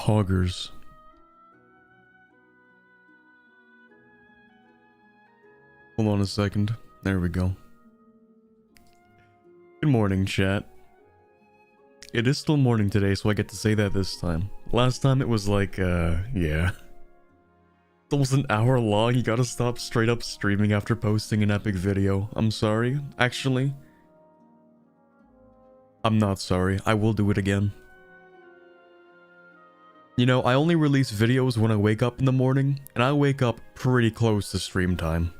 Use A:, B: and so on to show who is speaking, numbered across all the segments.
A: hoggers. Hold on a second. There we go. Good morning, chat. It is still morning today, so I get to say that this time. Last time it was like, yeah. It's almost an hour long. You gotta stop straight up streaming after posting an epic video. I'm sorry. Actually, I'm not sorry. I will do it again. You know, I only release videos when I wake up in the morning, and I wake up pretty close to stream time.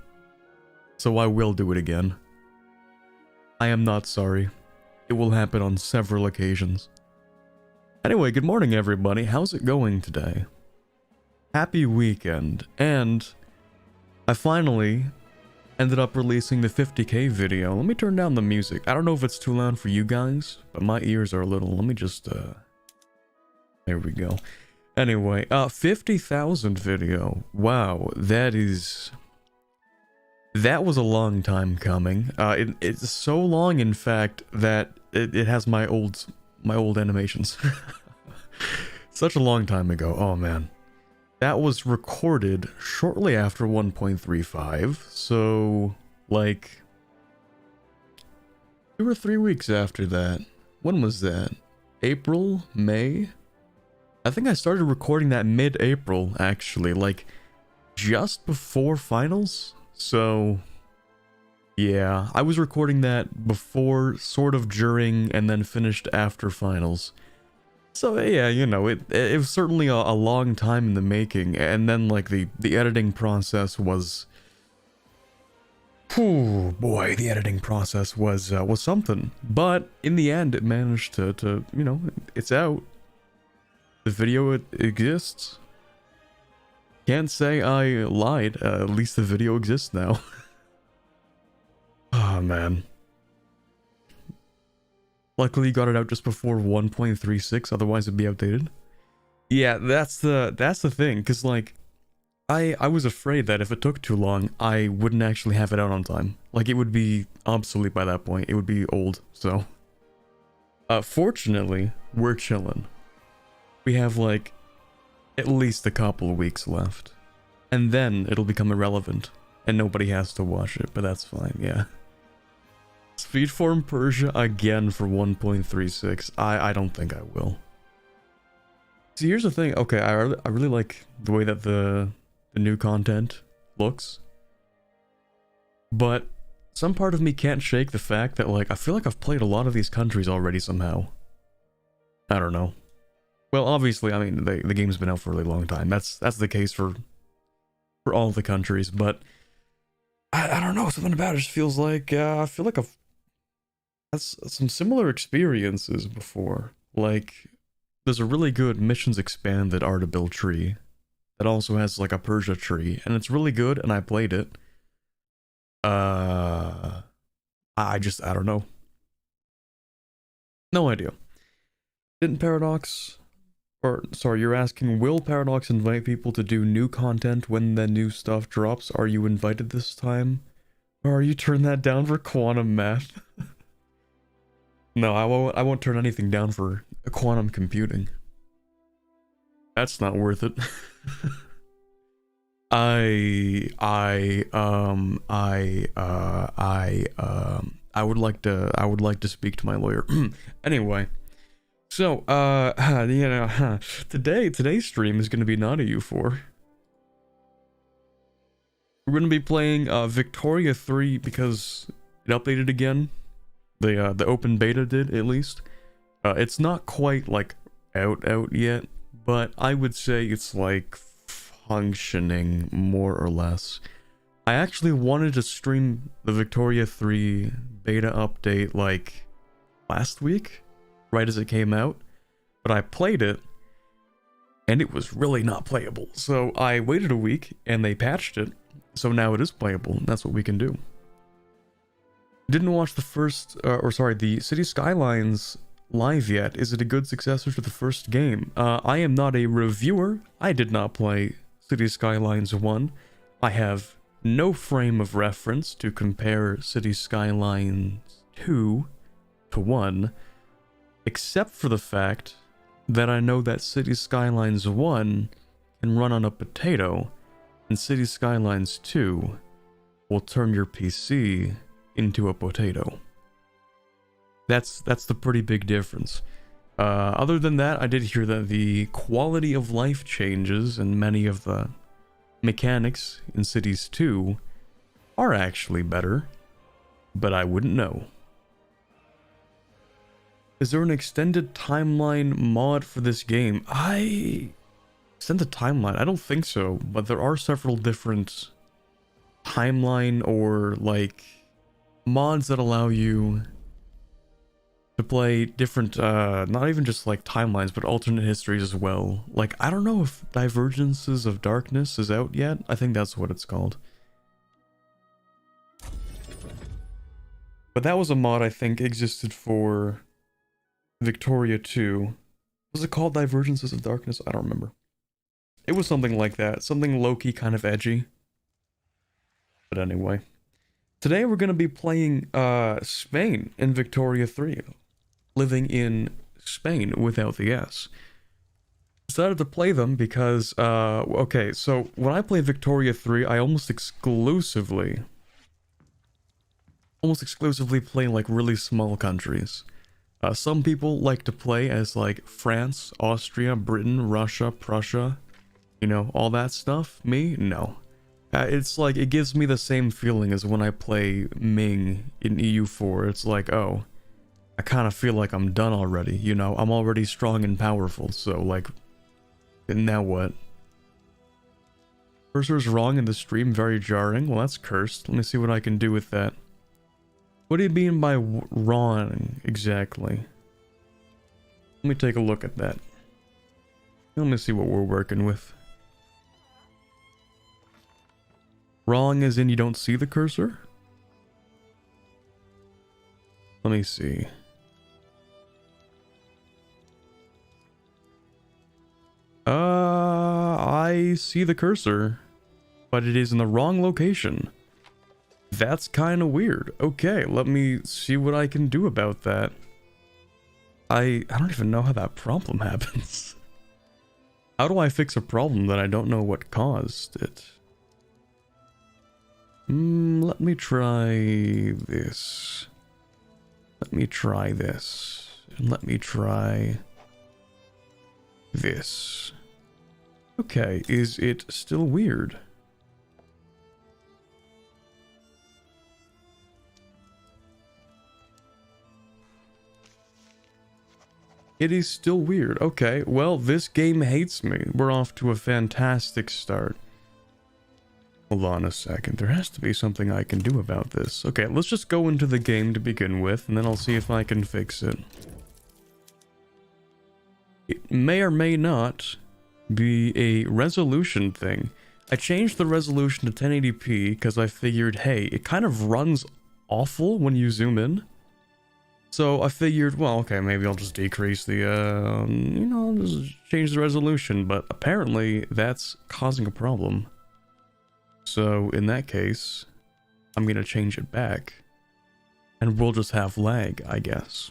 A: So I will do it again. I am not sorry. It will happen on several occasions. Anyway, good morning everybody. How's it going today? Happy weekend. And I finally ended up releasing the 50k video. Let me turn down the music. I don't know if it's too loud for you guys, but my ears are a little. Let me just, there we go. Anyway, 50,000 video. Wow, that was a long time coming. It's so long, in fact, that it has my old animations. Such a long time ago. Oh man, that was recorded shortly after 1.35. So like 2 or 3 weeks after that. When was that? April, May? I think I started recording that mid-April, actually, like just before finals. So yeah, I was recording that before, sort of during, and then finished after finals. So yeah, you know, it was certainly a long time in the making, and then like the editing process was, oh boy, the editing process was something. But in the end, it managed to you know, it's out. The video, it exists. Can't say I lied. At least the video exists now. Oh man. Luckily you got it out just before 1.36, otherwise it'd be outdated. Yeah, that's the thing, because like I was afraid that if it took too long, I wouldn't actually have it out on time. Like it would be obsolete by that point. It would be old. So fortunately, we're chilling. We have like at least a couple of weeks left, and then it'll become irrelevant and nobody has to watch it, but that's fine. Yeah. Speedform Persia again for 1.36. I don't think I will. See, here's the thing. Okay, I really like the way that the new content looks, but some part of me can't shake the fact that like I feel like I've played a lot of these countries already somehow. I don't know. Well, obviously, I mean, the game's been out for a really long time. That's the case for all the countries, but I don't know, something about it just feels like I feel like I've had some similar experiences before. Like, there's a really good missions expanded art to build tree that also has like a Persia tree, and it's really good, and I played it. I don't know. No idea. Didn't Paradox... Or, sorry, you're asking, will Paradox invite people to do new content when the new stuff drops? Are you invited this time? Or are you turn that down for quantum math? No, I won't turn anything down for quantum computing. That's not worth it. I would like to speak to my lawyer. Anyway. So, you know, today's stream is going to be not a U4. We're going to be playing Victoria 3 because it updated again. The open beta did, at least. It's not quite like out yet, but I would say it's like functioning more or less. I actually wanted to stream the Victoria 3 beta update like last week, right as it came out, but I played it and it was really not playable. So I waited a week and they patched it, so now it is playable. That's what we can do. Didn't watch the first, the City Skylines live yet. Is it a good successor to the first game? I am not a reviewer. I did not play City Skylines 1. I have no frame of reference to compare City Skylines 2 to 1, except for the fact that I know that City Skylines 1 can run on a potato, and City Skylines 2 will turn your PC into a potato. That's the pretty big difference. Other than that, I did hear that the quality of life changes and many of the mechanics in Cities 2 are actually better, but I wouldn't know. Is there an extended timeline mod for this game? Extended timeline? I don't think so, but there are several different timeline or like mods that allow you to play different, not even just like timelines, but alternate histories as well. Like, I don't know if Divergences of Darkness is out yet. I think that's what it's called. But that was a mod I think existed for Victoria 2. Was it called Divergences of Darkness? I don't remember. It was something like that. Something low-key kind of edgy. But anyway. Today we're going to be playing Spain in Victoria 3. Living in Spain without the S. Decided to play them because, okay, so when I play Victoria 3, I almost exclusively play like really small countries. Some people like to play as like France, Austria, Britain, Russia, Prussia, you know, all that stuff. Me, no. It's like, it gives me the same feeling as when I play Ming in EU4. It's like, oh, I kind of feel like I'm done already, you know? I'm already strong and powerful, so like, now what? Cursor's wrong in the stream, very jarring. Well, that's cursed. Let me see what I can do with that. What do you mean by wrong, exactly? Let me take a look at that. Let me see what we're working with. Wrong as in you don't see the cursor? Let me see. I see the cursor, but it is in the wrong location. That's kind of weird. Okay, let me see what I can do about that. I don't even know how that problem happens. How do I fix a problem that I don't know what caused it? Let me try this. Let me try this. And let me try this. Okay, is it still weird? It is still weird. Okay, well, this game hates me. We're off to a fantastic start. Hold on a second. There has to be something I can do about this. Okay, let's just go into the game to begin with, and then I'll see if I can fix it. It may or may not be a resolution thing. I changed the resolution to 1080p because I figured, hey, it kind of runs awful when you zoom in. So I figured, well, okay, maybe I'll just decrease the, you know, just change the resolution. But apparently that's causing a problem. So in that case, I'm going to change it back. And we'll just have lag, I guess.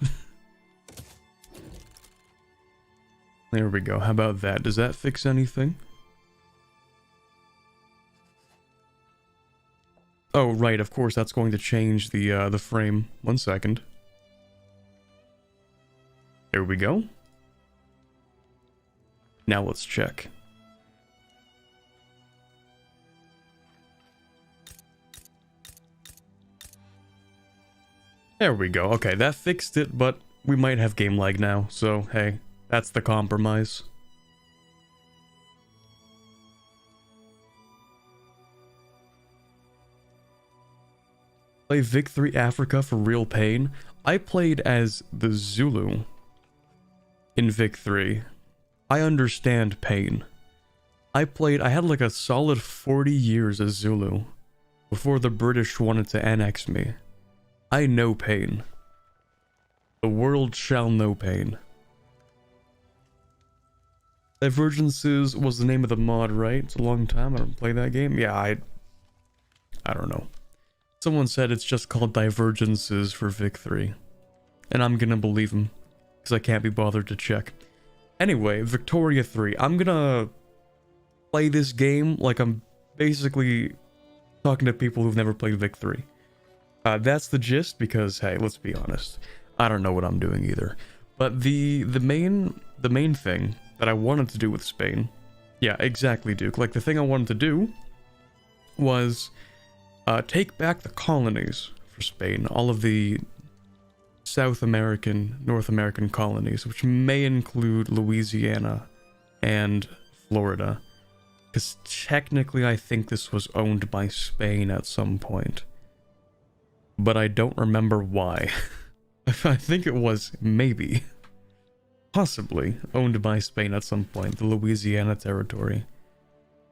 A: There we go. How about that? Does that fix anything? Oh, right. Of course, that's going to change the frame. 1 second. There we go. Now let's check. There we go. Okay, that fixed it, but we might have game lag now, so hey, that's the compromise. Play Vic 3 Africa for real pain. I played as the Zulu in Vic 3. I understand pain. I had like a solid 40 years as Zulu before the British wanted to annex me. I know pain. The world shall know pain. Divergences was the name of the mod, right? It's a long time I don't play that game. Yeah, I don't know. Someone said it's just called Divergences for Vic 3. And I'm gonna believe them, because I can't be bothered to check. Anyway, Victoria 3. I'm gonna play this game like I'm basically talking to people who've never played Vic 3. That's the gist because, hey, let's be honest. I don't know what I'm doing either. But the main thing that I wanted to do with Spain, yeah, exactly, Duke. Like, the thing I wanted to do was take back the colonies for Spain, all of the South American, North American colonies, which may include Louisiana and Florida. Because technically I think this was owned by Spain at some point. But I don't remember why. I think it was, maybe, possibly, owned by Spain at some point, the Louisiana territory.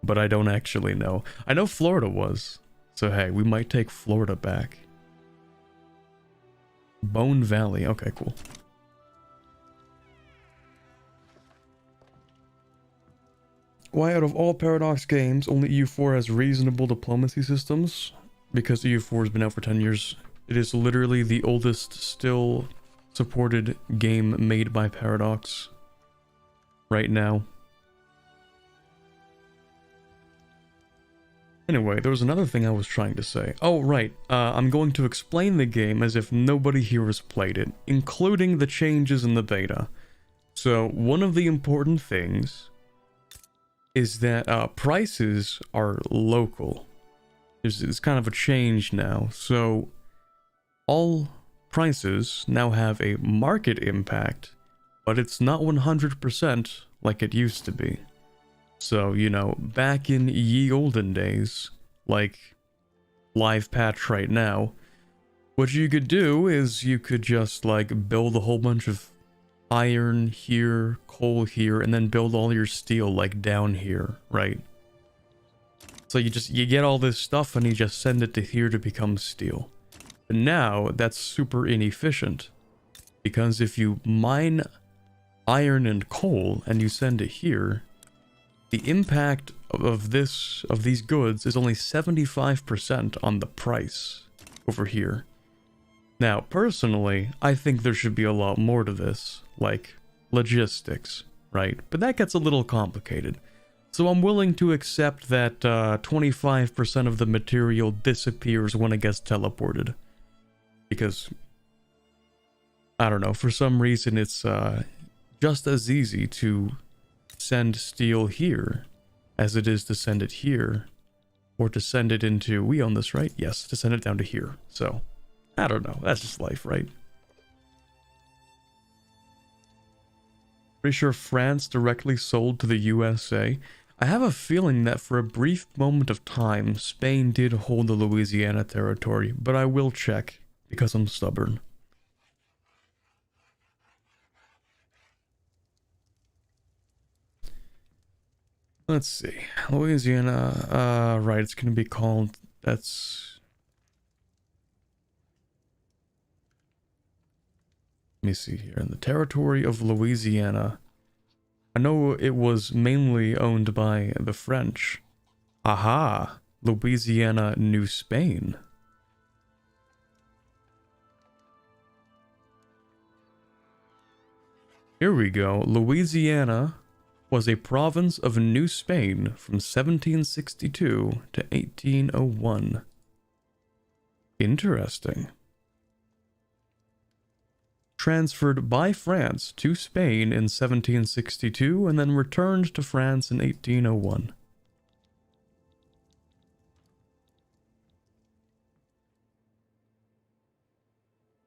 A: But I don't actually know. I know Florida was, so hey, we might take Florida back. Bone Valley, okay, cool. Why out of all Paradox games, only EU4 has reasonable diplomacy systems? Because EU4 has been out for 10 years. It is literally the oldest still supported game made by Paradox right now. Anyway, there was another thing I was trying to say. Oh, right. I'm going to explain the game as if nobody here has played it, including the changes in the beta. So, one of the important things is that prices are local. It's kind of a change now. So, all prices now have a market impact, but it's not 100% like it used to be. So, you know, back in ye olden days, like live patch right now, what you could do is you could just like build a whole bunch of iron here, coal here, and then build all your steel like down here, right? So you get all this stuff and you just send it to here to become steel. But now that's super inefficient, because if you mine iron and coal and you send it here, the impact of these goods is only 75% on the price over here. Now, personally, I think there should be a lot more to this, like logistics, right? But that gets a little complicated. So I'm willing to accept that 25% of the material disappears when it gets teleported. Because, I don't know, for some reason it's just as easy to send steel here as it is to send it here, or to send it into, we own this, right? Yes, to send it down to here. So, I don't know, that's just life, right? Pretty sure France directly sold to the USA. I have a feeling that for a brief moment of time, Spain did hold the Louisiana territory, but I will check, because I'm stubborn. Let's see. Louisiana, right, it's gonna be called, that's... Let me see here. In the territory of Louisiana, I know it was mainly owned by the French. Aha! Louisiana, New Spain. Here we go. Louisiana was a province of New Spain from 1762 to 1801. Interesting. Transferred by France to Spain in 1762 and then returned to France in 1801.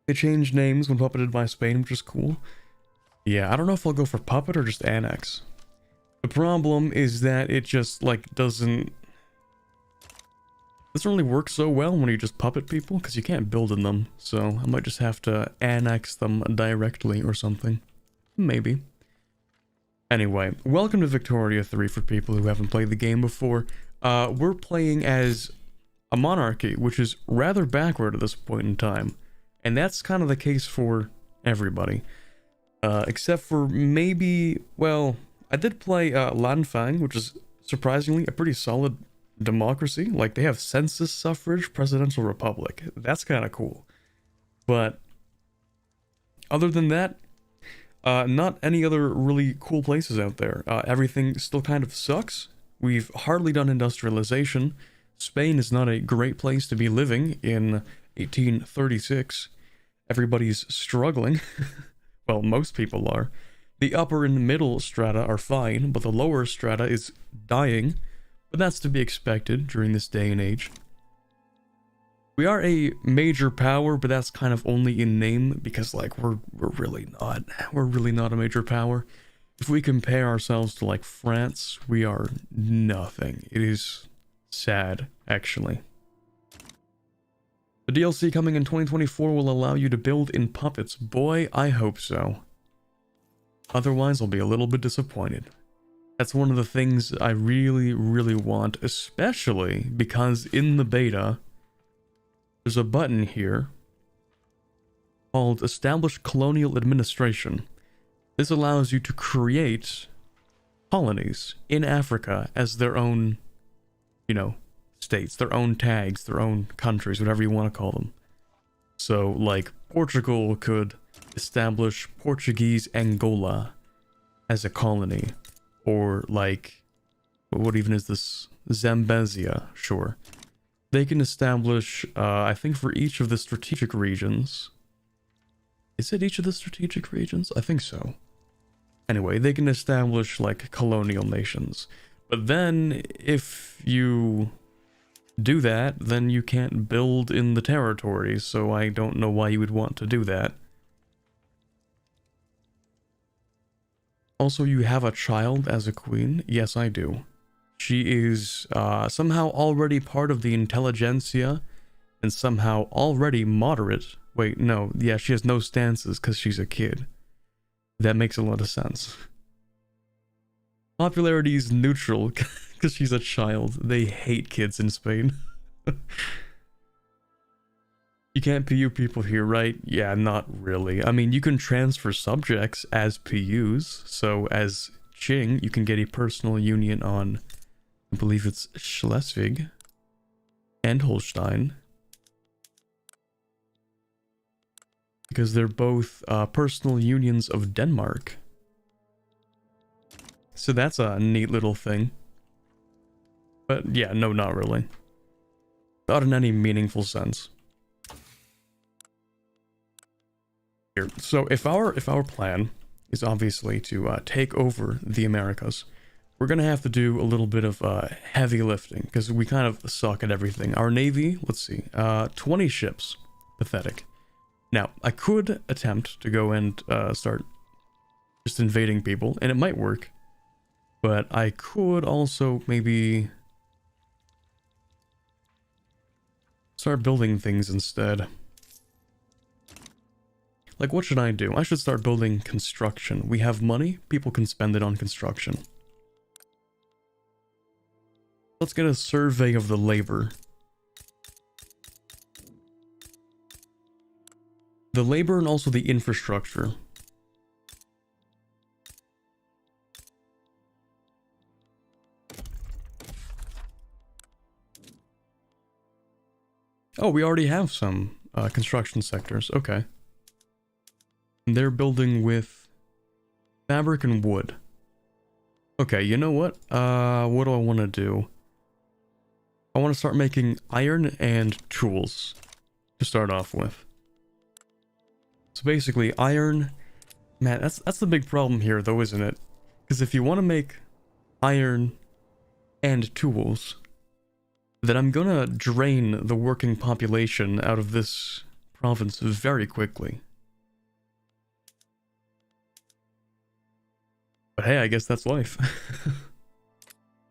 A: They changed names when puppeted by Spain, which is cool. Yeah, I don't know if I'll go for puppet or just annex. The problem is that it just, like, doesn't really work so well when you just puppet people, because you can't build in them, so I might just have to annex them directly or something. Maybe. Anyway, welcome to Victoria 3 for people who haven't played the game before. We're playing as a monarchy, which is rather backward at this point in time, and that's kind of the case for everybody. Except for maybe, well, I did play Lanfang, which is surprisingly a pretty solid democracy. Like, they have census suffrage, presidential republic. That's kind of cool. But other than that, Not any other really cool places out there. Everything still kind of sucks. We've hardly done industrialization. Spain is not a great place to be living in 1836. Everybody's struggling. Well, most people are. The upper and middle strata are fine, but the lower strata is dying. But that's to be expected during this day and age. We are a major power, but that's kind of only in name, because like we're really not. We're really not a major power. If we compare ourselves to like France, we are nothing. It is sad, actually. The DLC coming in 2024 will allow you to build in puppets. Boy, I hope so. Otherwise, I'll be a little bit disappointed. That's one of the things I really, really want, especially because in the beta, there's a button here called Establish Colonial Administration. This allows you to create colonies in Africa as their own, you know, states, their own tags, their own countries, whatever you want to call them. So, like, Portugal could establish Portuguese Angola as a colony. Or, like, what even is this? Zambezia, sure. They can establish, I think for each of the strategic regions. Is it each of the strategic regions? I think so. Anyway, they can establish, like, colonial nations. But then, if you do that, then you can't build in the territories, so I don't know why you would want to do that. Also, you have a child as a queen? Yes, I do. She is somehow already part of the intelligentsia and somehow already moderate. Wait, no, yeah, she has no stances because she's a kid. That makes a lot of sense. Popularity is neutral because she's a child. They hate kids in Spain. You can't PU people here, right? Yeah, not really. I mean, you can transfer subjects as PUs. So as Qing, you can get a personal union on, I believe it's Schleswig and Holstein. Because they're both personal unions of Denmark. So that's a neat little thing. But yeah, no, not really. Not in any meaningful sense. Here. So if our plan is obviously to take over the Americas, we're gonna have to do a little bit of heavy lifting because we kind of suck at everything. Our navy, let's see, 20 ships, pathetic. Now I could attempt to go and start just invading people, and it might work. But I could also maybe start building things instead. Like, what should I do? I should start building construction. We have money, people can spend it on construction. Let's get a survey of the labor. The labor and also the infrastructure. Oh, we already have some construction sectors. Okay. And they're building with fabric and wood. Okay, you know what? What do I want to do? I want to start making iron and tools to start off with. So basically, iron... Man, that's the big problem here, though, isn't it? Because if you want to make iron and tools, then I'm gonna drain the working population out of this province very quickly. But hey, I guess that's life.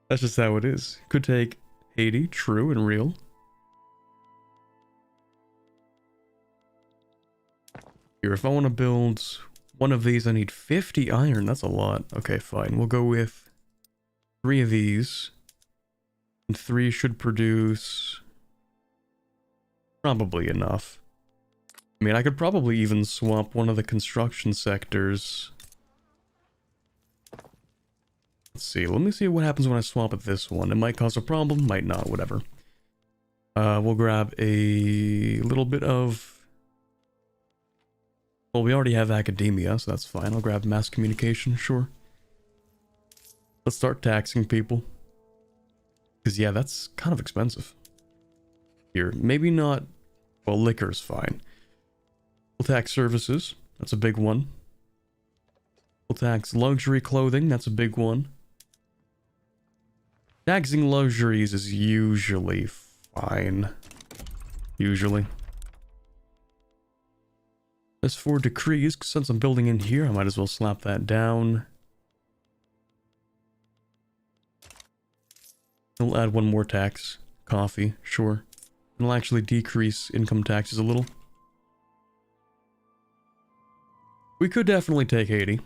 A: That's just how it is. Could take 80, true and real. Here, if I want to build one of these, I need 50 iron. That's a lot. Okay, fine. We'll go with 3 of these. And 3 should produce probably enough. I mean, I could probably even swap one of the construction sectors. Let's see. Let me see what happens when I swap at this one. It might cause a problem, might not, whatever. We'll grab a little bit of Well, we already have academia, so that's fine. I'll grab mass communication, sure. Let's start taxing people. Because, yeah, that's kind of expensive. Here, maybe not... Well, liquor's fine. We'll tax services. That's a big one. We'll tax luxury clothing. That's a big one. Taxing luxuries is usually fine. Usually. As for decrees, since I'm building in here, I might as well slap that down. I'll add one more tax. Coffee, sure. It'll actually decrease income taxes a little. We could definitely take Haiti.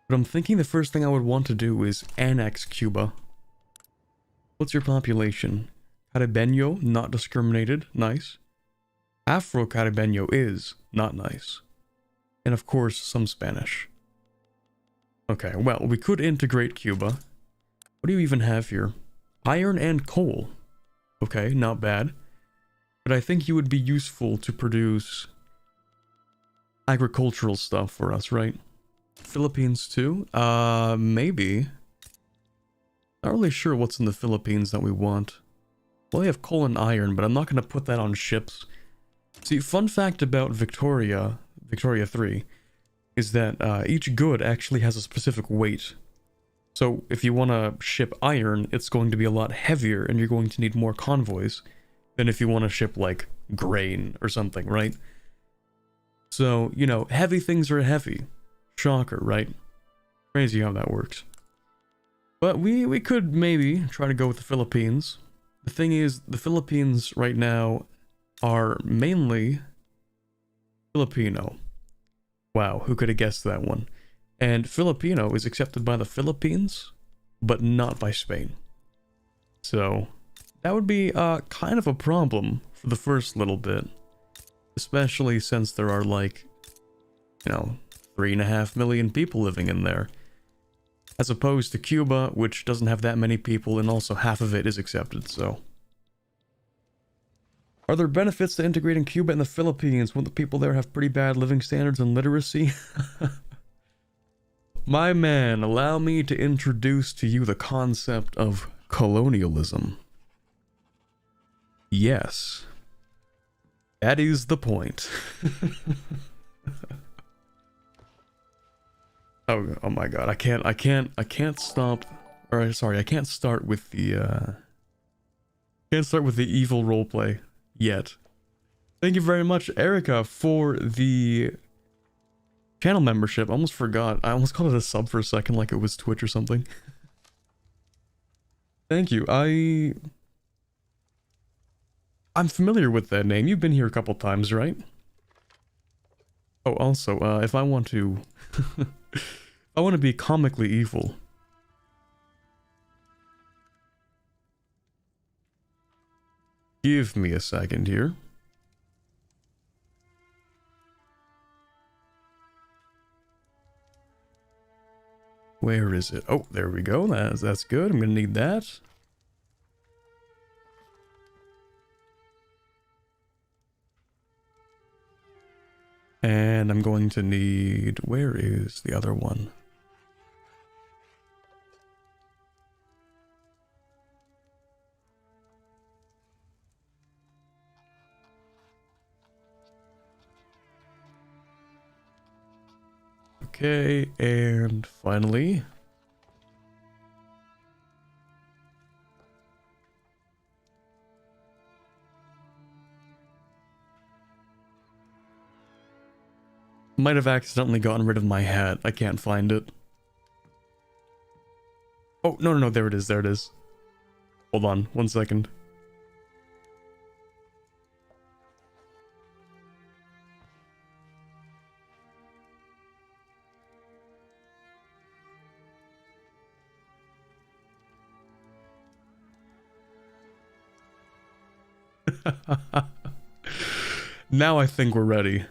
A: But I'm thinking the first thing I would want to do is annex Cuba. What's your population? Caribeño, not discriminated. Nice. Afro-Caribeño is not nice. And of course, some Spanish. Okay, well, we could integrate Cuba. What do you even have here? Iron and coal. Okay, not bad. But I think you would be useful to produce agricultural stuff for us, right? Philippines too? Maybe. Not really sure what's in the Philippines that we want. Well, we have coal and iron, but I'm not going to put that on ships. See, fun fact about Victoria 3, is that each good actually has a specific weight. So if you want to ship iron, it's going to be a lot heavier and you're going to need more convoys than if you want to ship, like, grain or something, right? So, you know, heavy things are heavy. Shocker, right? Crazy how that works. But we could maybe try to go with the Philippines. The thing is, the Philippines right now are mainly Filipino. Wow, who could have guessed that one? And Filipino is accepted by the Philippines, but not by Spain. So, that would be kind of a problem for the first little bit. Especially since there are, like, you know, 3.5 million people living in there. As opposed to Cuba, which doesn't have that many people, and also half of it is accepted, so... Are there benefits to integrating Cuba and the Philippines? Won't the people there have pretty bad living standards and literacy? My man, allow me to introduce to you the concept of colonialism. Yes. That is the point. Oh my god, I can't stop, or sorry, I can't start with the, evil roleplay yet. Thank you very much, Erica, for the channel membership. I almost forgot. I almost called it a sub for a second, like it was Twitch or something. Thank you. I'm familiar with that name. You've been here a couple times, right? Oh, also, if I want to... I want to be comically evil. Give me a second here. Where is it? Oh, there we go. That's good. I'm gonna need that. And I'm going to need... Where is the other one? Okay, and finally... Might have accidentally gotten rid of my hat. I can't find it. Oh, no, there it is, there it is. Hold on, 1 second. Now I think we're ready.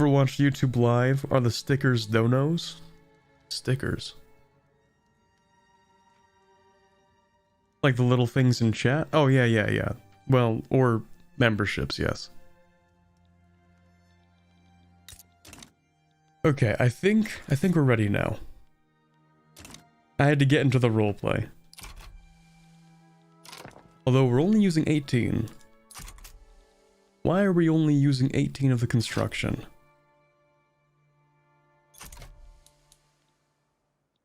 A: Ever watched YouTube Live? Are the stickers donos? Stickers. Like the little things in chat? Oh, yeah. Well, or memberships, yes. Okay, I think we're ready now. I had to get into the roleplay. Although we're only using 18. Why are we only using 18 of the construction?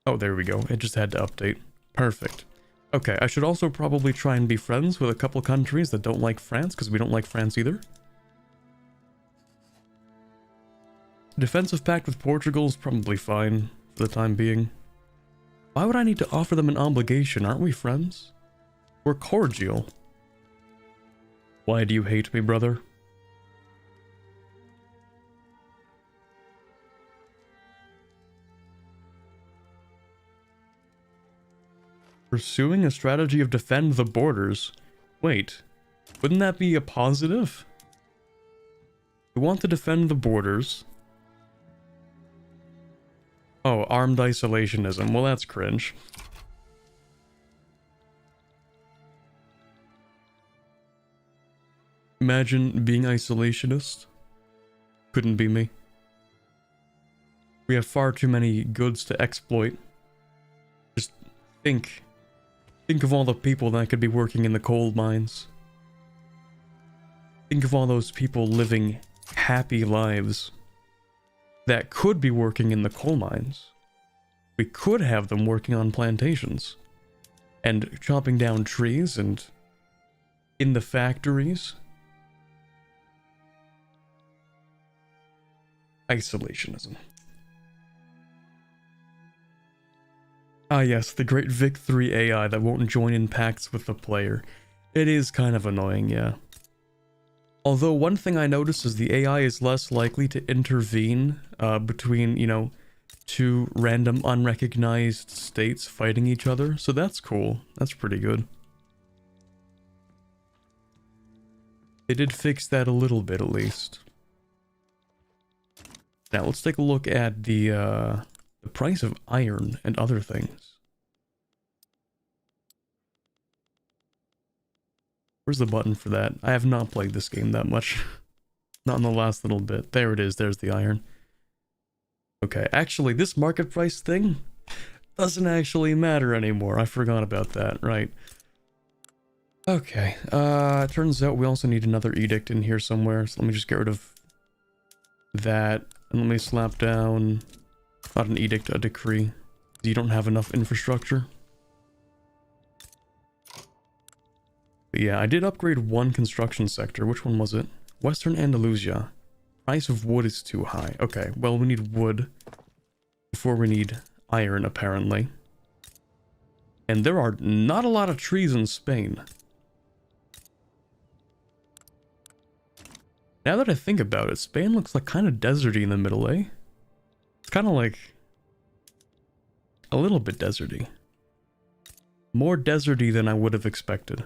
A: Oh, there we go. It just had to update. Perfect. Okay, I should also probably try and be friends with a couple countries that don't like France, because we don't like France either. Defensive pact with Portugal is probably fine for the time being. Why would I need to offer them an obligation? Aren't we friends? We're cordial. Why do you hate me, brother? Pursuing a strategy of defend the borders. Wait, wouldn't that be a positive? We want to defend the borders. Oh, armed isolationism. Well, that's cringe. Imagine being isolationist. Couldn't be me. We have far too many goods to exploit. Just think of all the people that could be working in the coal mines. Think of all those people living happy lives that could be working in the coal mines. We could have them working on plantations and chopping down trees and in the factories. Isolationism. Ah yes, the great Vic 3 AI that won't join in pacts with the player. It is kind of annoying, yeah. Although one thing I noticed is the AI is less likely to intervene between, you know, two random unrecognized states fighting each other, so that's cool. That's pretty good. They did fix that a little bit at least. Now let's take a look at the price of iron and other things. Where's the button for that? I have not played this game that much. Not in the last little bit. There it is. There's the iron. Okay, actually, this market price thing doesn't actually matter anymore. I forgot about that, right? Okay, it turns out we also need another edict in here somewhere, so let me just get rid of that, and let me slap down, not an edict, a decree. You don't have enough infrastructure. But yeah, I did upgrade one construction sector. Which one was it? Western Andalusia. Price of wood is too high. Okay, well, we need wood before we need iron, apparently. And there are not a lot of trees in Spain. Now that I think about it, Spain looks like kind of deserty in the middle, eh? It's kind of like a little bit deserty. More deserty than I would have expected.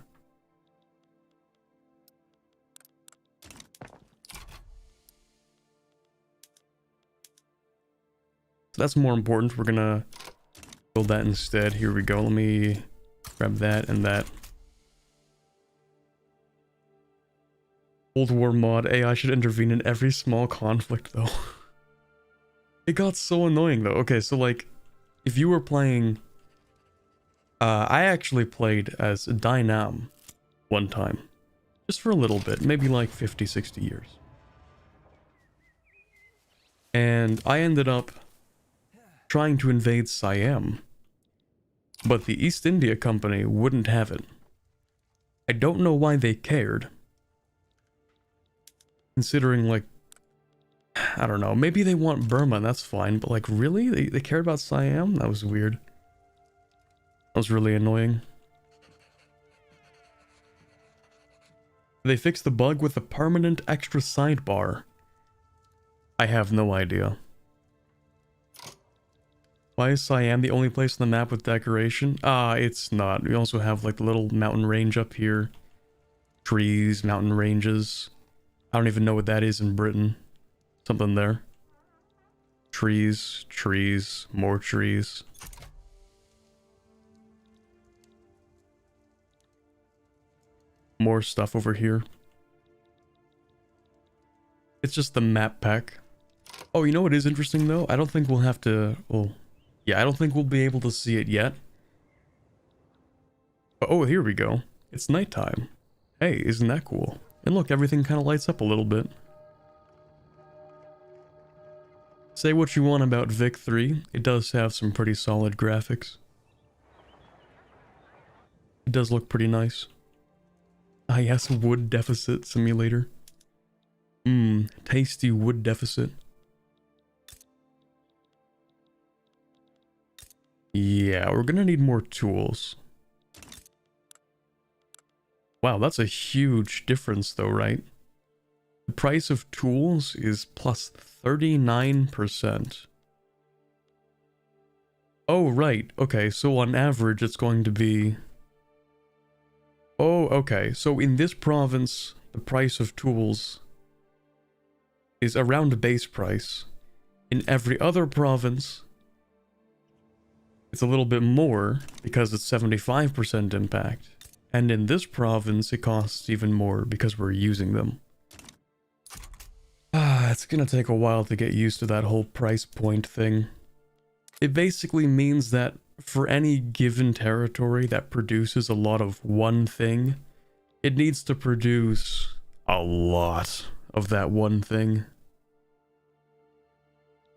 A: So that's more important. We're gonna build that instead. Here we go. Let me grab that and that. Cold War mod. AI should intervene in every small conflict, though. It got so annoying, though. Okay, so, like, if you were playing... I actually played as Dynam one time. Just for a little bit. Maybe, like, 50, 60 years. And I ended up trying to invade Siam. But the East India Company wouldn't have it. I don't know why they cared. Considering, like, I don't know, maybe they want Burma, and that's fine, but, like, really? They cared about Siam? That was weird. That was really annoying. They fixed the bug with a permanent extra sidebar. I have no idea. Why is Siam the only place on the map with decoration? Ah, it's not. We also have, like, the little mountain range up here. Trees, mountain ranges. I don't even know what that is in Britain. something there. Trees, trees, more trees. More stuff over here. It's just the map pack. Oh, you know what is interesting though? I don't think we'll have to... Well, yeah, I don't think we'll be able to see it yet. Oh, here we go. It's nighttime. Hey, isn't that cool? And look, everything kind of lights up a little bit. Say what you want about Vic 3, it does have some pretty solid graphics. It does look pretty nice. Ah yes, wood deficit simulator. Tasty wood deficit. Yeah, we're gonna need more tools. Wow, that's a huge difference though, right? The price of tools is plus 39%. Oh, right. Okay, so on average it's going to be... Oh, okay. So in this province, the price of tools is around base price. In every other province, it's a little bit more because it's 75% impact. And in this province, it costs even more because we're using them. It's gonna take a while to get used to that whole price point thing. It basically means that for any given territory that produces a lot of one thing, it needs to produce a lot of that one thing.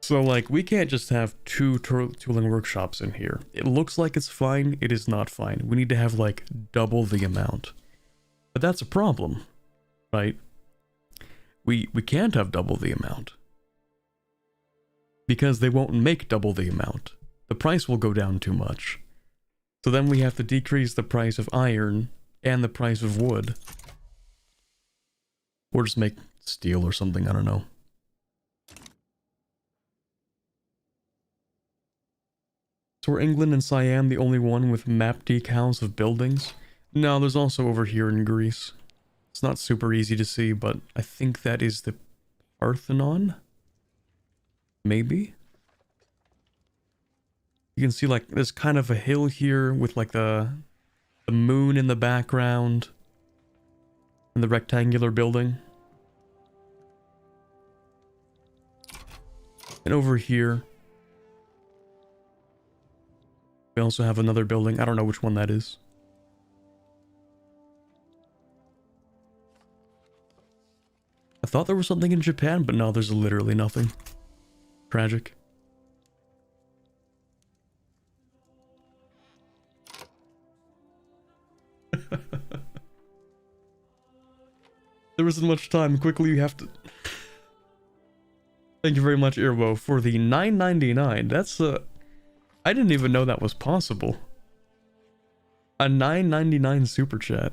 A: So like, we can't just have two tooling workshops in here. It looks like it's fine, it is not fine. We need to have like double the amount. But that's a problem, right? We can't have double the amount. Because they won't make double the amount. The price will go down too much. So then we have to decrease the price of iron and the price of wood. Or just make steel or something, I don't know. So are England and Siam the only one with map decals of buildings? No, there's also over here in Greece. It's not super easy to see, but I think that is the Parthenon? Maybe? You can see like there's kind of a hill here with like the moon in the background and the rectangular building. And over here we also have another building. I don't know which one that is. I thought there was something in Japan, but no, there's literally nothing. Tragic. There isn't much time. Quickly, you have to... Thank you very much, Irvo, for the $9.99. That's I didn't even know that was possible. A $9.99 super chat.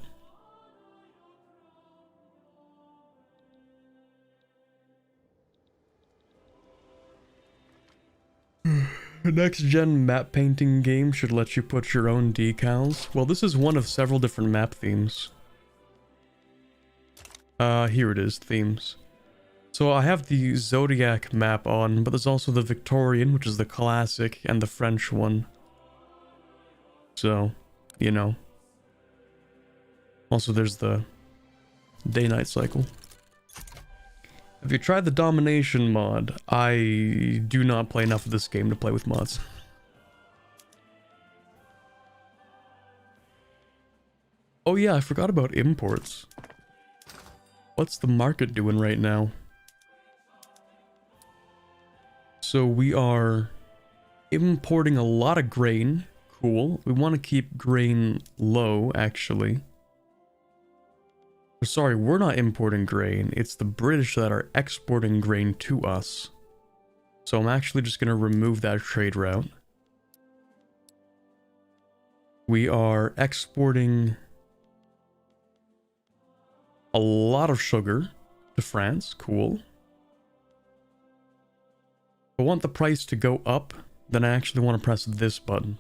A: The next gen map painting game should let you put your own decals. Well, this is one of several different map themes. Here it is, themes. So I have the Zodiac map on, but there's also the Victorian, which is the classic, and the French one. So, you know. Also, there's the day-night cycle. Have you tried the Domination mod? I do not play enough of this game to play with mods. Oh yeah, I forgot about imports. What's the market doing right now? So we are importing a lot of grain. Cool. We want to keep grain low, actually. Sorry, we're not importing grain. It's the British that are exporting grain to us. So I'm actually just going to remove that trade route. We are exporting a lot of sugar to France. Cool. If I want the price to go up, then I actually want to press this button.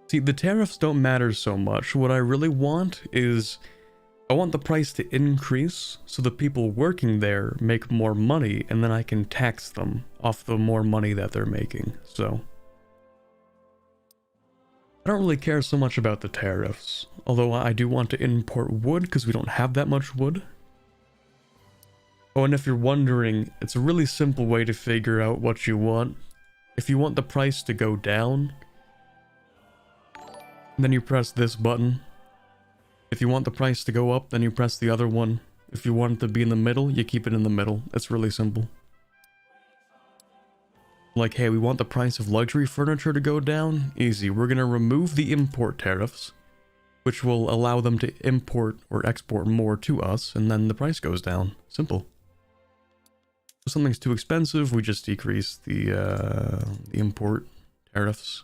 A: See, the tariffs don't matter so much. What I really want is I want the price to increase so the people working there make more money, and then I can tax them off the more money that they're making. So I don't really care so much about the tariffs, although I do want to import wood because we don't have that much wood. Oh, and if you're wondering, it's a really simple way to figure out what you want. If you want the price to go down, then you press this button. If you want the price to go up, then you press the other one. If you want it to be in the middle, you keep it in the middle. It's really simple. Like, hey, we want the price of luxury furniture to go down. Easy. We're going to remove the import tariffs, which will allow them to import or export more to us, and then the price goes down. Simple. If something's too expensive, we just decrease the import tariffs.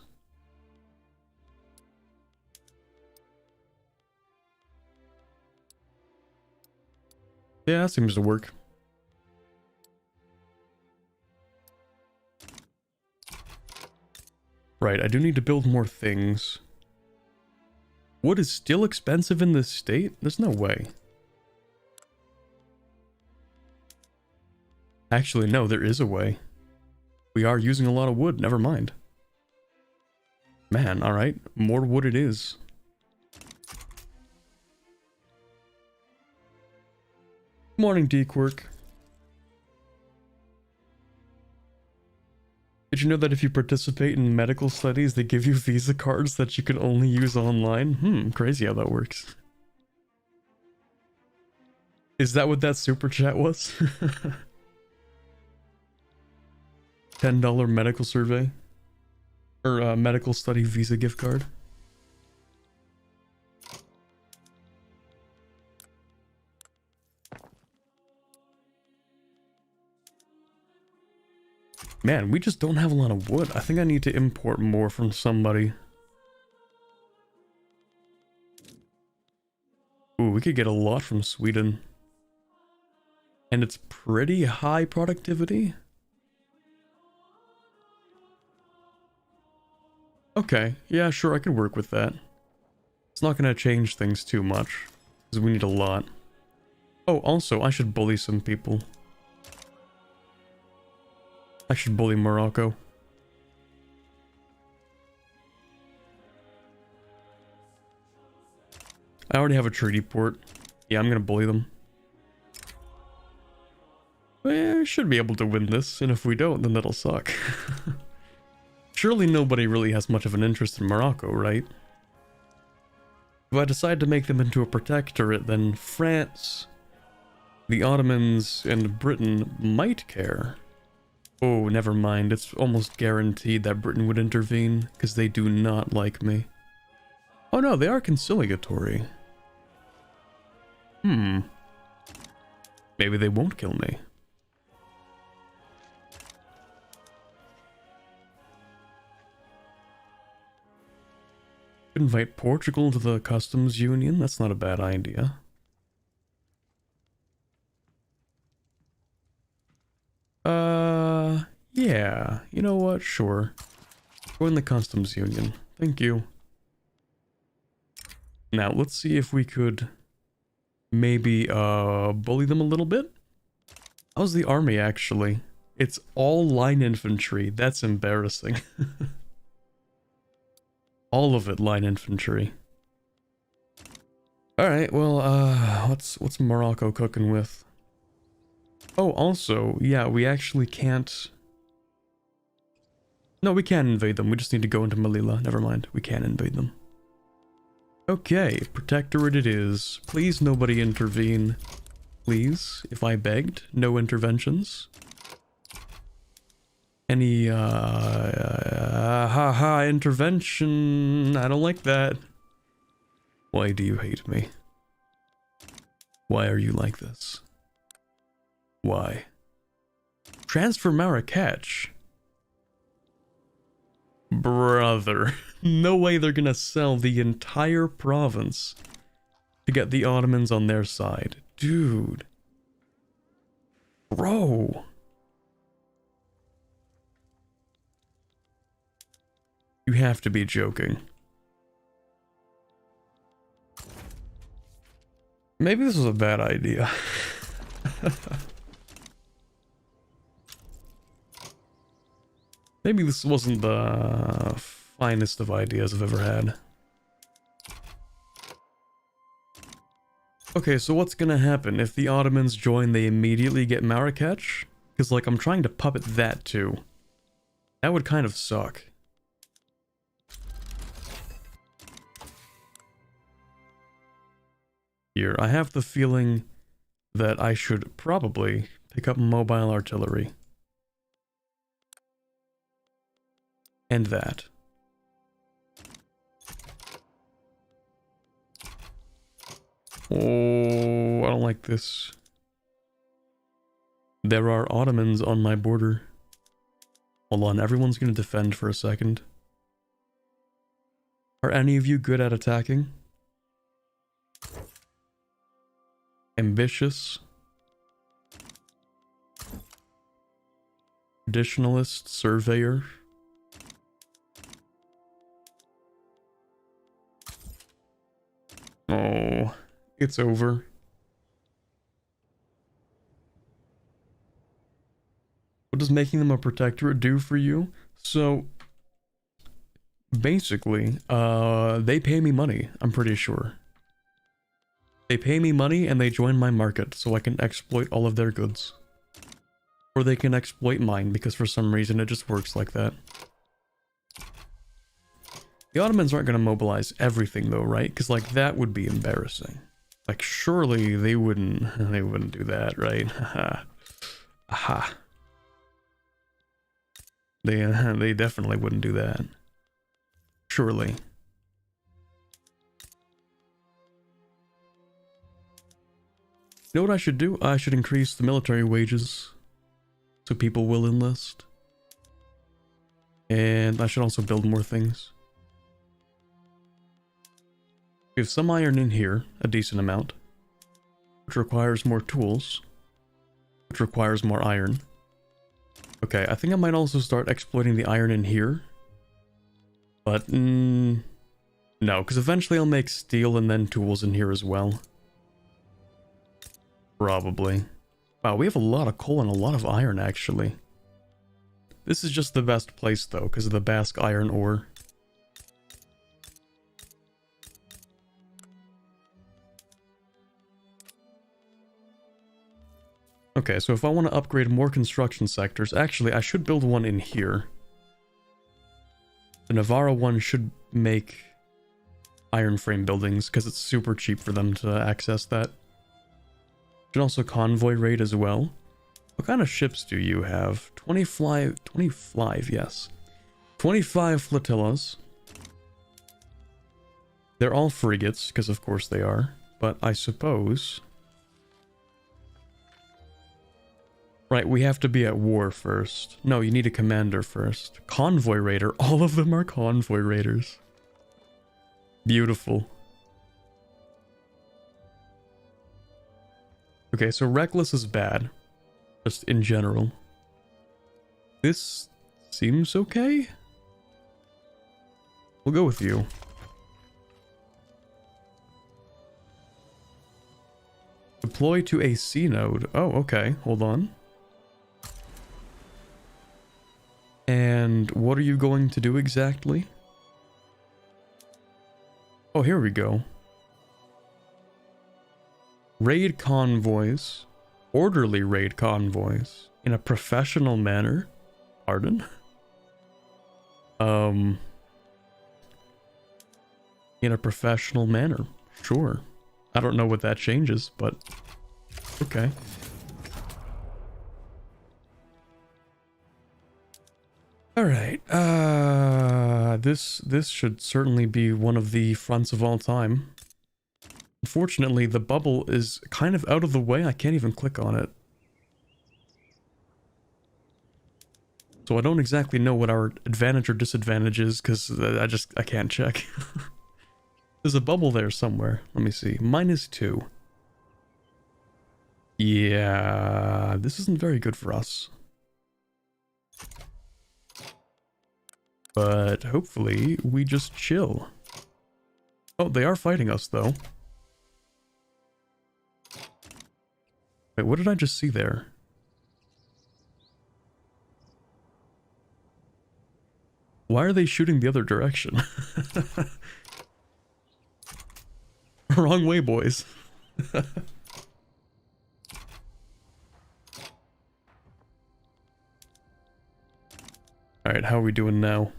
A: Yeah, that seems to work. Right, I do need to build more things. Wood is still expensive in this state? There's no way. Actually, no, there is a way. We are using a lot of wood, never mind. Man, alright, more wood it is. Morning, D-Quirk. Did you know that if you participate in medical studies, they give you visa cards that you can only use online? Crazy how that works. Is that what that super chat was? $10 medical survey? Or medical study visa gift card? Man, we just don't have a lot of wood. I think I need to import more from somebody. Ooh, we could get a lot from Sweden. And it's pretty high productivity. Okay, yeah, sure, I could work with that. It's not gonna change things too much, because we need a lot. Oh, also, I should bully some people. I should bully Morocco. I already have a treaty port. Yeah, I'm gonna bully them. We should be able to win this, and if we don't, then that'll suck. Surely nobody really has much of an interest in Morocco, right? If I decide to make them into a protectorate, then France, the Ottomans, and Britain might care. Oh, never mind. It's almost guaranteed that Britain would intervene, because they do not like me. Oh no, they are conciliatory. Maybe they won't kill me. Invite Portugal to the customs union? That's not a bad idea. Yeah. You know what? Sure. Join the customs union. Thank you. Now, let's see if we could maybe, bully them a little bit. How's the army, actually? It's all line infantry. That's embarrassing. All of it line infantry. Alright, well, what's Morocco cooking with? Oh, also, yeah, we actually can't... No, we can invade them. We just need to go into Melilla. Never mind. We can invade them. Okay, protectorate it is. Please, nobody intervene. Please, if I begged, no interventions. Any, haha, intervention. I don't like that. Why do you hate me? Why are you like this? Why? Transfer Marrakech? Brother. No way they're gonna sell the entire province to get the Ottomans on their side. Dude. Bro. You have to be joking. Maybe this was a bad idea. Maybe this wasn't the finest of ideas I've ever had. Okay, so what's gonna happen? If the Ottomans join, they immediately get Marrakech? Because, like, I'm trying to puppet that too. That would kind of suck. Here, I have the feeling that I should probably pick up mobile artillery. And that. Oh, I don't like this. There are Ottomans on my border. Hold on, everyone's gonna defend for a second. Are any of you good at attacking? Ambitious. Traditionalist, surveyor. Oh, it's over. What does making them a protectorate do for you? So, basically, they pay me money, I'm pretty sure. They pay me money and they join my market so I can exploit all of their goods. Or they can exploit mine because for some reason it just works like that. The Ottomans aren't going to mobilize everything though, right? Because like that would be embarrassing. Like surely they wouldn't do that, right? Haha. Aha. They definitely wouldn't do that. Surely. You know what I should do? I should increase the military wages so people will enlist. And I should also build more things. We have some iron in here, a decent amount, which requires more tools, which requires more iron. Okay, I think I might also start exploiting the iron in here. But, no, because eventually I'll make steel and then tools in here as well. Probably. Wow, we have a lot of coal and a lot of iron, actually. This is just the best place, though, because of the Basque iron ore. Okay, so if I want to upgrade more construction sectors, actually, I should build one in here. The Navarra one should make iron frame buildings, because it's super cheap for them to access that. Should also convoy raid as well. What kind of ships do you have? 25, yes. 25 flotillas. They're all frigates, because of course they are. But I suppose... Right, we have to be at war first. No, you need a commander first. Convoy raider. All of them are convoy raiders. Beautiful. Okay, so reckless is bad. Just in general. This seems okay? We'll go with you. Deploy to a C node. Oh, okay. Hold on. And what are you going to do exactly? Oh, here we go. Raid convoys. Orderly raid convoys. In a professional manner. Pardon? In a professional manner. Sure. I don't know what that changes, but... Okay. Alright, this should certainly be one of the fronts of all time. Unfortunately, the bubble is kind of out of the way. I can't even click on it. So I don't exactly know what our advantage or disadvantage is, because I can't check. There's a bubble there somewhere. Let me see. -2. Yeah, this isn't very good for us. But hopefully we just chill. Oh, they are fighting us though. Wait, what did I just see there? Why are they shooting the other direction? Wrong way, boys. Alright, how are we doing now?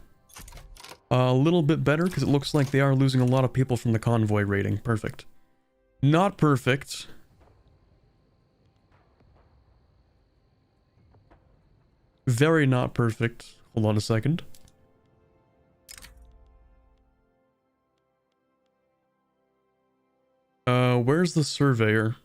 A: A little bit better, because it looks like they are losing a lot of people from the convoy raiding. Perfect. Not perfect. Very not perfect. Hold on a second. Where's the surveyor?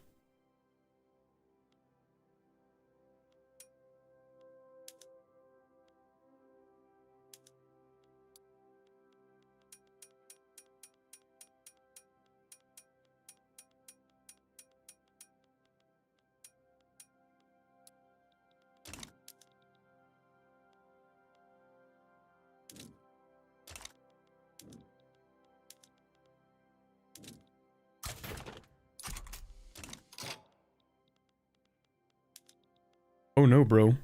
A: Oh no, bro.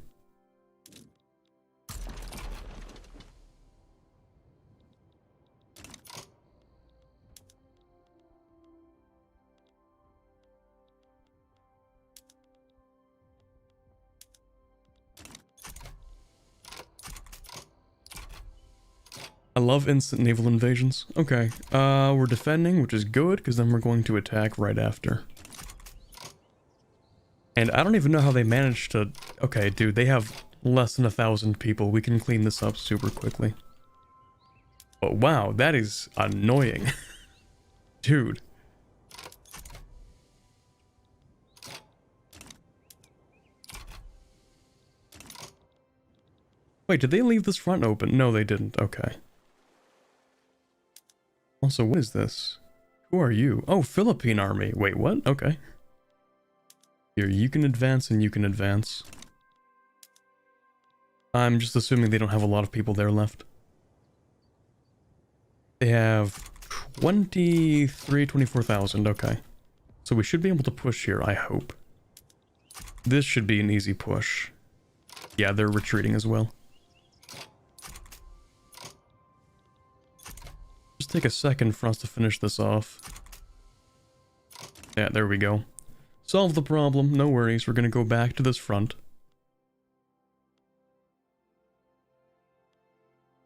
A: I love instant naval invasions. Okay, we're defending, which is good, because then we're going to attack right after. And I don't even know how they managed to... Okay, dude, they have less than 1,000 people. We can clean this up super quickly. But wow, that is annoying. Dude. Wait, did they leave this front open? No, they didn't. Okay. Also, what is this? Who are you? Oh, Philippine army. Wait, what? Okay. Here, you can advance and you can advance. I'm just assuming they don't have a lot of people there left. They have 24,000. Okay. So we should be able to push here, I hope. This should be an easy push. Yeah, they're retreating as well. Just take a second for us to finish this off. Yeah, there we go. Solve the problem, no worries, we're gonna go back to this front.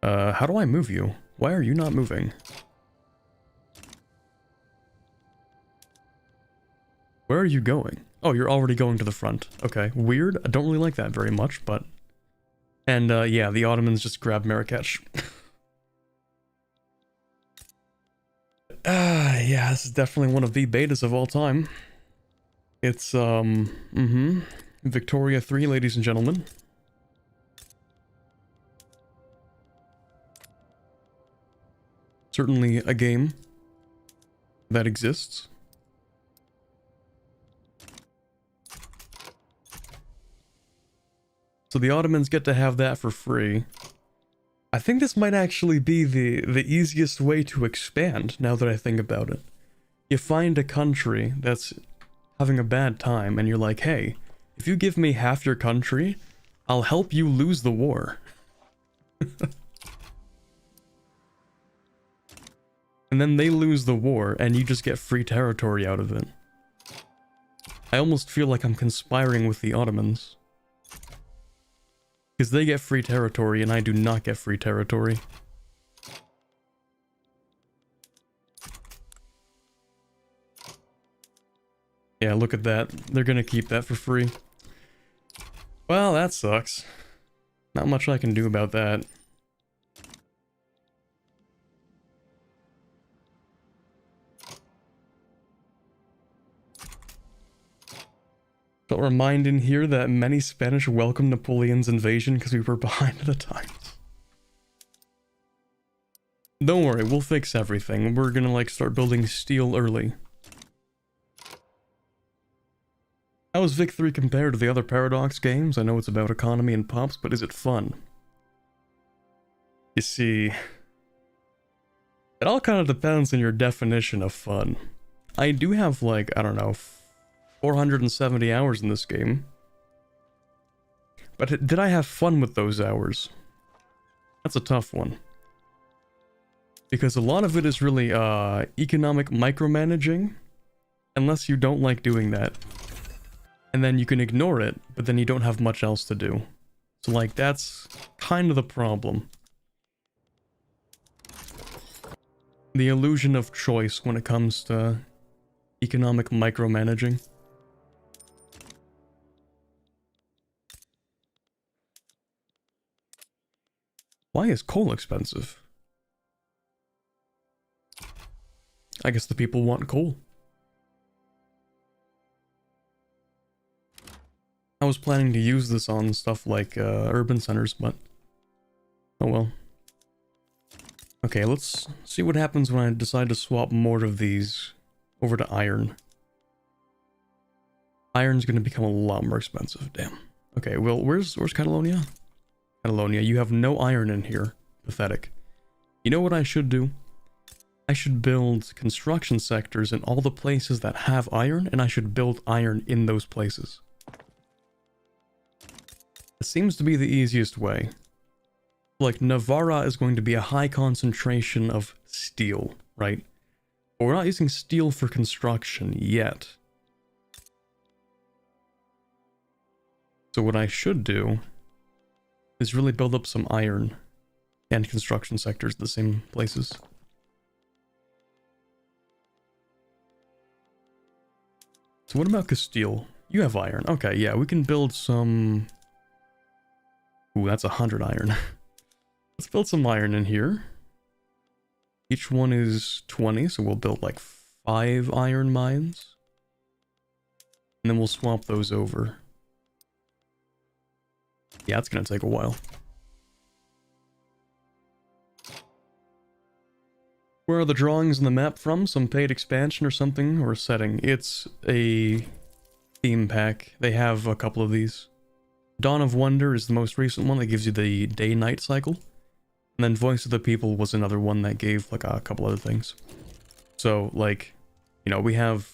A: How do I move you? Why are you not moving? Where are you going? Oh, you're already going to the front. Okay, weird. I don't really like that very much, but... And, yeah, the Ottomans just grabbed Marrakech. Yeah, this is definitely one of the betas of all time. It's, Victoria 3, ladies and gentlemen. Certainly a game that exists. So the Ottomans get to have that for free. I think this might actually be the easiest way to expand, now that I think about it. You find a country that's having a bad time, and you're like, hey, if you give me half your country, I'll help you lose the war. And then they lose the war, and you just get free territory out of it. I almost feel like I'm conspiring with the Ottomans. Because they get free territory, and I do not get free territory. Yeah, look at that. They're gonna keep that for free. Well, that sucks. Not much I can do about that. But remind in here that many Spanish welcomed Napoleon's invasion because we were behind the times. Don't worry, we'll fix everything. We're gonna like start building steel early. How is Vic 3 compared to the other Paradox games? I know it's about economy and pops, but is it fun? You see, it all kind of depends on your definition of fun. I do have like, I don't know, 470 hours in this game. But did I have fun with those hours? That's a tough one. Because a lot of it is really economic micromanaging, unless you don't like doing that. And then you can ignore it, but then you don't have much else to do. So like, that's kind of the problem. The illusion of choice when it comes to economic micromanaging. Why is coal expensive? I guess the people want coal. I was planning to use this on stuff like urban centers, but oh well. Okay, let's see what happens when I decide to swap more of these over to iron. Iron's gonna become a lot more expensive, damn. Okay, well, where's Catalonia? Catalonia, you have no iron in here. Pathetic. You know what I should do? I should build construction sectors in all the places that have iron, and I should build iron in those places. It seems to be the easiest way. Like, Navarra is going to be a high concentration of steel, right? But we're not using steel for construction yet. So what I should do is really build up some iron and construction sectors in the same places. So what about Castile? You have iron. Okay, yeah, we can build some... Ooh, that's 100 iron. Let's build some iron in here. Each one is 20, so we'll build like 5 iron mines. And then we'll swap those over. Yeah, it's gonna take a while. Where are the drawings on the map from? Some paid expansion or something? Or setting? It's a theme pack. They have a couple of these. Dawn of Wonder is the most recent one that gives you the day-night cycle. And then Voice of the People was another one that gave like a couple other things. So like, you know, we have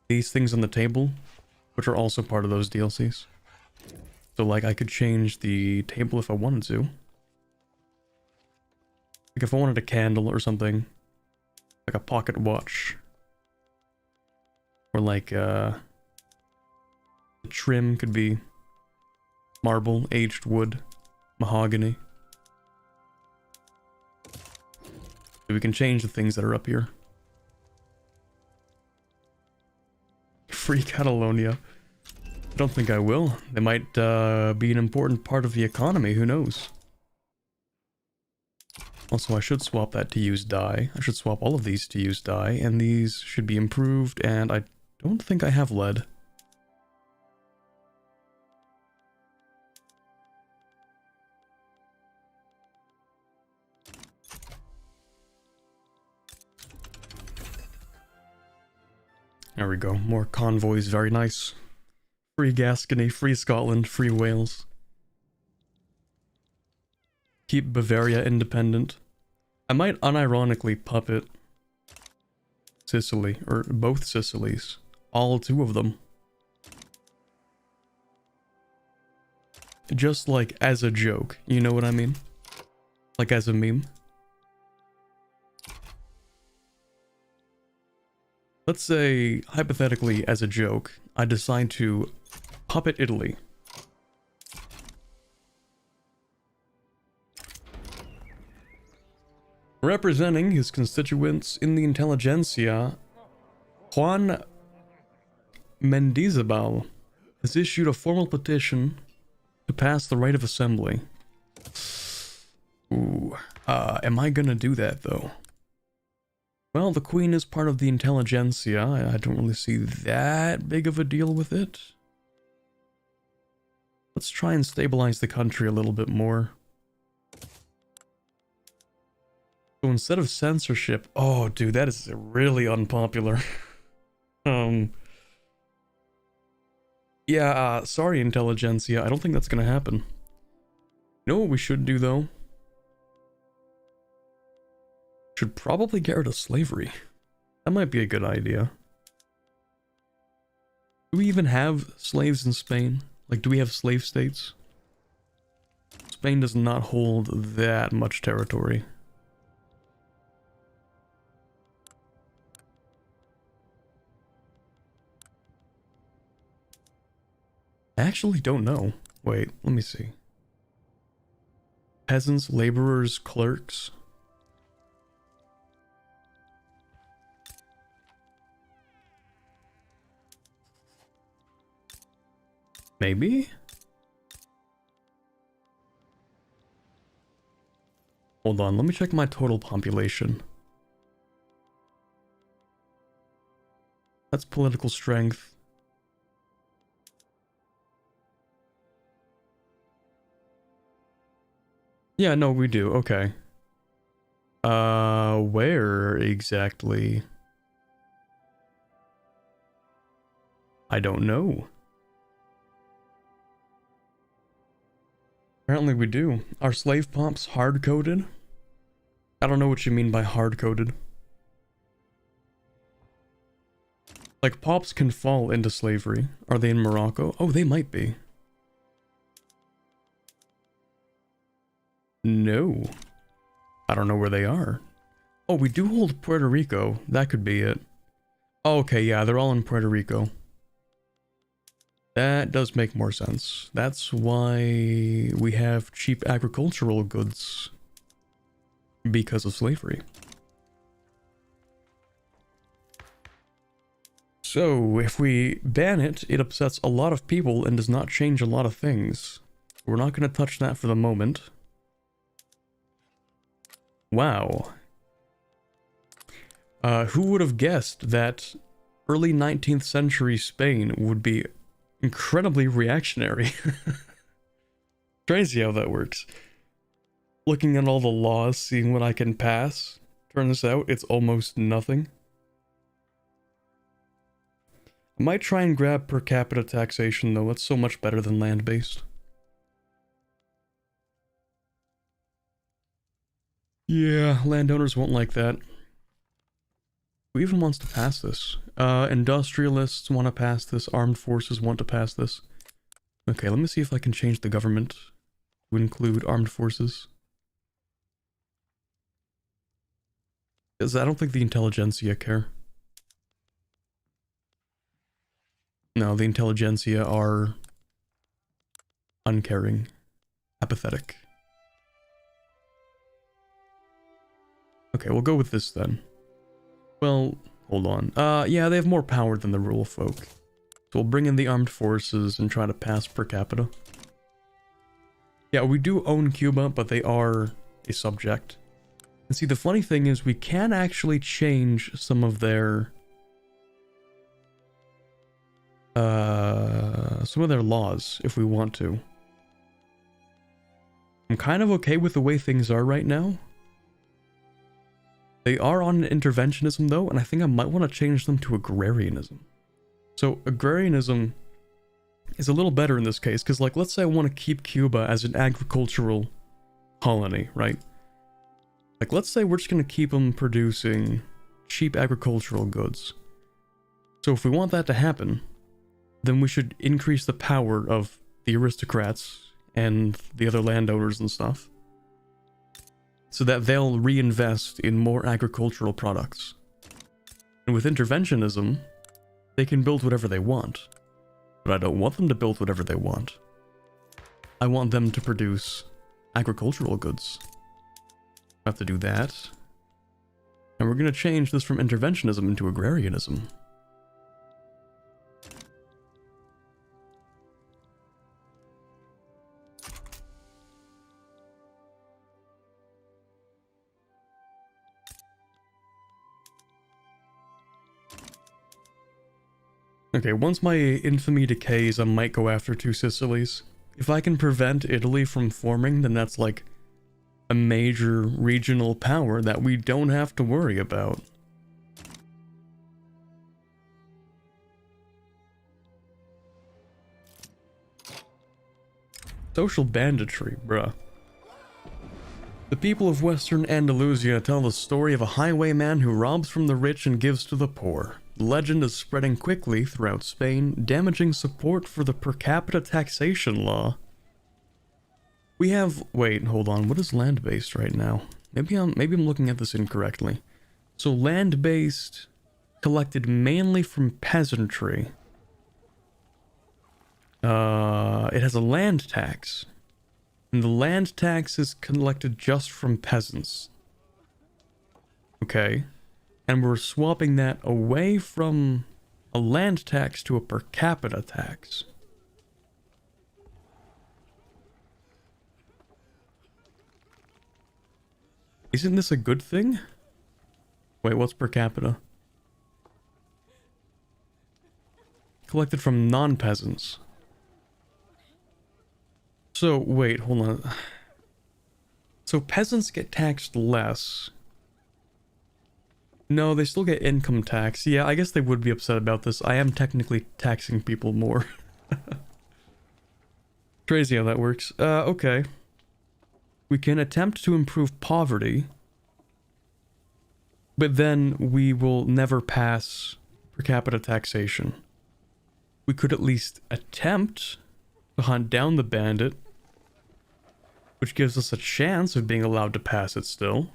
A: these things on the table, which are also part of those DLCs. So like I could change the table if I wanted to. Like if I wanted a candle or something. Like a pocket watch. Or like the trim could be marble, aged wood, mahogany. So we can change the things that are up here. Free Catalonia. I don't think I will. They might be an important part of the economy, who knows? Also, I should swap that to use dye. I should swap all of these to use dye, and these should be improved, and I don't think I have lead. There we go. More convoys, very nice. Free Gascony, free Scotland, free Wales. Keep Bavaria independent. I might unironically puppet Sicily, or both Sicilies. All 2 of them. Just like as a joke, you know what I mean? Like as a meme. Let's say, hypothetically, as a joke, I decide to puppet Italy. Representing his constituents in the intelligentsia, Juan Mendizabal has issued a formal petition to pass the right of assembly. Ooh, am I gonna do that though? Well, the Queen is part of the intelligentsia. I don't really see that big of a deal with it. Let's try and stabilize the country a little bit more. So instead of censorship... Oh, dude, that is really unpopular. Yeah, sorry, intelligentsia. I don't think that's gonna happen. You know what we should do, though? Should probably get rid of slavery. That might be a good idea. Do we even have slaves in Spain? Like, do we have slave states? Spain does not hold that much territory. I actually don't know. Wait, let me see. Peasants, laborers, clerks. Maybe? Hold on, let me check my total population. That's political strength. Yeah, no, we do. Okay. Where exactly? I don't know. Apparently we do. Are slave pops hard-coded? I don't know what you mean by hard-coded. Like, pops can fall into slavery. Are they in Morocco? Oh, they might be. No. I don't know where they are. Oh, we do hold Puerto Rico. That could be it. Oh, okay, yeah, they're all in Puerto Rico. That does make more sense. That's why we have cheap agricultural goods. Because of slavery. So, if we ban it, it upsets a lot of people and does not change a lot of things. We're not going to touch that for the moment. Wow. Who would have guessed that early 19th century Spain would be incredibly reactionary? Crazy how that works. Looking at all the laws, seeing what I can pass. Turns out it's almost nothing. I might try and grab per capita taxation though, it's so much better than land-based. Yeah, landowners won't like that. Who even wants to pass this? Industrialists want to pass this, armed forces want to pass this. Okay, let me see if I can change the government to include armed forces. Because I don't think the intelligentsia care. No, the intelligentsia are uncaring, apathetic. Okay, we'll go with this then. Well, hold on. Yeah, they have more power than the rural folk. So we'll bring in the armed forces and try to pass per capita. Yeah, we do own Cuba, but they are a subject. And see, the funny thing is we can actually change some of their... laws, if we want to. I'm kind of okay with the way things are right now. They are on interventionism though, and I think I might want to change them to agrarianism. So agrarianism is a little better in this case, because like, let's say I want to keep Cuba as an agricultural colony, right? Like, let's say we're just going to keep them producing cheap agricultural goods. So if we want that to happen, then we should increase the power of the aristocrats and the other landowners and stuff, so that they'll reinvest in more agricultural products. And with interventionism, they can build whatever they want. But I don't want them to build whatever they want. I want them to produce agricultural goods. I have to do that. And we're going to change this from interventionism into agrarianism. Okay, once my infamy decays, I might go after two Sicilies. If I can prevent Italy from forming, then that's like a major regional power that we don't have to worry about. Social banditry, bruh. The people of Western Andalusia tell the story of a highwayman who robs from the rich and gives to the poor. Legend is spreading quickly throughout Spain, damaging support for the per capita taxation law. We have... Wait, hold on. What is land-based right now? Maybe I'm looking at this incorrectly. So land-based, collected mainly from peasantry. It has a land tax. And the land tax is collected just from peasants. Okay. And we're swapping that away from a land tax to a per capita tax. Isn't this a good thing? Wait, what's per capita? Collected from non-peasants. So, wait, hold on. So peasants get taxed less. No, they still get income tax. Yeah, I guess they would be upset about this. I am technically taxing people more. Crazy how that works. Okay. We can attempt to improve poverty, but then we will never pass per capita taxation. We could at least attempt to hunt down the bandit, which gives us a chance of being allowed to pass it still.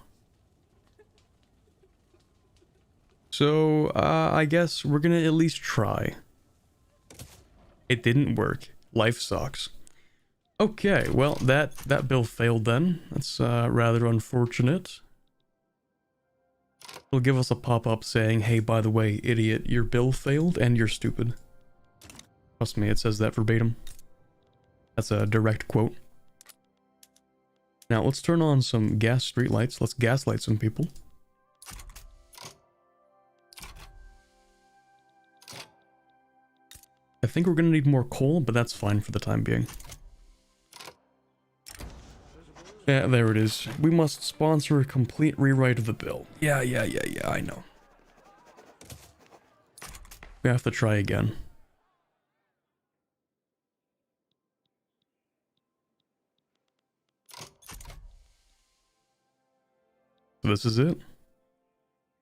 A: So, I guess we're gonna at least try. It didn't work. Life sucks. Okay, well, that bill failed then. That's rather unfortunate. It'll give us a pop-up saying, hey, by the way, idiot, your bill failed and you're stupid. Trust me, it says that verbatim. That's a direct quote. Now, let's turn on some gas streetlights. Let's gaslight some people. I think we're gonna need more coal, but that's fine for the time being. Yeah, there it is. We must sponsor a complete rewrite of the bill. Yeah, I know. We have to try again. So this is it.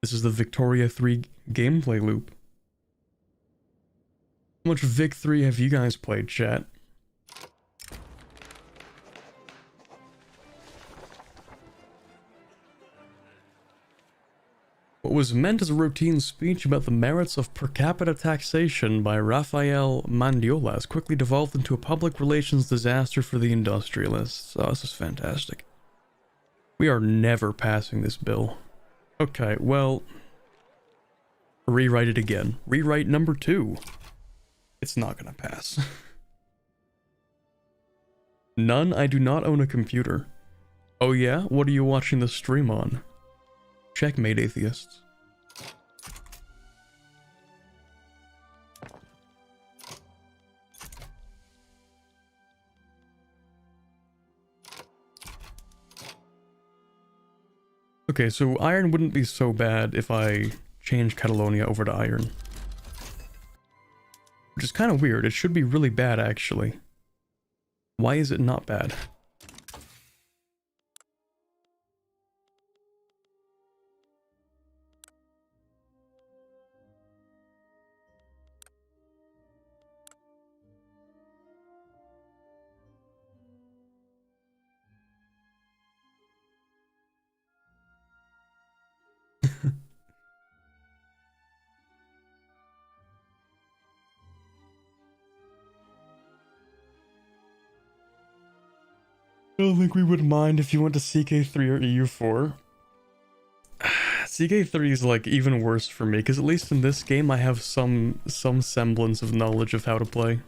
A: This is the Victoria 3 gameplay loop. How much Vic 3 have you guys played, chat? What was meant as a routine speech about the merits of per capita taxation by Rafael Mandiola has quickly devolved into a public relations disaster for the industrialists. Oh, this is fantastic. We are never passing this bill. Okay, well... Rewrite it again. Rewrite number 2. It's not gonna pass. None, I do not own a computer. Oh yeah? What are you watching the stream on? Checkmate, atheists. Okay, so iron wouldn't be so bad if I change Catalonia over to iron. Which is kind of weird. It should be really bad, actually. Why is it not bad? I don't think we would mind if you went to CK3 or EU4. CK3 is like even worse for me, because at least in this game I have some semblance of knowledge of how to play.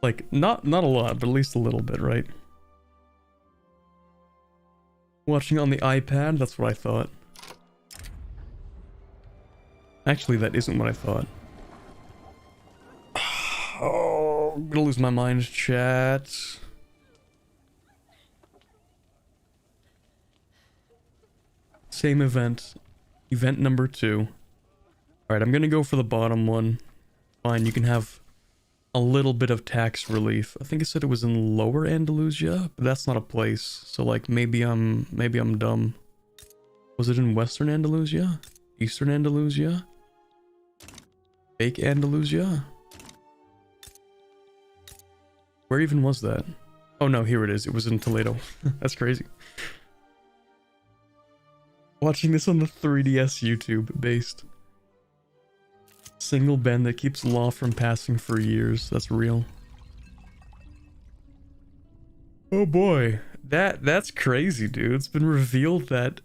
A: Like, not a lot, but at least a little bit, right? Watching on the iPad, that's what I thought. Actually, that isn't what I thought. Oh, I'm gonna lose my mind, chat. Same event. Event number 2. Alright, I'm gonna go for the bottom one. Fine, you can have a little bit of tax relief. I think it said it was in Lower Andalusia, but that's not a place. So like maybe I'm dumb. Was it in Western Andalusia? Eastern Andalusia? Fake Andalusia? Where even was that? Oh no, here it is. It was in Toledo. That's crazy. Watching this on the 3DS YouTube based. Single ban that keeps law from passing for years. That's real. Oh boy. That's crazy, dude. It's been revealed that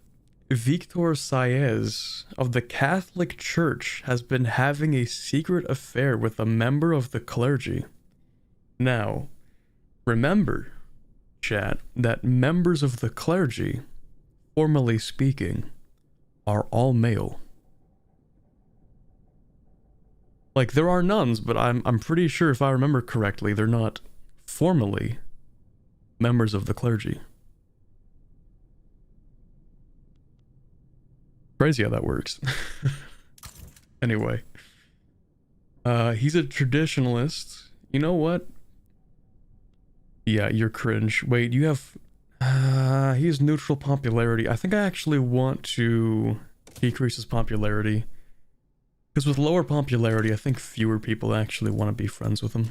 A: Victor Saez of the Catholic Church has been having a secret affair with a member of the clergy. Now, remember, chat, that members of the clergy, formally speaking, are all male. Like, there are nuns, but I'm pretty sure, if I remember correctly, they're not formally members of the clergy. Crazy how that works. Anyway. He's a traditionalist. You know what? Yeah, you're cringe. Wait, you have... he has neutral popularity. I think I actually want to decrease his popularity. Because with lower popularity, I think fewer people actually want to be friends with him.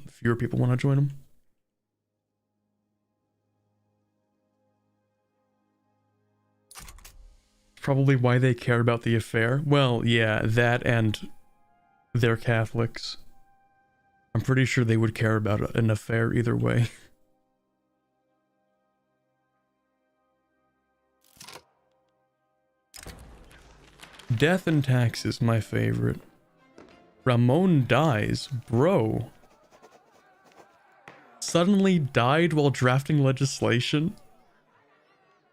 A: Fewer people want to join him. Probably why they care about the affair. Well, yeah, that and they're Catholics. I'm pretty sure they would care about an affair either way. Death and taxes, my favorite. Ramon dies, bro. Suddenly died while drafting legislation?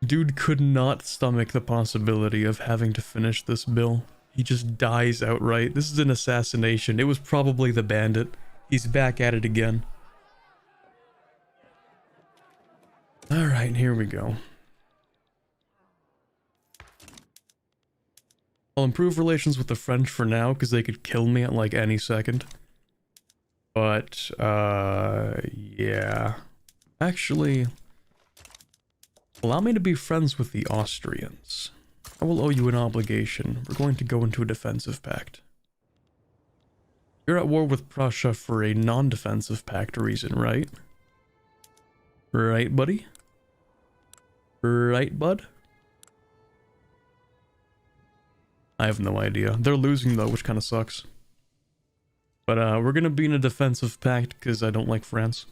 A: Dude could not stomach the possibility of having to finish this bill. He just dies outright. This is an assassination. It was probably the bandit. He's back at it again. Alright, here we go. I'll improve relations with the French for now, because they could kill me at like any second. But, yeah. Actually, allow me to be friends with the Austrians. I will owe you an obligation. We're going to go into a defensive pact. You're at war with Prussia for a non-defensive pact reason, right? Right, buddy? Right, bud? I have no idea. They're losing though, which kind of sucks. But we're gonna be in a defensive pact because I don't like France.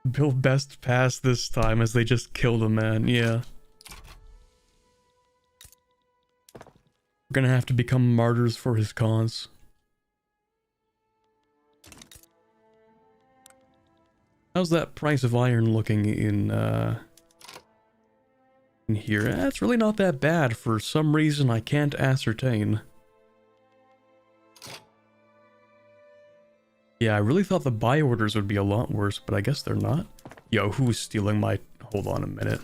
A: Bill best pass this time as they just killed a man, yeah. We're gonna have to become martyrs for his cause. How's that price of iron looking in here? It's really not that bad for some reason I can't ascertain. Yeah, I really thought the buy orders would be a lot worse, but I guess they're not. Yo, who's stealing my... Hold on a minute.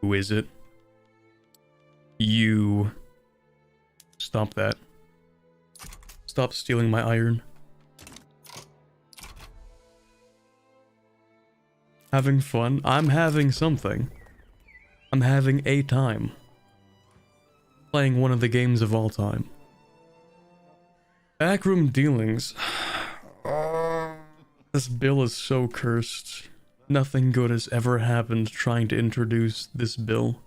A: Who is it? You... Stop that. Stop stealing my iron. Having fun? I'm having something. I'm having a time. Playing one of the games of all time. Backroom dealings. This bill is so cursed. Nothing good has ever happened trying to introduce this bill.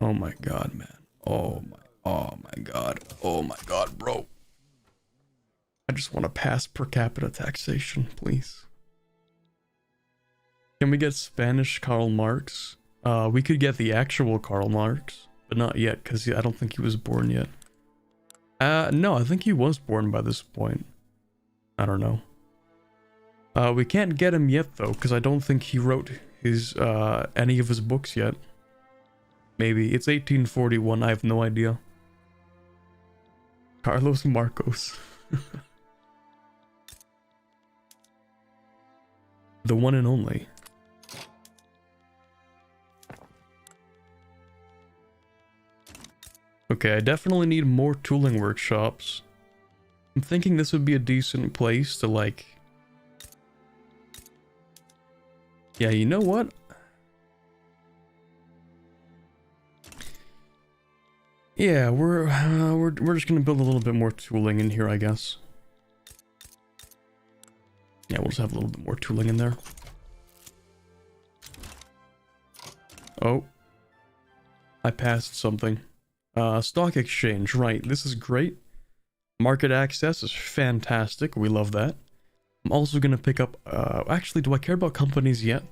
A: Oh my god, man. Oh my god, bro. I just want to pass per capita taxation, please. Can we get Spanish Karl Marx? We could get the actual Karl Marx, but not yet, because I don't think he was born yet. No, I think he was born by this point. I don't know. We can't get him yet, though, because I don't think he wrote his, any of his books yet. Maybe. It's 1841, I have no idea. Carlos Marcos. The one and only. Okay, I definitely need more tooling workshops. I'm thinking this would be a decent place to like... Yeah, you know what? Yeah, we're just gonna build a little bit more tooling in here, I guess. Yeah, we'll just have a little bit more tooling in there. Oh. I passed something. Stock exchange, right. This is great. Market access is fantastic. We love that. I'm also gonna pick up, actually, do I care about companies yet?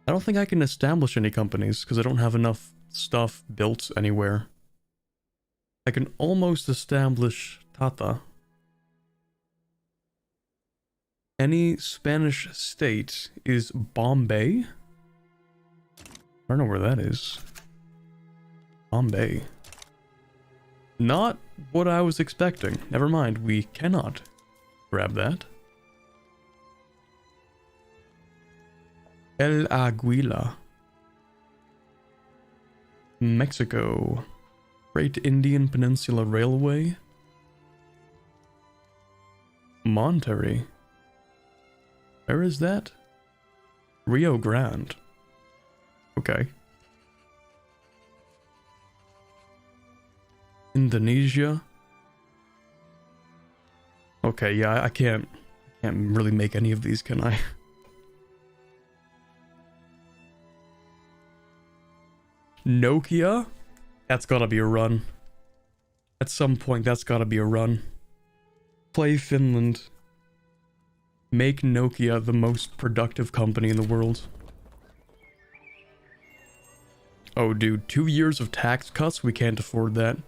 A: I don't think I can establish any companies because I don't have enough stuff built anywhere. I can almost establish Tata. Any Spanish state is Bombay? I don't know where that is. Bombay. Not what I was expecting. Never mind, we cannot grab that. El Aguila. Mexico. Great Indian Peninsula Railway. Monterrey. Where is that? Rio Grande. Okay. Indonesia. Okay, yeah, I can't really make any of these, can I? Nokia? That's gotta be a run. At some point, that's gotta be a run. Play Finland. Make Nokia the most productive company in the world. Oh, dude, 2 years of tax cuts? We can't afford that.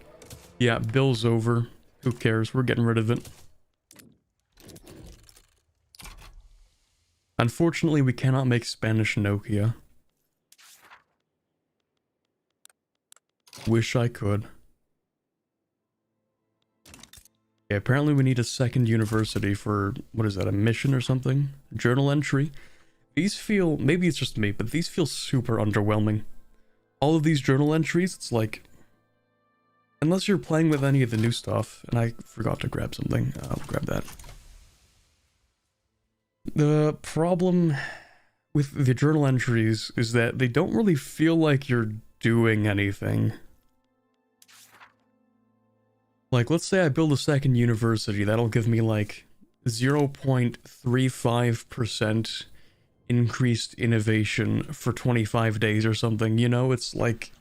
A: Yeah, bill's over. Who cares? We're getting rid of it. Unfortunately, we cannot make Spanish Nokia. Wish I could. Okay, apparently we need a second university for, what is that, a mission or something? Journal entry? These feel, maybe it's just me, but these feel super underwhelming. All of these journal entries, it's like, unless you're playing with any of the new stuff, and I forgot to grab something, I'll grab that. The problem with the journal entries is that they don't really feel like you're doing anything. Like, let's say I build a second university, that'll give me like 0.35% increased innovation for 25 days or something, you know? It's like,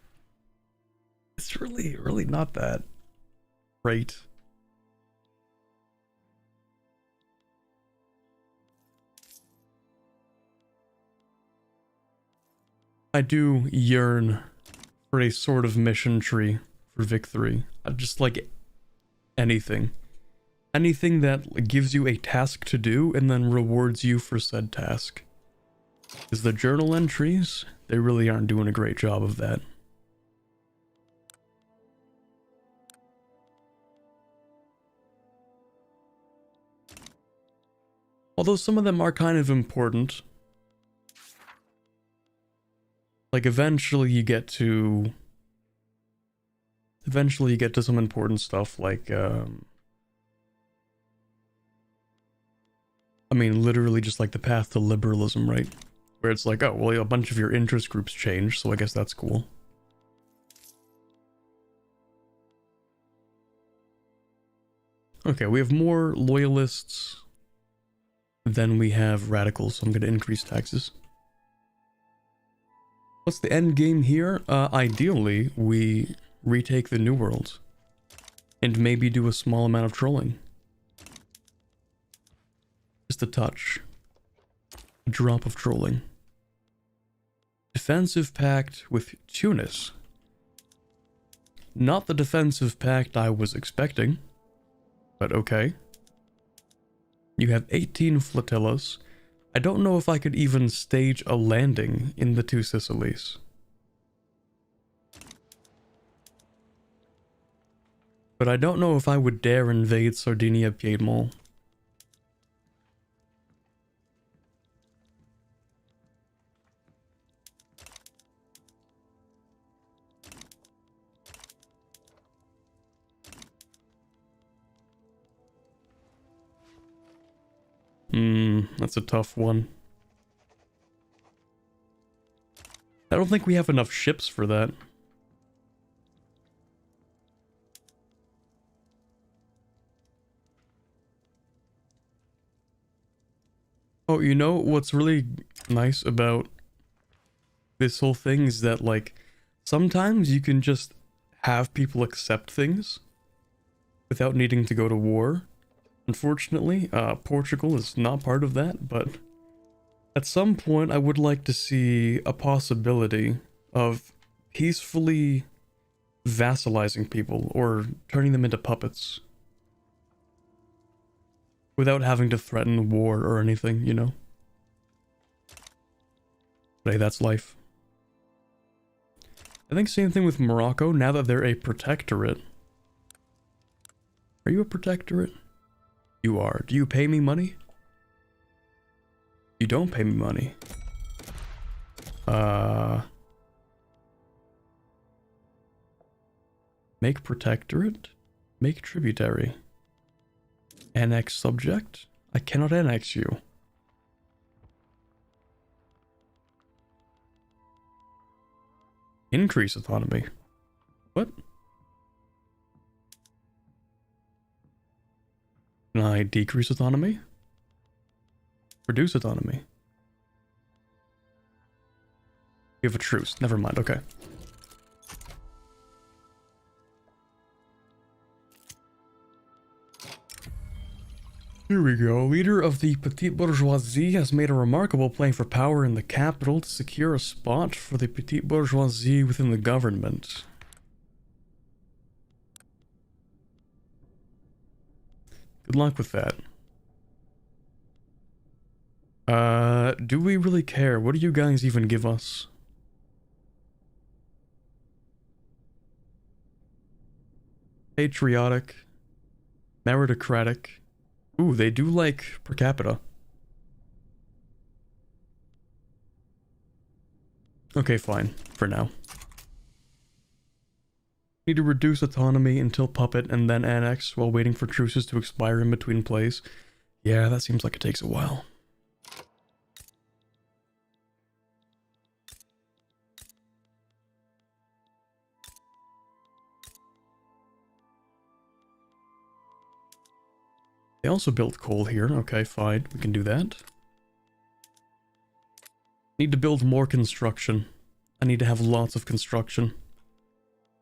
A: it's really not that great. I do yearn for a sort of mission tree for Vic 3. Just like anything. Anything that gives you a task to do and then rewards you for said task. Because the journal entries, they really aren't doing a great job of that. Although some of them are kind of important. Like eventually you get to some important stuff like I mean literally just like the path to liberalism, right? Where it's like, oh well, a bunch of your interest groups change, so I guess that's cool. Okay, we have more loyalists than we have radicals, so I'm going to increase taxes. What's the end game here? Ideally, we retake the New World. And maybe do a small amount of trolling. Just a touch. A drop of trolling. Defensive pact with Tunis. Not the defensive pact I was expecting. But okay. You have 18 flotillas. I don't know if I could even stage a landing in the two Sicilies. But I don't know if I would dare invade Sardinia Piedmont. That's a tough one. I don't think we have enough ships for that. Oh, you know what's really nice about this whole thing is that, like, sometimes you can just have people accept things without needing to go to war. Unfortunately, Portugal is not part of that, but at some point I would like to see a possibility of peacefully vassalizing people or turning them into puppets without having to threaten war or anything, you know? But hey, that's life. I think same thing with Morocco, now that they're a protectorate. Are you a protectorate? You are. Do you pay me money? You don't pay me money. Make protectorate? Make tributary. Annex subject? I cannot annex you. Increase autonomy. What? Can I decrease autonomy? Reduce autonomy. We have a truce. Never mind. Okay. Here we go. Leader of the petite bourgeoisie has made a remarkable play for power in the capital to secure a spot for the petite bourgeoisie within the government. Good luck with that. Do we really care? What do you guys even give us? Patriotic. Meritocratic. Ooh, they do like per capita. Okay, fine. For now. Need to reduce autonomy until puppet and then annex while waiting for truces to expire in between plays. Yeah, that seems like it takes a while. They also built coal here. Okay, fine. We can do that. Need to build more construction. I need to have lots of construction.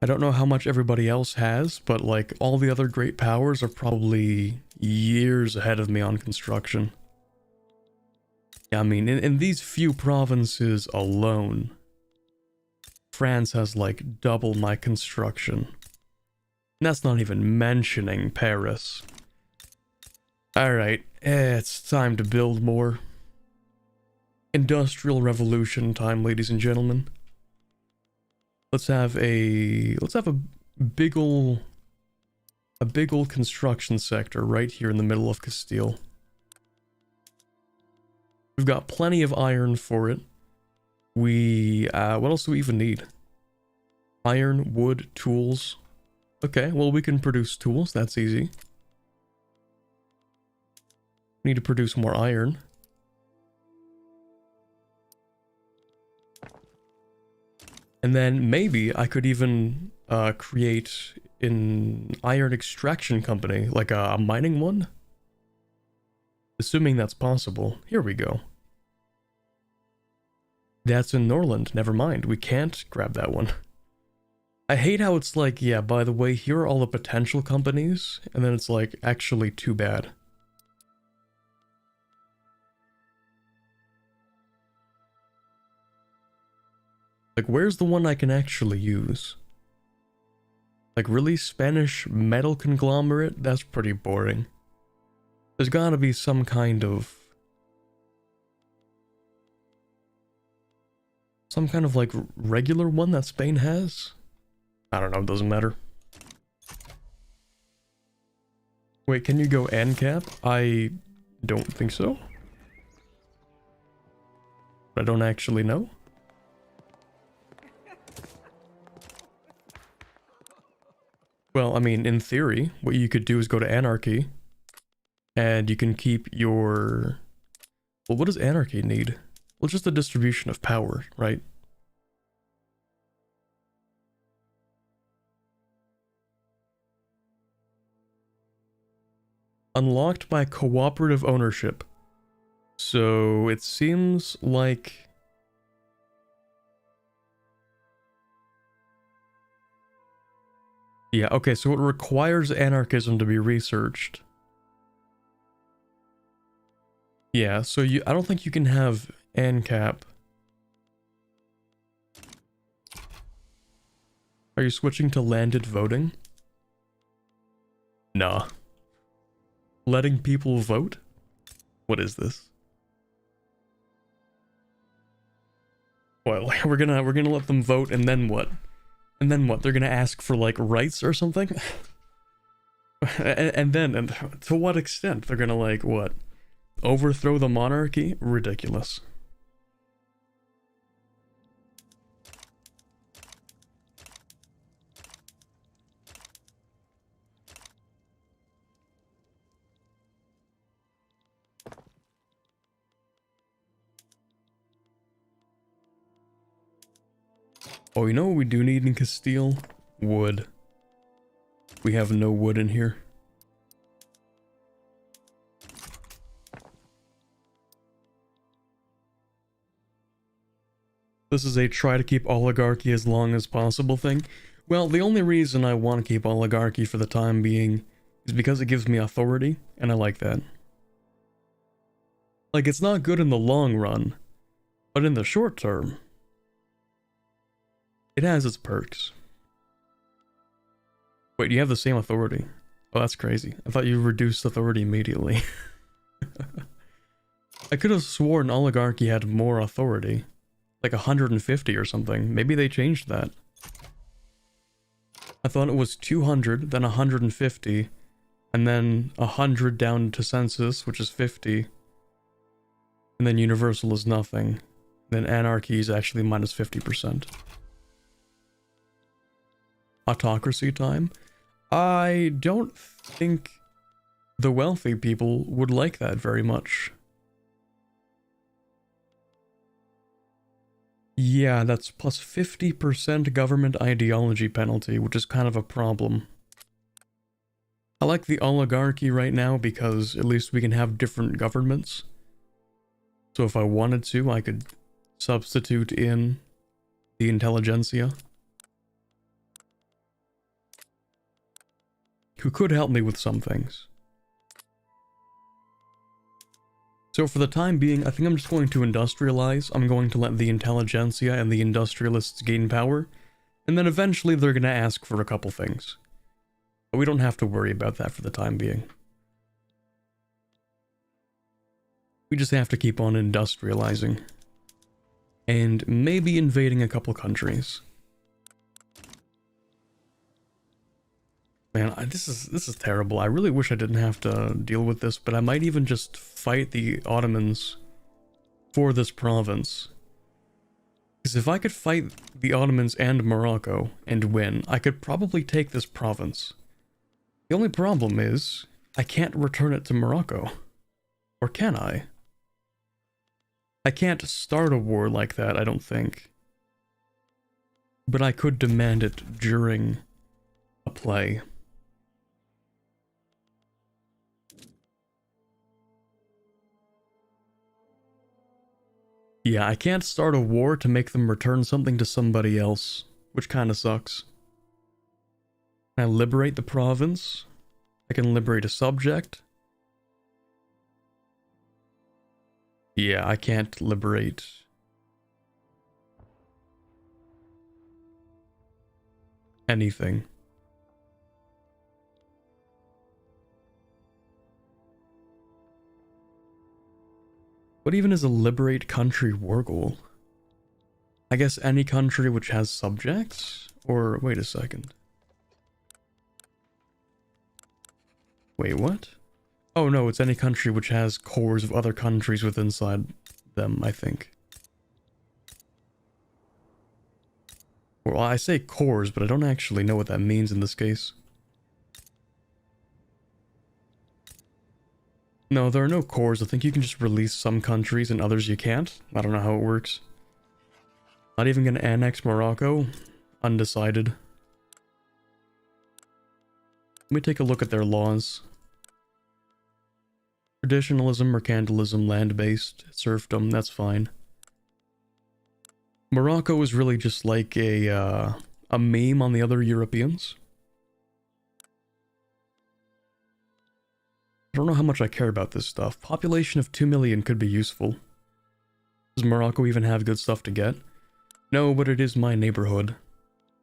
A: I don't know how much everybody else has, but like all the other great powers are probably years ahead of me on construction. Yeah, I mean, in these few provinces alone, France has like double my construction. And that's not even mentioning Paris. Alright, it's time to build more. Industrial Revolution time, ladies and gentlemen. Let's have a big ol' construction sector right here in the middle of Castile. We've got plenty of iron for it. What else do we even need? Iron, wood, tools. Okay, well we can produce tools, that's easy. We need to produce more iron. And then maybe I could even create an iron extraction company, like a mining one. Assuming that's possible. Here we go. That's in Norland. Never mind. We can't grab that one. I hate how it's like, yeah, by the way, here are all the potential companies. And then it's like, actually too bad. Like, where's the one I can actually use? Like, really? Spanish metal conglomerate? That's pretty boring. There's gotta be some kind of... like regular one that Spain has? I don't know, it doesn't matter. Wait, can you go ANCAP? I don't think so. But I don't actually know. Well, I mean, in theory, what you could do is go to anarchy, and you can keep your Well, what does anarchy need? Well, just the distribution of power, right? Unlocked by cooperative ownership. So it seems like... Yeah, okay, so it requires anarchism to be researched. Yeah, so I don't think you can have ANCAP. Are you switching to landed voting? Nah. Letting people vote? What is this? Well, we're gonna let them vote and then what? And then what? They're gonna ask for like rights or something? and to what extent? They're gonna like what? Overthrow the monarchy? Ridiculous. Oh, you know what we do need in Castile? Wood. We have no wood in here. This is a try to keep oligarchy as long as possible thing. Well, the only reason I want to keep oligarchy for the time being is because it gives me authority, and I like that. Like, it's not good in the long run, but in the short term, it has its perks. Wait, you have the same authority? Oh, that's crazy. I thought you reduced authority immediately. I could have sworn oligarchy had more authority. Like 150 or something. Maybe they changed that. I thought it was 200, then 150, and then 100 down to census, which is 50. And then universal is nothing. Then anarchy is actually minus 50%. Autocracy time? I don't think the wealthy people would like that very much. Yeah, that's plus 50% government ideology penalty, which is kind of a problem. I like the oligarchy right now because at least we can have different governments. So if I wanted to, I could substitute in the intelligentsia, who could help me with some things. So for the time being, I think I'm just going to industrialize. I'm going to let the intelligentsia and the industrialists gain power, and then eventually they're going to ask for a couple things. But we don't have to worry about that for the time being. We just have to keep on industrializing. And maybe invading a couple countries. Man, this is terrible. I really wish I didn't have to deal with this, but I might even just fight the Ottomans for this province. Because if I could fight the Ottomans and Morocco and win, I could probably take this province. The only problem is, I can't return it to Morocco. Or can I? I can't start a war like that, I don't think. But I could demand it during a play. Yeah, I can't start a war to make them return something to somebody else, which kinda sucks. Can I liberate the province? I can liberate a subject. Yeah, I can't liberate anything. What even is a liberate country war goal? I guess any country which has subjects? Or, wait a second. Wait, what? Oh no, it's any country which has cores of other countries within inside them, I think. Well, I say cores, but I don't actually know what that means in this case. No, there are no cores. I think you can just release some countries and others you can't. I don't know how it works. Not even gonna annex Morocco? Undecided. Let me take a look at their laws. Traditionalism, mercantilism, land-based, serfdom, that's fine. Morocco is really just like a meme on the other Europeans. I don't know how much I care about this stuff. Population of 2 million could be useful. Does Morocco even have good stuff to get? No, but it is my neighborhood.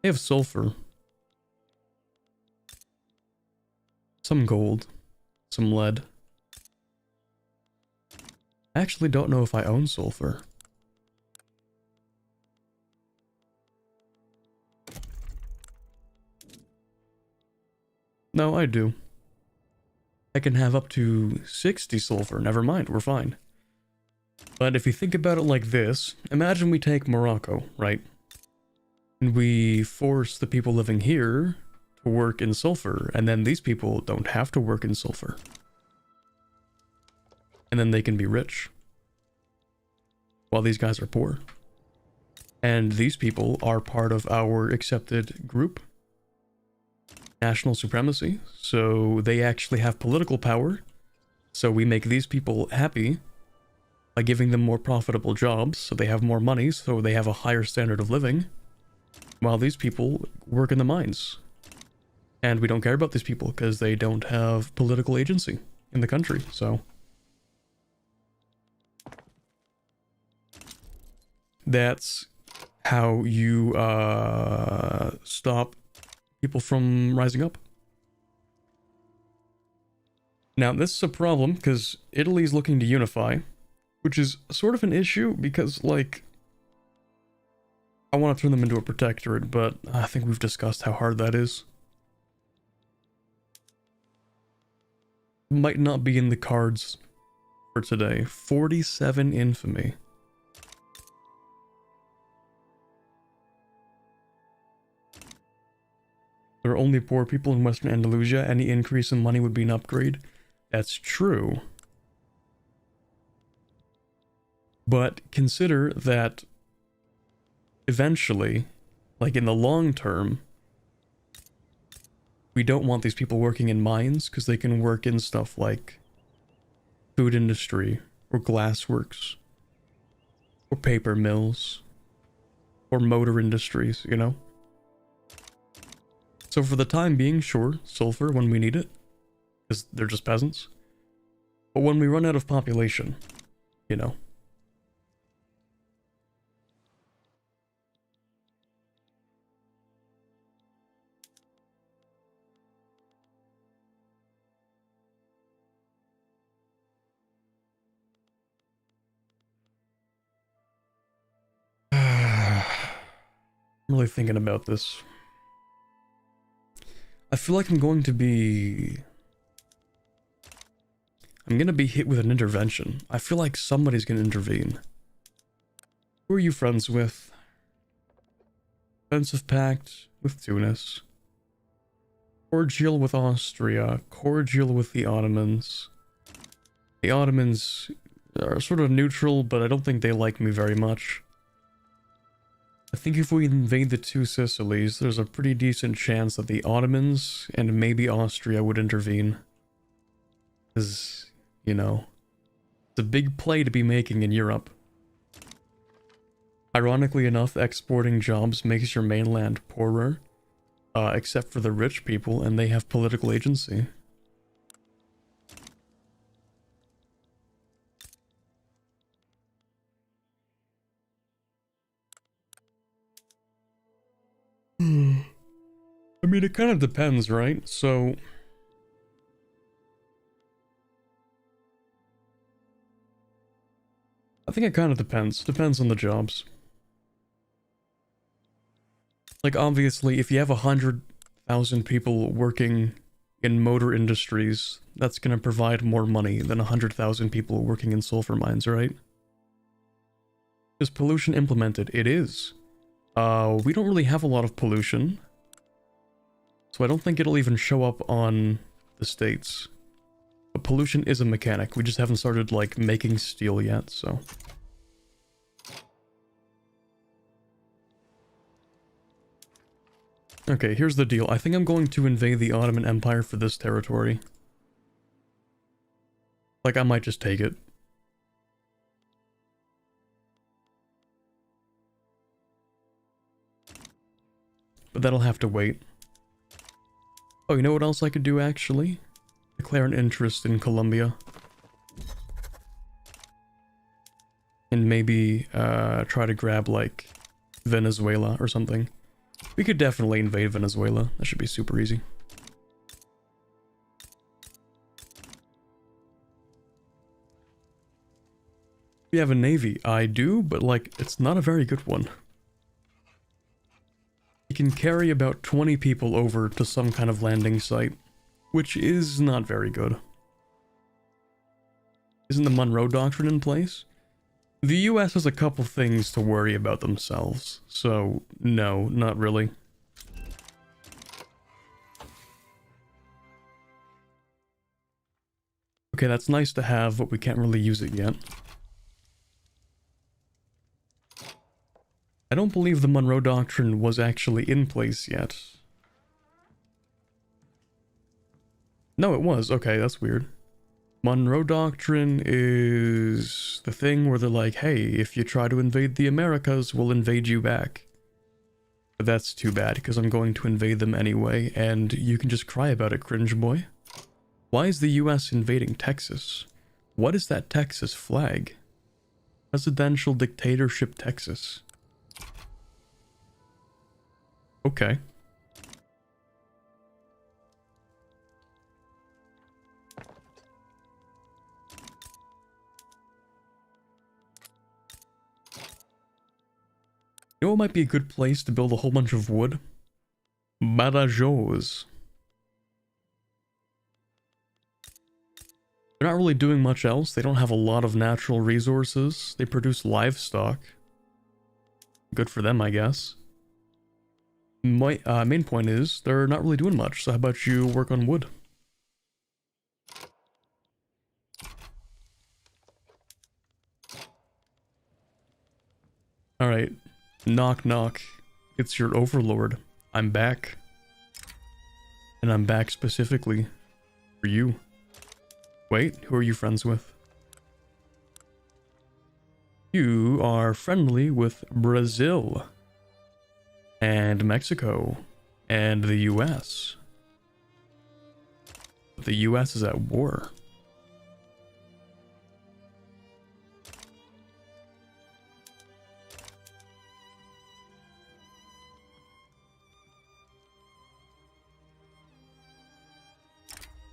A: They have sulfur. Some gold. Some lead. I actually don't know if I own sulfur. No, I do. I can have up to 60 sulfur. Never mind, we're fine. But if you think about it like this, imagine we take Morocco, right? And we force the people living here to work in sulfur, and then these people don't have to work in sulfur. And then they can be rich. While these guys are poor. And these people are part of our accepted group. National supremacy. So they actually have political power. So we make these people happy by giving them more profitable jobs, so they have more money, so they have a higher standard of living, while these people work in the mines. And we don't care about these people because they don't have political agency in the country, so... That's how you stop people from rising up. Now, this is a problem because Italy's looking to unify, which is sort of an issue because, like, I want to turn them into a protectorate, but I think we've discussed how hard that is. Might not be in the cards for today. 47 infamy. There are only poor people in Western Andalusia. Any increase in money would be an upgrade. That's true. But consider that eventually, like in the long term, we don't want these people working in mines because they can work in stuff like food industry or glassworks or paper mills or motor industries, you know? So for the time being, sure, sulfur when we need it, because they're just peasants. But when we run out of population, you know. I'm really thinking about this. I feel like I'm going to be hit with an intervention. I feel like somebody's going to intervene. Who are you friends with? Defensive pact with Tunis. Cordial with Austria. Cordial with the Ottomans. The Ottomans are sort of neutral, but I don't think they like me very much. I think if we invade the two Sicilies, there's a pretty decent chance that the Ottomans and maybe Austria would intervene. Because, you know, it's a big play to be making in Europe. Ironically enough, exporting jobs makes your mainland poorer, except for the rich people, and they have political agency. I mean, it kind of depends, right? So... I think it kind of depends. Depends on the jobs. Like, obviously, if you have 100,000 people working in motor industries, that's gonna provide more money than 100,000 people working in sulfur mines, right? Is pollution implemented? It is. We don't really have a lot of pollution. So I don't think it'll even show up on the states. But pollution is a mechanic. We just haven't started, like, making steel yet, so... Okay, here's the deal. I think I'm going to invade the Ottoman Empire for this territory. Like, I might just take it. But that'll have to wait. Oh, you know what else I could do, actually? Declare an interest in Colombia. And maybe, try to grab, like, Venezuela or something. We could definitely invade Venezuela. That should be super easy. We have a navy. I do, but, like, it's not a very good one. You can carry about 20 people over to some kind of landing site, which is not very good. Isn't the Monroe Doctrine in place? The US has a couple things to worry about themselves, so no, not really. Okay, that's nice to have, but we can't really use it yet. I don't believe the Monroe Doctrine was actually in place yet. No, it was. Okay, that's weird. Monroe Doctrine is the thing where they're like, hey, if you try to invade the Americas, we'll invade you back. But that's too bad, because I'm going to invade them anyway, and you can just cry about it, cringe boy. Why is the US invading Texas? What is that Texas flag? Presidential Dictatorship Texas. Okay. You know what might be a good place to build a whole bunch of wood? Badajoz. They're not really doing much else. They don't have a lot of natural resources. They produce livestock. Good for them, I guess. My main point is, they're not really doing much, so how about you work on wood? Alright. Knock knock. It's your overlord. I'm back. And I'm back specifically for you. Wait, who are you friends with? You are friendly with Brazil. And Mexico. And the US. But the US is at war.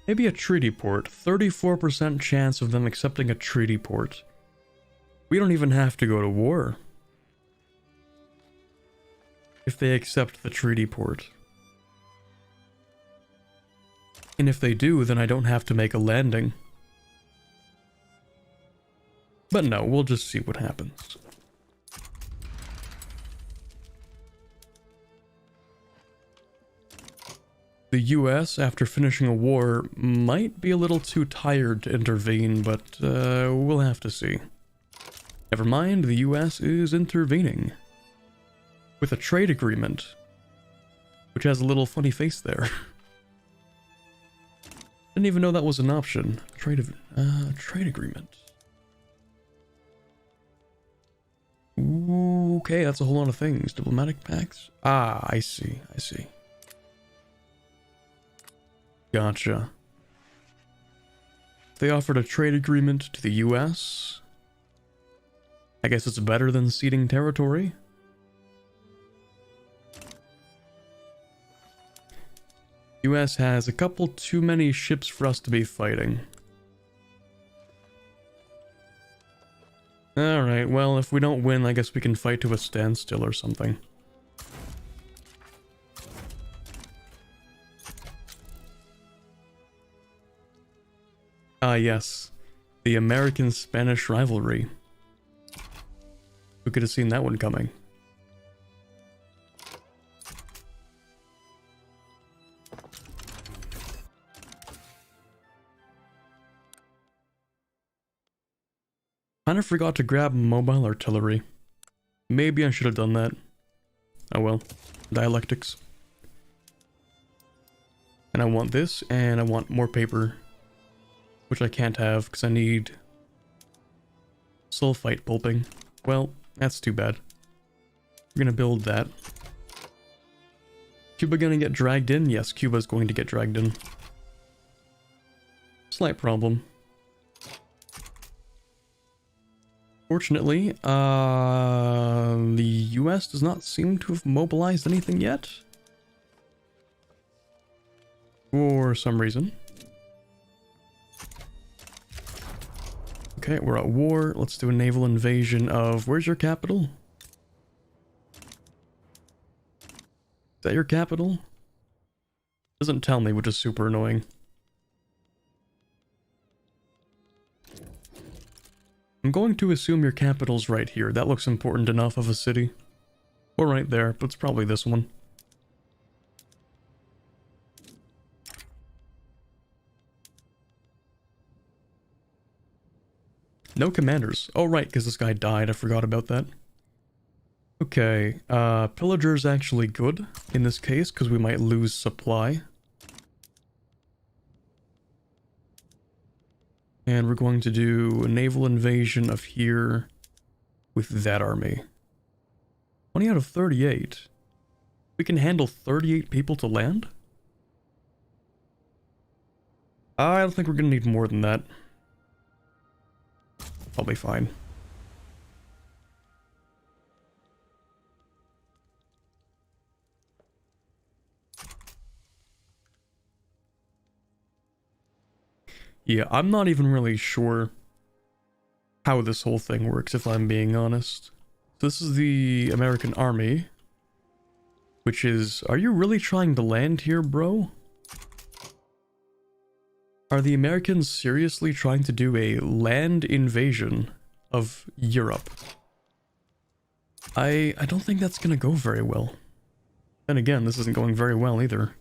A: Maybe a treaty port. 34% chance of them accepting a treaty port. We don't even have to go to war if they accept the treaty port. And if they do, then I don't have to make a landing. But no, we'll just see what happens. The US, after finishing a war, might be a little too tired to intervene, but we'll have to see. Never mind, the US is intervening. With a trade agreement. Which has a little funny face there. Didn't even know that was an option. Trade agreement. Ooh, okay, that's a whole lot of things. Diplomatic pacts? Ah, I see, I see. Gotcha. They offered a trade agreement to the US. I guess it's better than ceding territory. US has a couple too many ships for us to be fighting. Alright, well, if we don't win, I guess we can fight to a standstill or something. Ah, yes. The American-Spanish rivalry. Who could have seen that one coming? Kind of forgot to grab mobile artillery. Maybe I should have done that. Oh well. Dialectics. And I want this, and I want more paper. Which I can't have, because I need sulfite pulping. Well, that's too bad. We're gonna build that. Cuba gonna get dragged in? Yes, Cuba's going to get dragged in. Slight problem. Fortunately, the US does not seem to have mobilized anything yet. For some reason. Okay, we're at war. Let's do a naval invasion of... Where's your capital? Is that your capital? Doesn't tell me, which is super annoying. I'm going to assume your capital's right here. That looks important enough of a city. Or right there, but it's probably this one. No commanders. Oh right, because this guy died. I forgot about that. Okay, pillager's actually good in this case, because we might lose supply. And we're going to do a naval invasion of here with that army. 20 out of 38. We can handle 38 people to land? I don't think we're going to need more than that. I'll be fine. Yeah, I'm not even really sure how this whole thing works, if I'm being honest. This is the American Army, which is... Are you really trying to land here, bro? Are the Americans seriously trying to do a land invasion of Europe? I don't think that's gonna go very well. And again, this isn't going very well either.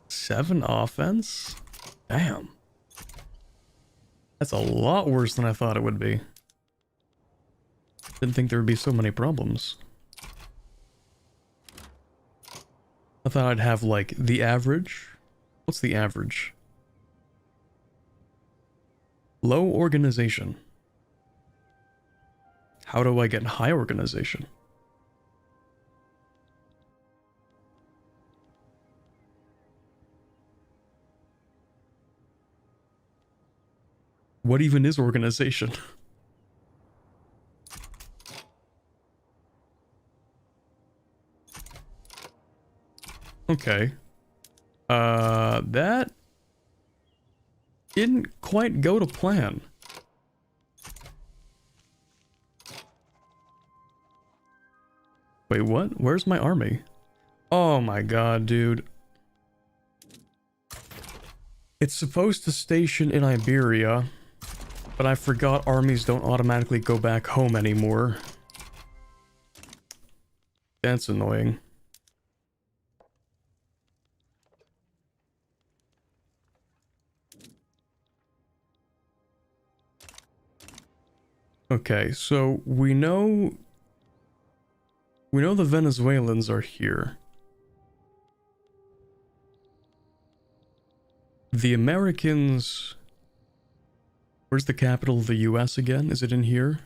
A: 7 offense? Damn. That's a lot worse than I thought it would be. Didn't think there would be so many problems. I thought I'd have, like, the average. What's the average? Low organization. How do I get high organization? What even is organization? Okay. That didn't quite go to plan. Wait, what? Where's my army? Oh my god, dude. It's supposed to station in Iberia, but I forgot armies don't automatically go back home anymore. That's annoying. Okay, so we know the Venezuelans are here. The Americans... Where's the capital of the US again? Is it in here?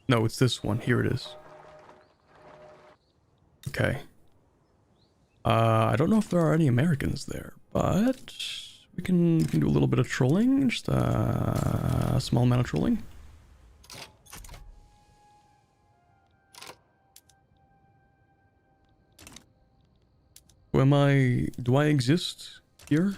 A: No, it's this one. Here it is. Okay. I don't know if there are any Americans there, but we can do a little bit of trolling. Just a small amount of trolling. Do I exist here?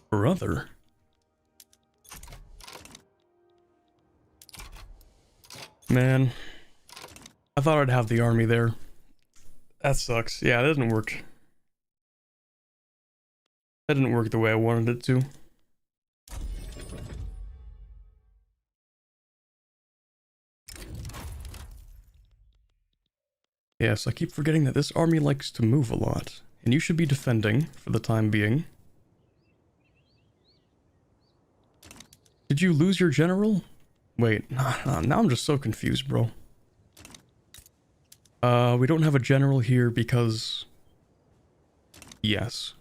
A: Brother. Man. I thought I'd have the army there. That sucks. Yeah, that didn't work. That didn't work the way I wanted it to. Yes, I keep forgetting that this army likes to move a lot. And you should be defending for the time being. Did you lose your general? Wait, now I'm just so confused, bro. We don't have a general here because... Yes.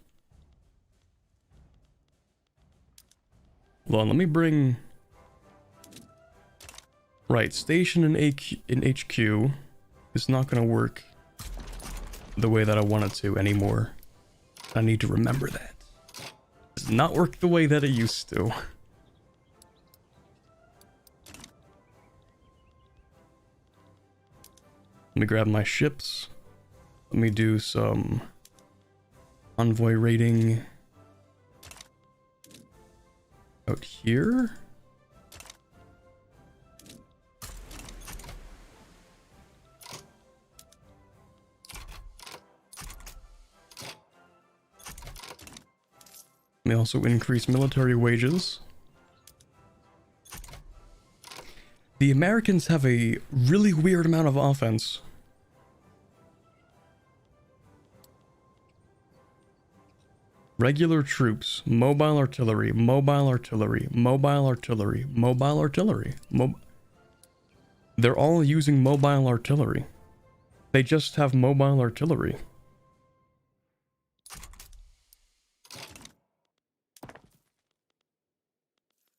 A: Hold on, let me bring... Right, station in HQ is not gonna work the way that I want it to anymore. I need to remember that. It does not work the way that it used to. Let me grab my ships. Let me do some envoy raiding out here. May also increase military wages. The Americans have a really weird amount of offense. Regular troops, mobile artillery, mobile artillery, mobile artillery, mobile artillery. They're all using mobile artillery. They just have mobile artillery.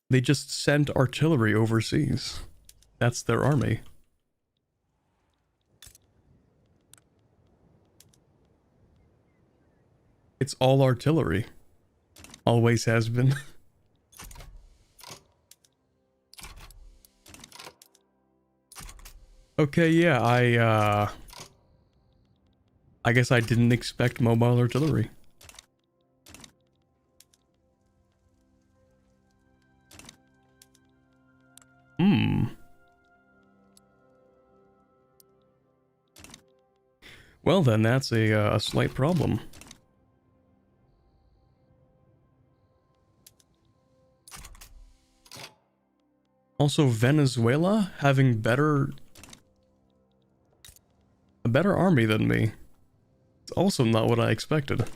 A: They just sent artillery overseas. That's their army. It's all artillery. Always has been. Okay, yeah, I guess I didn't expect mobile artillery. Well then, that's a slight problem. Also, Venezuela having a better army than me. It's also not what I expected.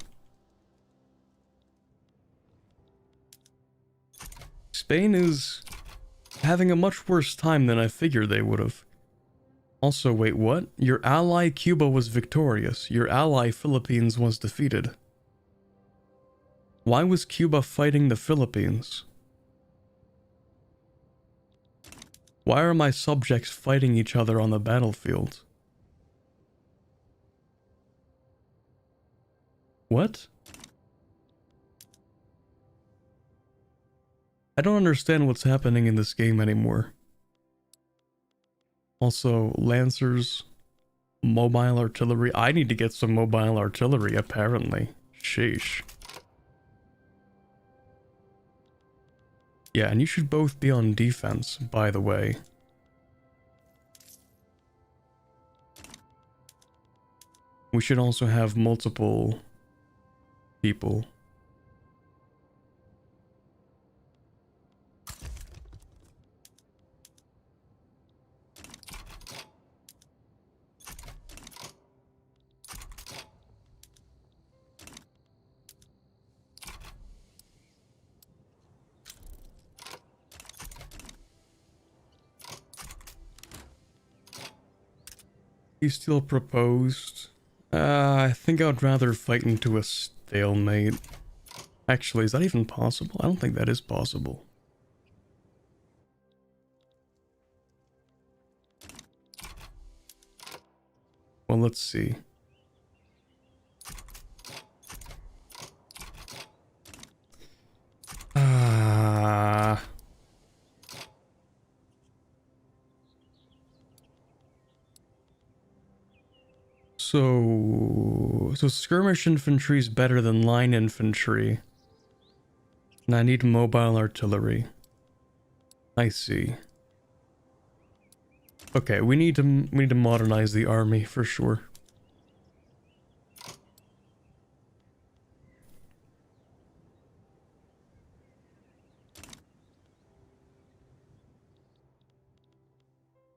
A: Spain is having a much worse time than I figured they would have. Also, wait, what? Your ally Cuba was victorious. Your ally Philippines was defeated. Why was Cuba fighting the Philippines? Why are my subjects fighting each other on the battlefield? What? I don't understand what's happening in this game anymore. Also, Lancers, mobile artillery. I need to get some mobile artillery, apparently. Sheesh. Yeah, and you should both be on defense, by the way. We should also have multiple people. He still proposed. I think I'd rather fight into a stalemate. Actually, is that even possible? I don't think that is possible. Well, let's see. So skirmish infantry is better than line infantry. And I need mobile artillery. I see. Okay, we need to modernize the army for sure.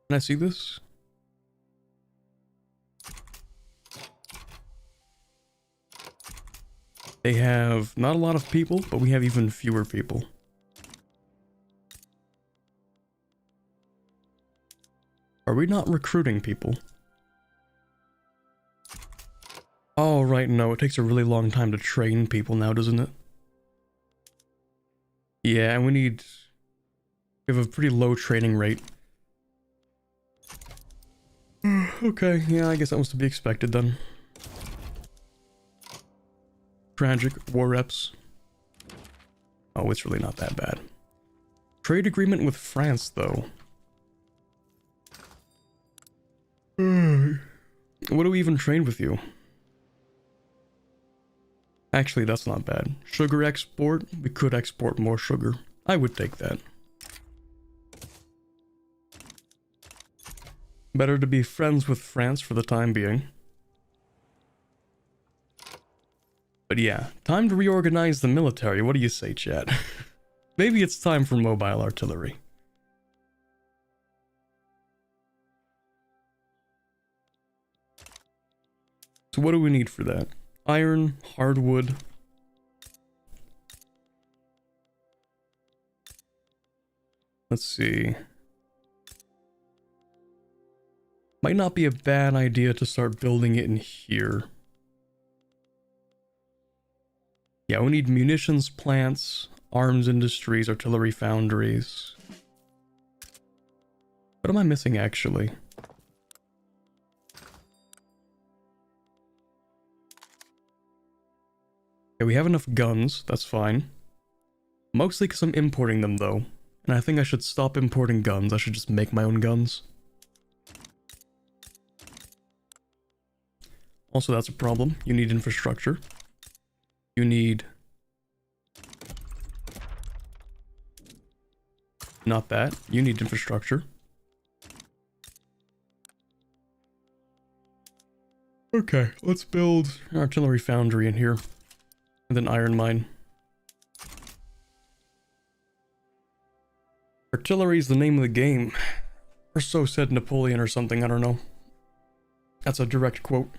A: Can I see this? They have not a lot of people, but we have even fewer people. Are we not recruiting people? Oh, right, no, it takes a really long time to train people now, doesn't it? Yeah, and we have a pretty low training rate. Okay, yeah, I guess that was to be expected then. Tragic, war reps. Oh, it's really not that bad. Trade agreement with France, though. What do we even trade with you? Actually, that's not bad. Sugar export? We could export more sugar. I would take that. Better to be friends with France for the time being. But yeah, time to reorganize the military. What do you say, chat? Maybe it's time for mobile artillery. So what do we need for that? Iron, hardwood. Let's see. Might not be a bad idea to start building it in here. Yeah, we need munitions plants, arms industries, artillery foundries. What am I missing actually? Okay, we have enough guns, that's fine. Mostly because I'm importing them though. And I think I should stop importing guns, I should just make my own guns. Also, that's a problem. You need infrastructure. You need... Not that. You need infrastructure. Okay, let's build an artillery foundry in here. And then iron mine. Artillery is the name of the game. Or so said Napoleon or something, I don't know. That's a direct quote.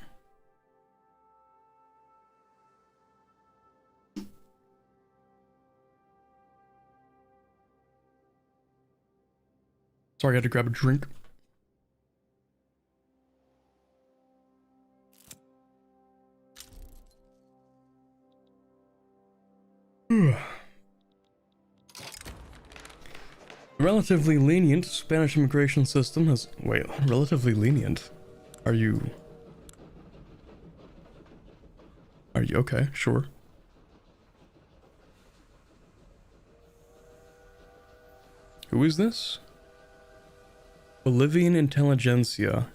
A: Sorry, I had to grab a drink. Relatively lenient Spanish immigration system has... Wait, relatively lenient? Are you okay? Sure. Who is this? Bolivian intelligentsia.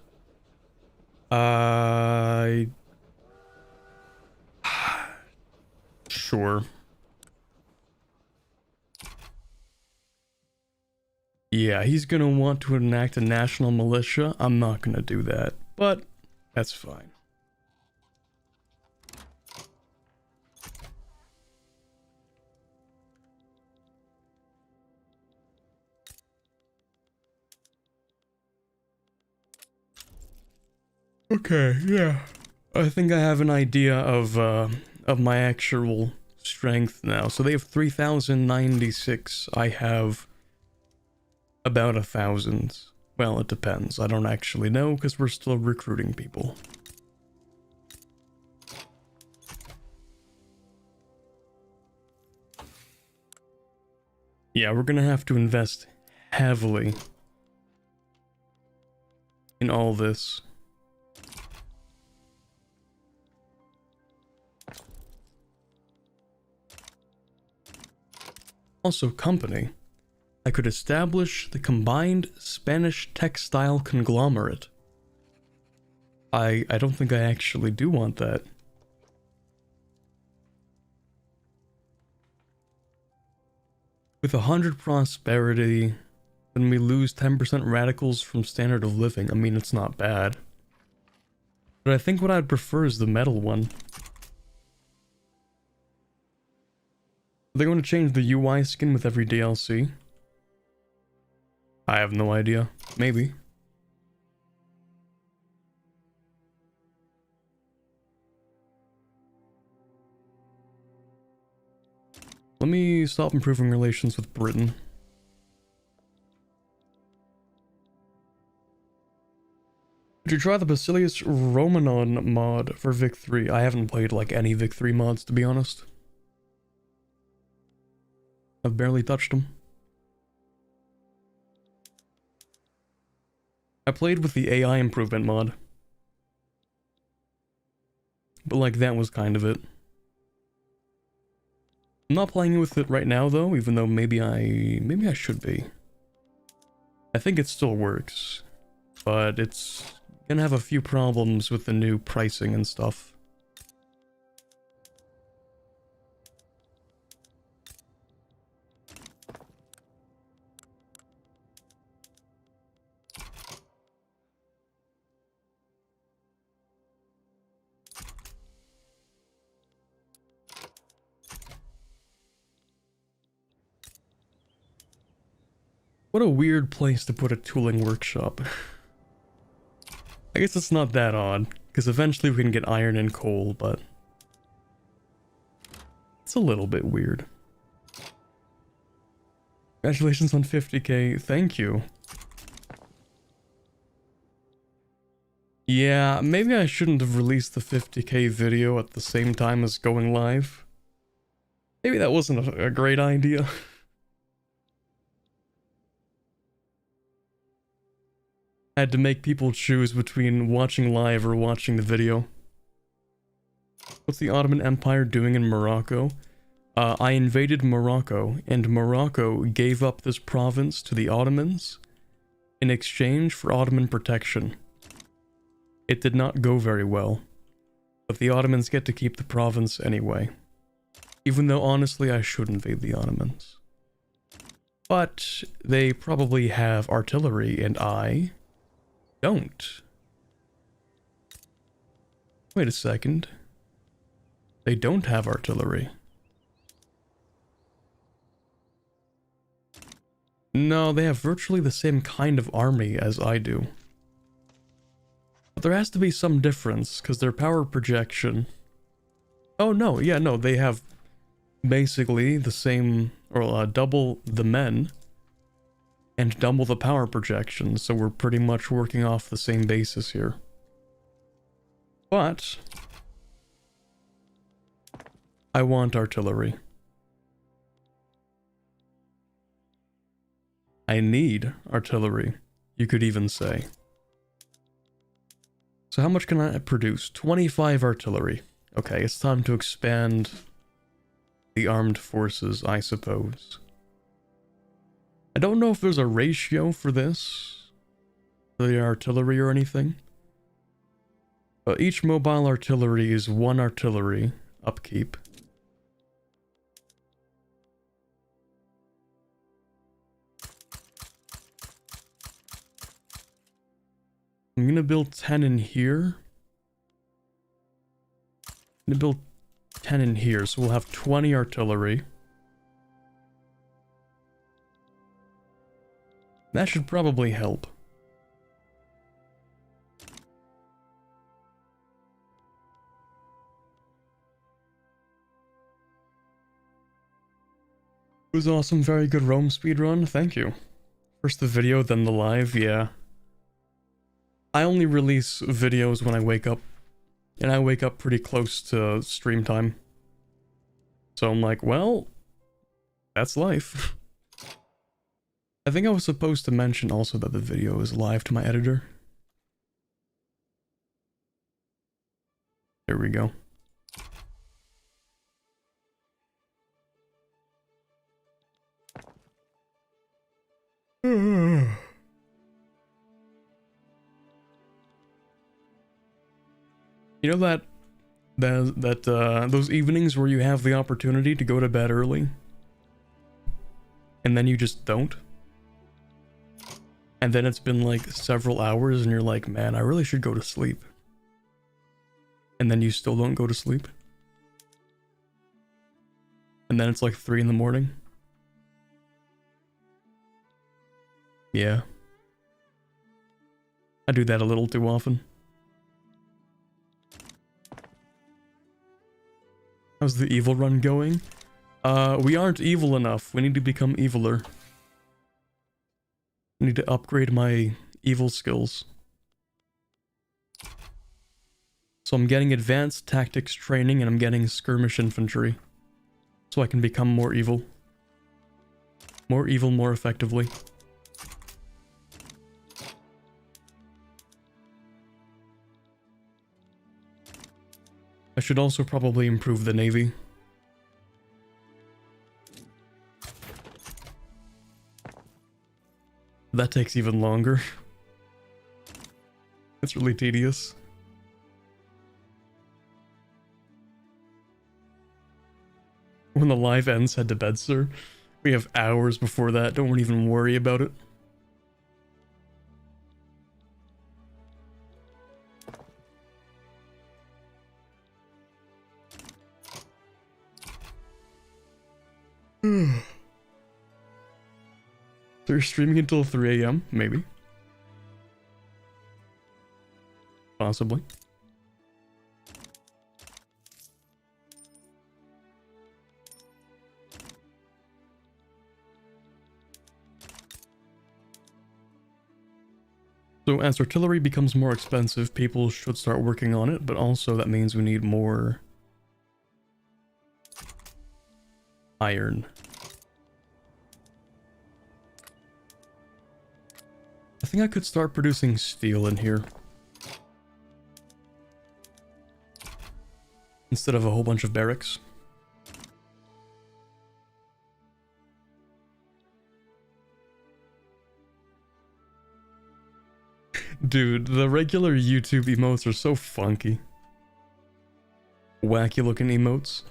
A: Sure. Yeah, he's gonna want to enact a national militia. I'm not gonna do that, but that's fine. Okay, yeah. I think I have an idea of my actual strength now. So they have 3,096. I have about 1,000. Well, it depends. I don't actually know because we're still recruiting people. Yeah, we're gonna have to invest heavily in all this. Also, company. I could establish the combined Spanish textile conglomerate. I don't think I actually do want that. With 100 prosperity, then we lose 10% radicals from standard of living. I mean, it's not bad. But I think what I'd prefer is the metal one. Are they going to change the UI skin with every DLC? I have no idea. Maybe. Let me stop improving relations with Britain. Did you try the Basilius Romanon mod for Vic 3? I haven't played like any Vic 3 mods, to be honest. I've barely touched them. I played with the AI improvement mod. But like that was kind of it. I'm not playing with it right now though, even though maybe I should be. I think it still works, but it's gonna have a few problems with the new pricing and stuff. What a weird place to put a tooling workshop. I guess it's not that odd, because eventually we can get iron and coal, but it's a little bit weird. Congratulations on 50k, thank you. Yeah, maybe I shouldn't have released the 50k video at the same time as going live. Maybe that wasn't a great idea. I had to make people choose between watching live or watching the video. What's the Ottoman Empire doing in Morocco? I invaded Morocco, and Morocco gave up this province to the Ottomans in exchange for Ottoman protection. It did not go very well, but the Ottomans get to keep the province anyway. Even though honestly I should invade the Ottomans. But they probably have artillery, and I don't. Wait a second. They don't have artillery. No, they have virtually the same kind of army as I do. But there has to be some difference, because their power projection... Oh no, yeah, no, they have basically the same, or double the men, and double the power projection, so we're pretty much working off the same basis here. But I want artillery. I need artillery, you could even say. So how much can I produce? 25 artillery. Okay, it's time to expand the armed forces, I suppose. I don't know if there's a ratio for this, for the artillery or anything. But each mobile artillery is 1 artillery upkeep. I'm gonna build 10 in here. I'm gonna build 10 in here, so we'll have 20 artillery. That should probably help. It was awesome, very good Rome speedrun, thank you. First the video, then the live, yeah. I only release videos when I wake up, and I wake up pretty close to stream time. So I'm like, well, that's life. I think I was supposed to mention also that the video is live to my editor. There we go. You know those evenings where you have the opportunity to go to bed early, and then you just don't? And then it's been like several hours and you're like, man, I really should go to sleep. And then you still don't go to sleep. And then it's like 3 in the morning. Yeah. I do that a little too often. How's the evil run going? We aren't evil enough. We need to become eviler. I need to upgrade my evil skills. So I'm getting advanced tactics training and I'm getting skirmish infantry. So I can become more evil. More evil more effectively. I should also probably improve the navy. That takes even longer. It's really tedious. When the live ends, head to bed, sir. We have hours before that. Don't even worry about it. So you're streaming until 3 a.m. Maybe. Possibly. So as artillery becomes more expensive, people should start working on it, but also that means we need more iron. I think I could start producing steel in here. Instead of a whole bunch of barracks. Dude, the regular YouTube emotes are so funky. Wacky looking emotes.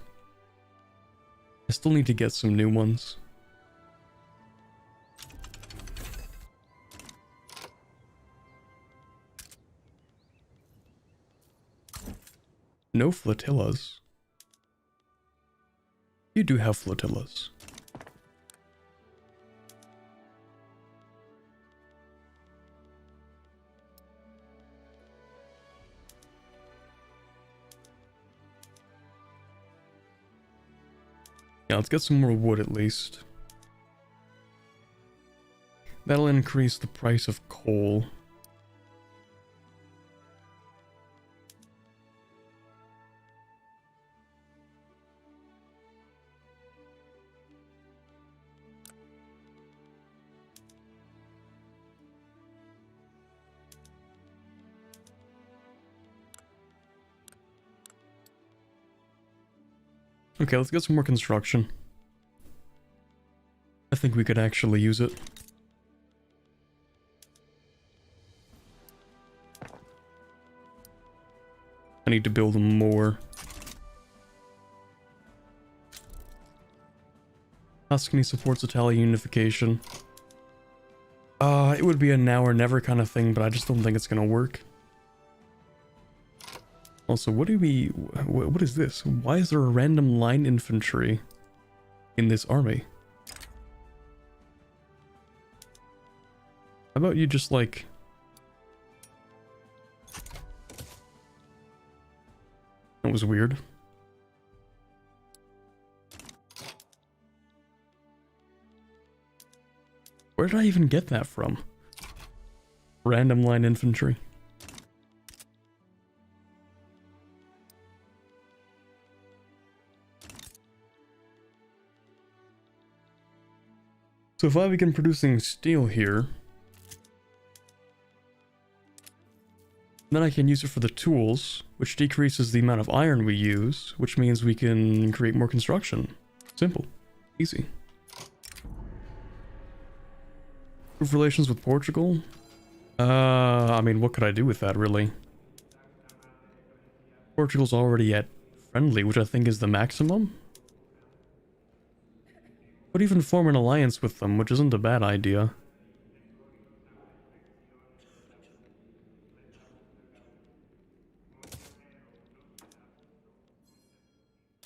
A: I still need to get some new ones. No flotillas. You do have flotillas. Yeah, let's get some more wood at least. That'll increase the price of coal. Okay, let's get some more construction. I think we could actually use it. I need to build more. Tuscany supports Italian unification. It would be a now or never kind of thing, but I just don't think it's gonna work. Also, what is this? Why is there a random line infantry in this army? How about you just like... That was weird. Where did I even get that from? Random line infantry. So if I begin producing steel here, then I can use it for the tools, which decreases the amount of iron we use, which means we can create more construction. Simple. Easy. Improve relations with Portugal? I mean, what could I do with that, really? Portugal's already at friendly, which I think is the maximum. Could even form an alliance with them, which isn't a bad idea.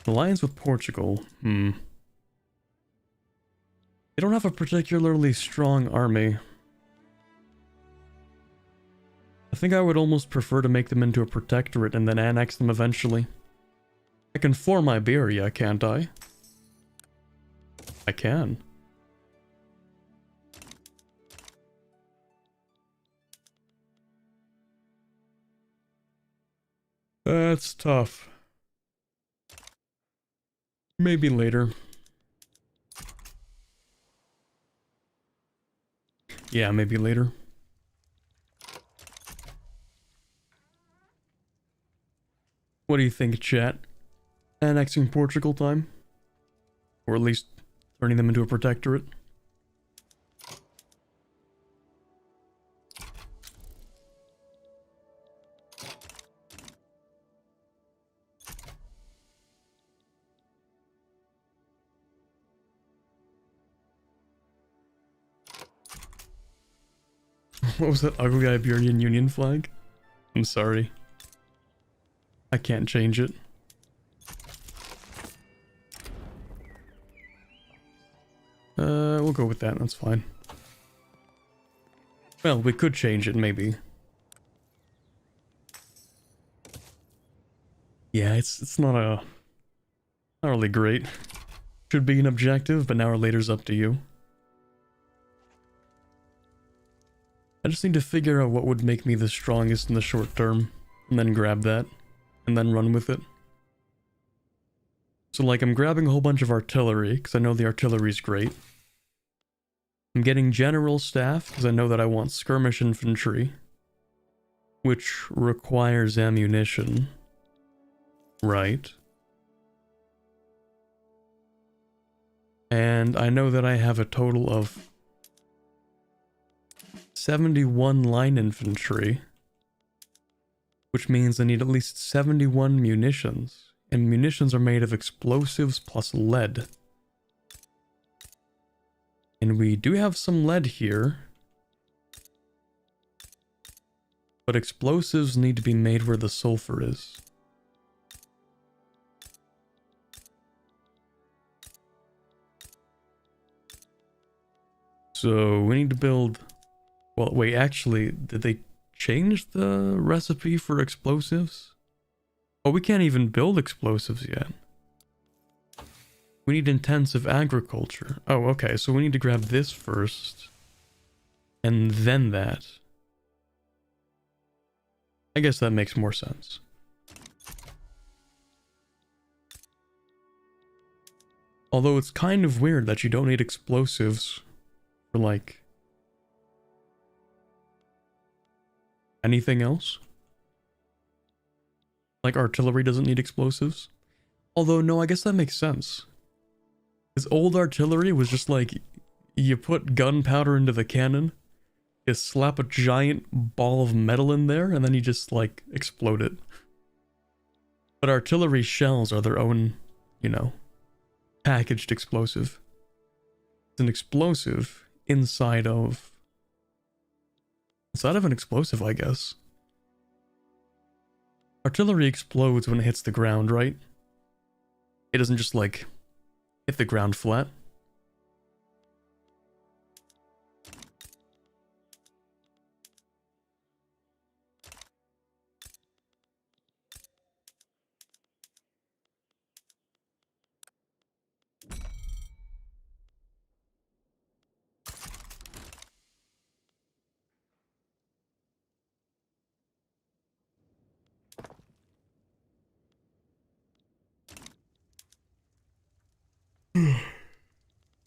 A: Alliance with Portugal. They don't have a particularly strong army. I think I would almost prefer to make them into a protectorate and then annex them eventually. I can form Iberia, can't I? I can. That's tough. Maybe later. Yeah, maybe later. What do you think, chat? Annexing Portugal time? Or at least turning them into a protectorate? What was that ugly Iberian Union flag? I'm sorry. I can't change it. We'll go with that, that's fine. Well, we could change it, maybe. Yeah, it's not really great. Should be an objective, but now or later's up to you. I just need to figure out what would make me the strongest in the short term, and then grab that, and then run with it. So like, I'm grabbing a whole bunch of artillery, because I know the artillery's great. I'm getting general staff, because I know that I want skirmish infantry, which requires ammunition. Right. And I know that I have a total of 71 line infantry, which means I need at least 71 munitions, and munitions are made of explosives plus lead. And we do have some lead here, but explosives need to be made where the sulfur is. So we need to build... Well, wait, actually, did they change the recipe for explosives? Oh, we can't even build explosives yet. We need intensive agriculture. Oh, okay, so we need to grab this first. And then that. I guess that makes more sense. Although it's kind of weird that you don't need explosives for, like, anything else? Like artillery doesn't need explosives? Although, no, I guess that makes sense. Because old artillery was just like, you put gunpowder into the cannon, you slap a giant ball of metal in there, and then you just, like, explode it. But artillery shells are their own, you know, packaged explosive. It's an explosive inside of an explosive, I guess. Artillery explodes when it hits the ground, right? It doesn't just, like, hit the ground flat.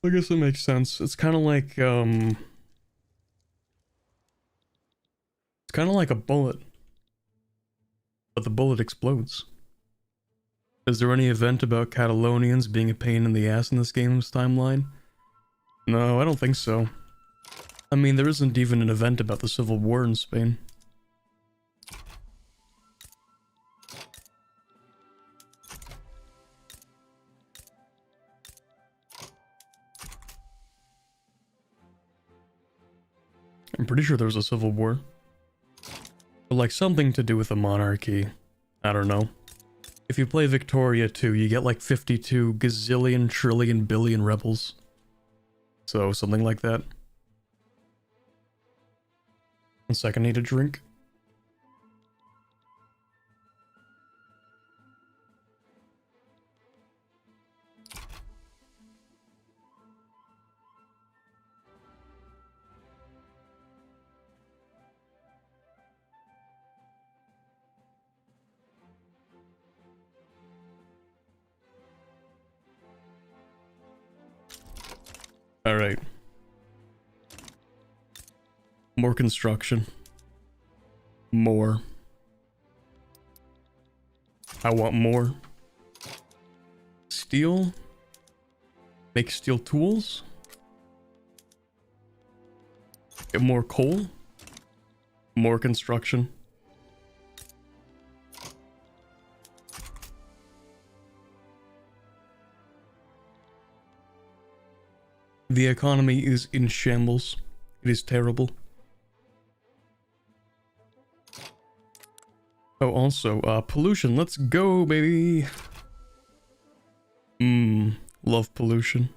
A: I guess it makes sense. It's kind of like, it's kind of like a bullet. But the bullet explodes. Is there any event about Catalonians being a pain in the ass in this game's timeline? No, I don't think so. I mean, there isn't even an event about the Civil War in Spain. I'm pretty sure there was a civil war. But like something to do with a monarchy. I don't know. If you play Victoria 2, you get like 52 gazillion, trillion, billion rebels. So, something like that. 1 second, I need a drink. All right. More construction. More. I want more. Steel. Make steel tools. Get more coal. More construction. The economy is in shambles. It is terrible. Oh, also, pollution. Let's go, baby. Love pollution.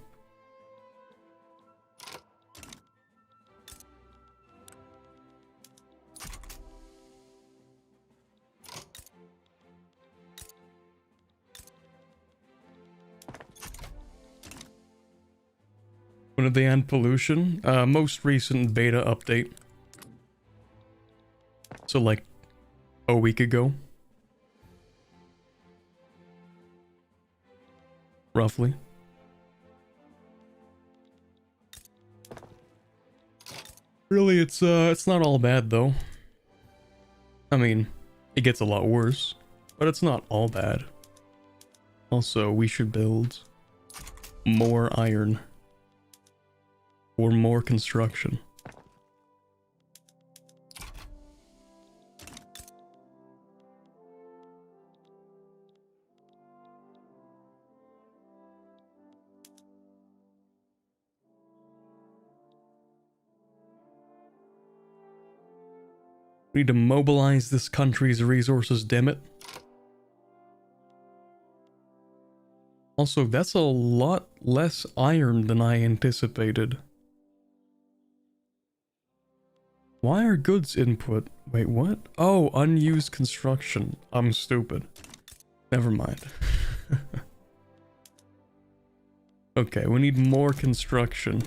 A: When did they end pollution? Most recent beta update. So like a week ago. Roughly. Really, it's not all bad though. I mean, it gets a lot worse, but it's not all bad. Also, we should build more iron. Or more construction. We need to mobilize this country's resources, damn it. Also, that's a lot less iron than I anticipated. Why are goods input? Wait, what? Oh, unused construction. I'm stupid. Never mind. Okay, we need more construction.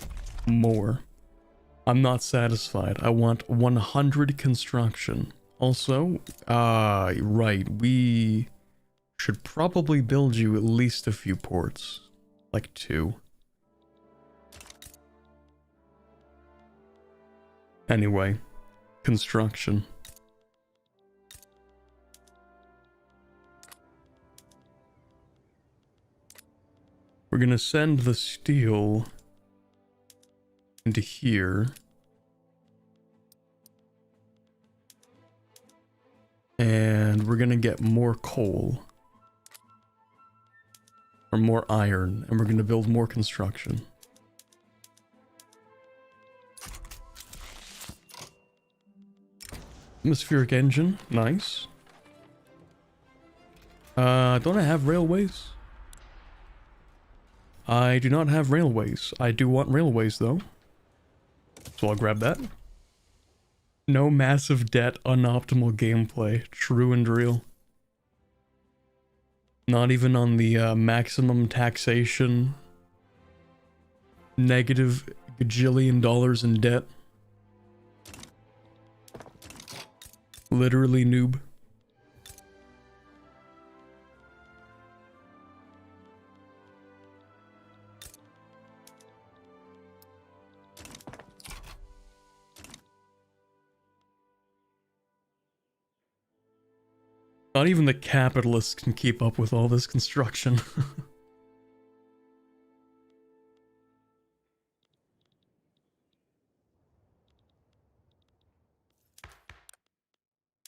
A: More. I'm not satisfied. I want 100 construction. Also, right, we should probably build you at least a few ports. Like 2. Anyway, construction. We're gonna send the steel into here. And we're gonna get more coal. Or more iron. And we're gonna build more construction. Atmospheric engine, nice. Don't I have railways? I do not have railways. I do want railways though. So I'll grab that. No massive debt, unoptimal gameplay. True and real. Not even on the maximum taxation. Negative gajillion dollars in debt. Literally noob. Not even the capitalists can keep up with all this construction.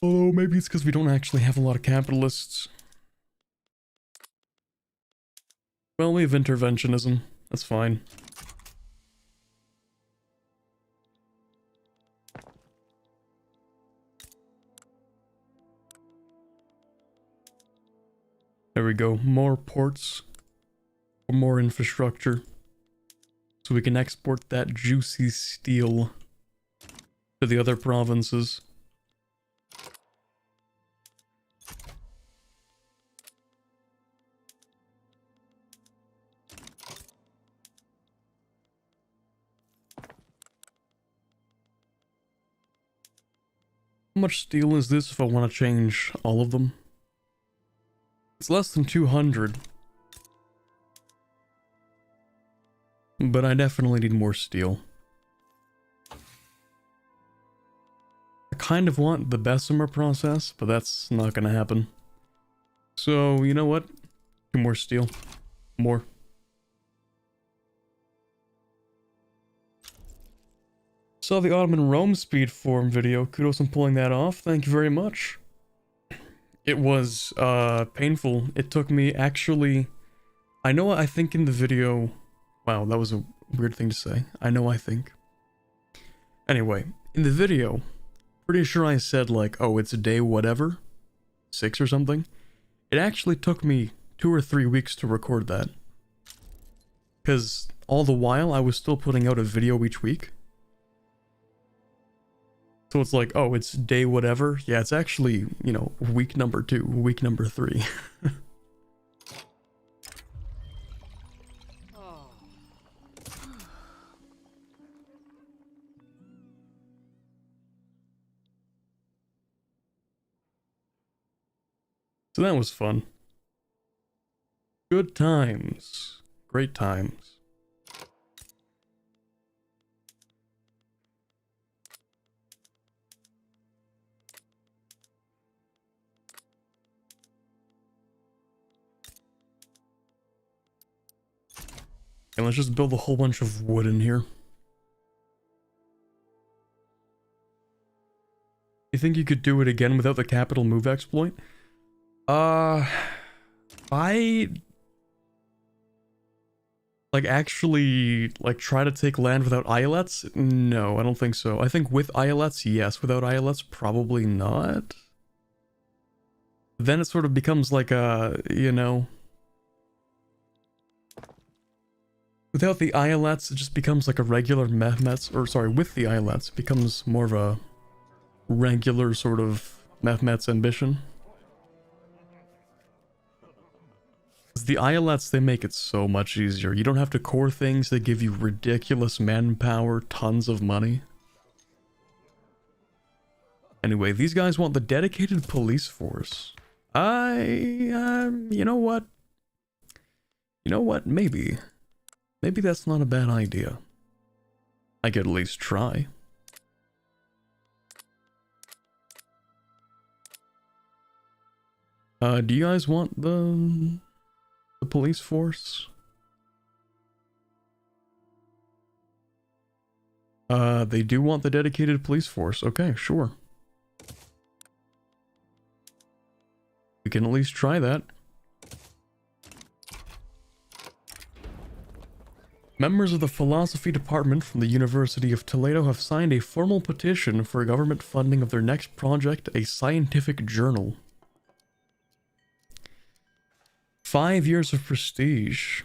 A: Although maybe it's because we don't actually have a lot of capitalists. Well, we have interventionism. That's fine. There we go. More ports. More infrastructure. So we can export that juicy steel to the other provinces. How much steel is this if I want to change all of them? It's less than 200. but I definitely need more steel. I kind of want the Bessemer process, but that's not gonna happen. So, you know what? 2 more steel. More. Saw the Ottoman Rome speed form video. Kudos on pulling that off. Thank you very much. It was painful. It took me actually... I think in the video... Wow, that was a weird thing to say. I think. Anyway, in the video, pretty sure I said like, oh, it's a day whatever. 6 or something. It actually took me 2 or 3 weeks to record that. Because all the while I was still putting out a video each week. So it's like, oh, it's day whatever. Yeah, it's actually, you know, week number 2, week number 3. So that was fun. Good times. Great times. And let's just build a whole bunch of wood in here. You think you could do it again without the capital move exploit? I like actually like try to take land without islets? No, I don't think so. I think with islets, yes. Without islets, probably not. Then it sort of becomes like a, you know, without the islets, it just becomes like a regular Mehmet's, or sorry, with the islets, it becomes more of a regular sort of Mehmet's ambition. The islets, they make it so much easier. You don't have to core things, they give you ridiculous manpower, tons of money. Anyway, these guys want the dedicated police force. You know what? You know what? Maybe. Maybe that's not a bad idea. I could at least try. Do you guys want the police force? They do want the dedicated police force. Okay, sure. We can at least try that. Members of the philosophy department from the University of Toledo have signed a formal petition for government funding of their next project, a scientific journal. 5 years of prestige.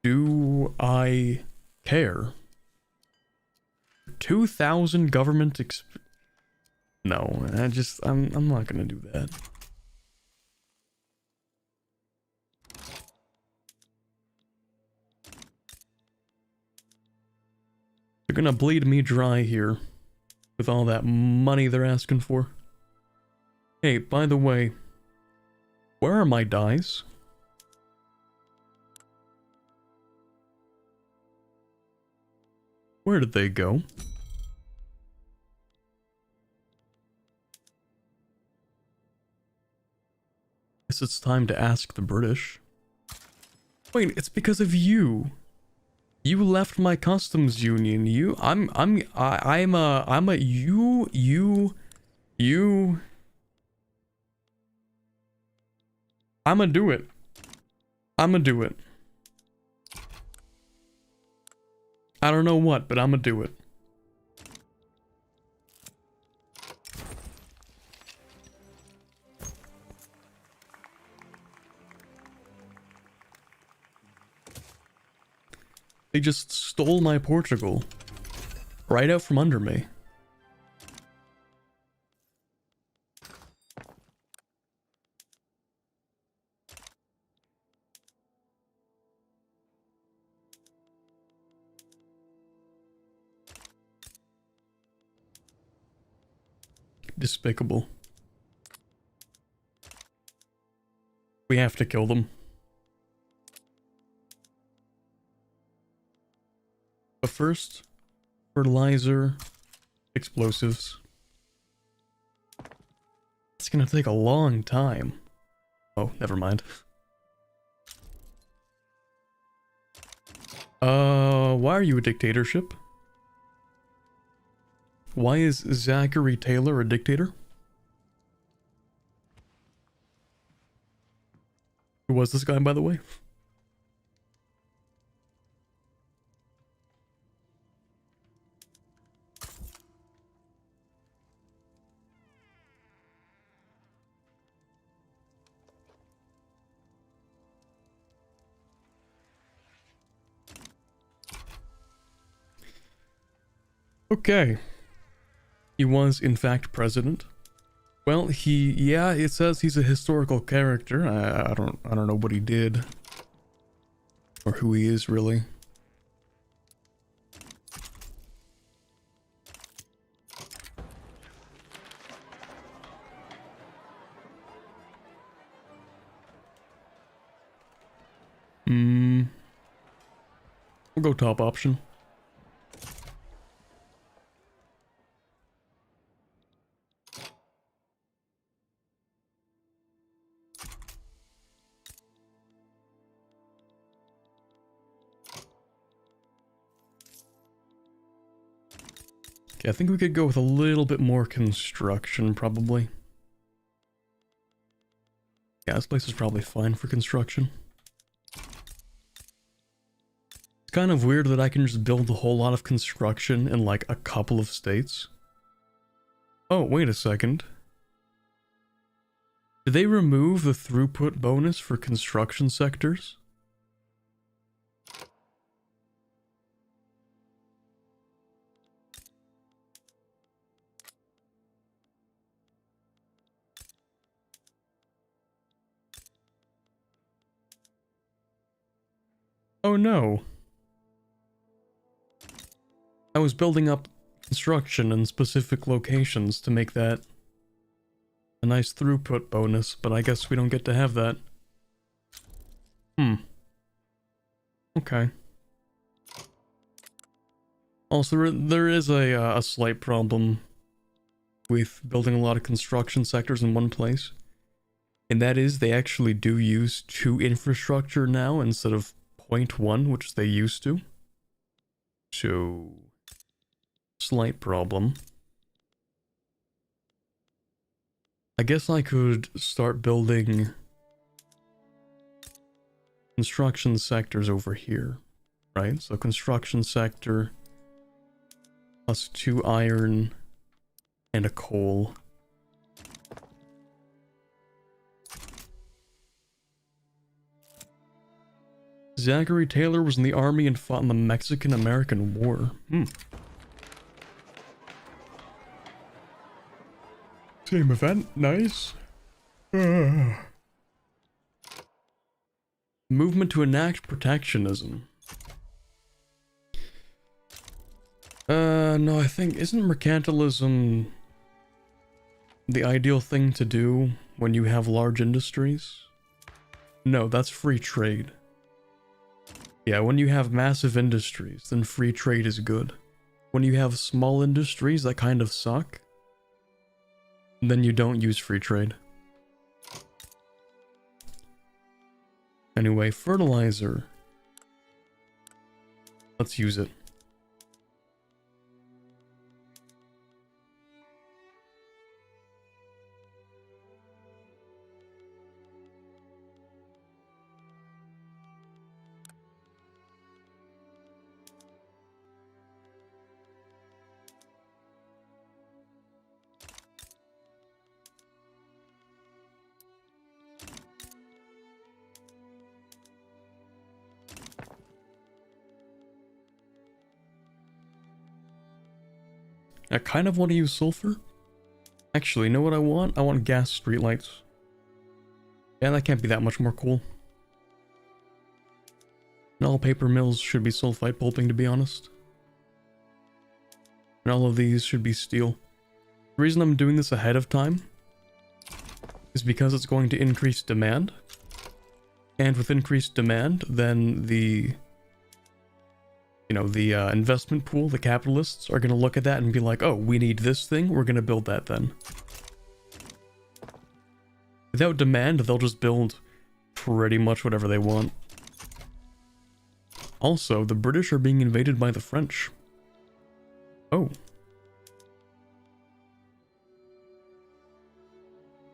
A: Do I care? 2,000 government No, I'm not gonna do that. They're gonna bleed me dry here with all that money they're asking for. Hey, by the way, where are my dies? Where did they go? Guess it's time to ask the British. Wait, it's because of you. You left my customs union. I'm a I'ma do it. I'ma do it. I don't know what, but I'ma do it. They just stole my Portugal. Right out from under me. Despicable. We have to kill them. But first, fertilizer, explosives. It's gonna take a long time. Oh, never mind. Why are you a dictatorship? Why is Zachary Taylor a dictator? Who was this guy, by the way? Okay. He was, in fact, president. Well, yeah, it says he's a historical character. I don't know what he did. Or who he is, really. We'll go top option. Okay, I think we could go with a little bit more construction, probably. Yeah, this place is probably fine for construction. It's kind of weird that I can just build a whole lot of construction in like a couple of states. Oh, wait a second. Did they remove the throughput bonus for construction sectors? Oh no. I was building up construction in specific locations to make that a nice throughput bonus, but I guess we don't get to have that. Okay. Also, there is a slight problem with building a lot of construction sectors in one place. And that is they actually do use 2 infrastructure now instead of 0.1, which they used to. So, slight problem. I guess I could start building construction sectors over here, right? So construction sector plus 2 iron and a coal. Zachary Taylor was in the army and fought in the Mexican-American War. Same event, nice. Movement to enact protectionism. No, I think, isn't mercantilism the ideal thing to do when you have large industries? No, that's free trade. Yeah, when you have massive industries, then free trade is good. When you have small industries that kind of suck, then you don't use free trade. Anyway, fertilizer. Let's use it. I kind of want to use sulfur. Actually, you know what I want? I want gas streetlights. Yeah, that can't be that much more cool. And all paper mills should be sulfite pulping, to be honest. And all of these should be steel. The reason I'm doing this ahead of time is because it's going to increase demand. And with increased demand, then the You know, the investment pool, the capitalists, are going to look at that and be like, oh, we need this thing, we're going to build that then. Without demand, they'll just build pretty much whatever they want. Also, the British are being invaded by the French. Oh.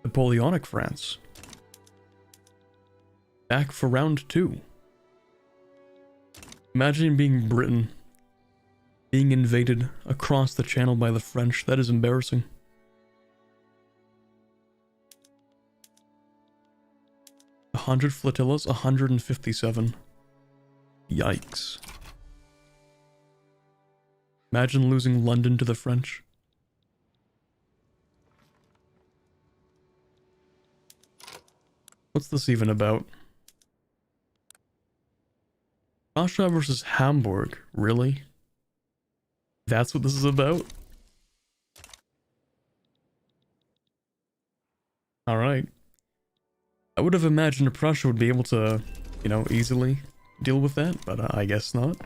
A: Napoleonic France. Back for round 2. Imagine being Britain, being invaded across the channel by the French. That is embarrassing. 100 flotillas, 157. Yikes. Imagine losing London to the French. What's this even about? Prussia versus Hamburg, really? That's what this is about? Alright. I would have imagined Prussia would be able to, you know, easily deal with that, but I guess not.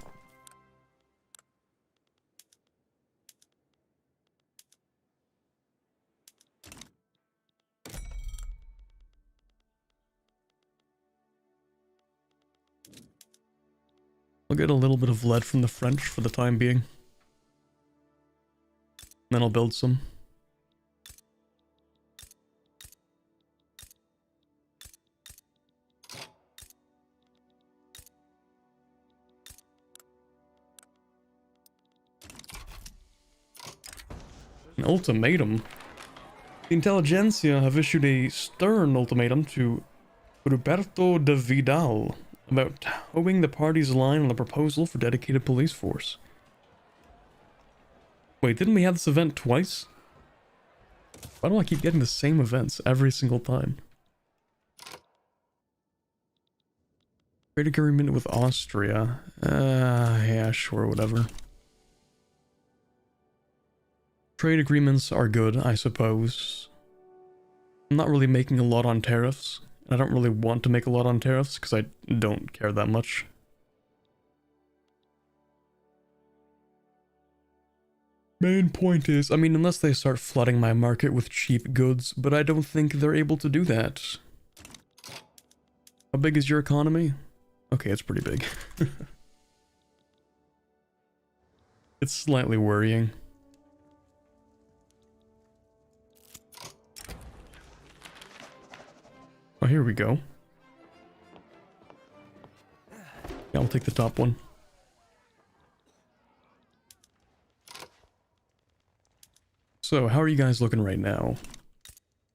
A: I'll get a little bit of lead from the French for the time being. Then I'll build some. An ultimatum? The intelligentsia have issued a stern ultimatum to Roberto de Vidal about towing the party's line on a proposal for dedicated police force. Wait, didn't we have this event twice? Why do I keep getting the same events every single time? Trade agreement with Austria. Yeah, sure, whatever. Trade agreements are good, I suppose. I'm not really making a lot on tariffs. I don't really want to make a lot on tariffs because I don't care that much. Main point is, I mean, unless they start flooding my market with cheap goods, but I don't think they're able to do that. How big is your economy? Okay, it's pretty big. It's slightly worrying. Oh, here we go. Yeah, I'll take the top one. So, how are you guys looking right now?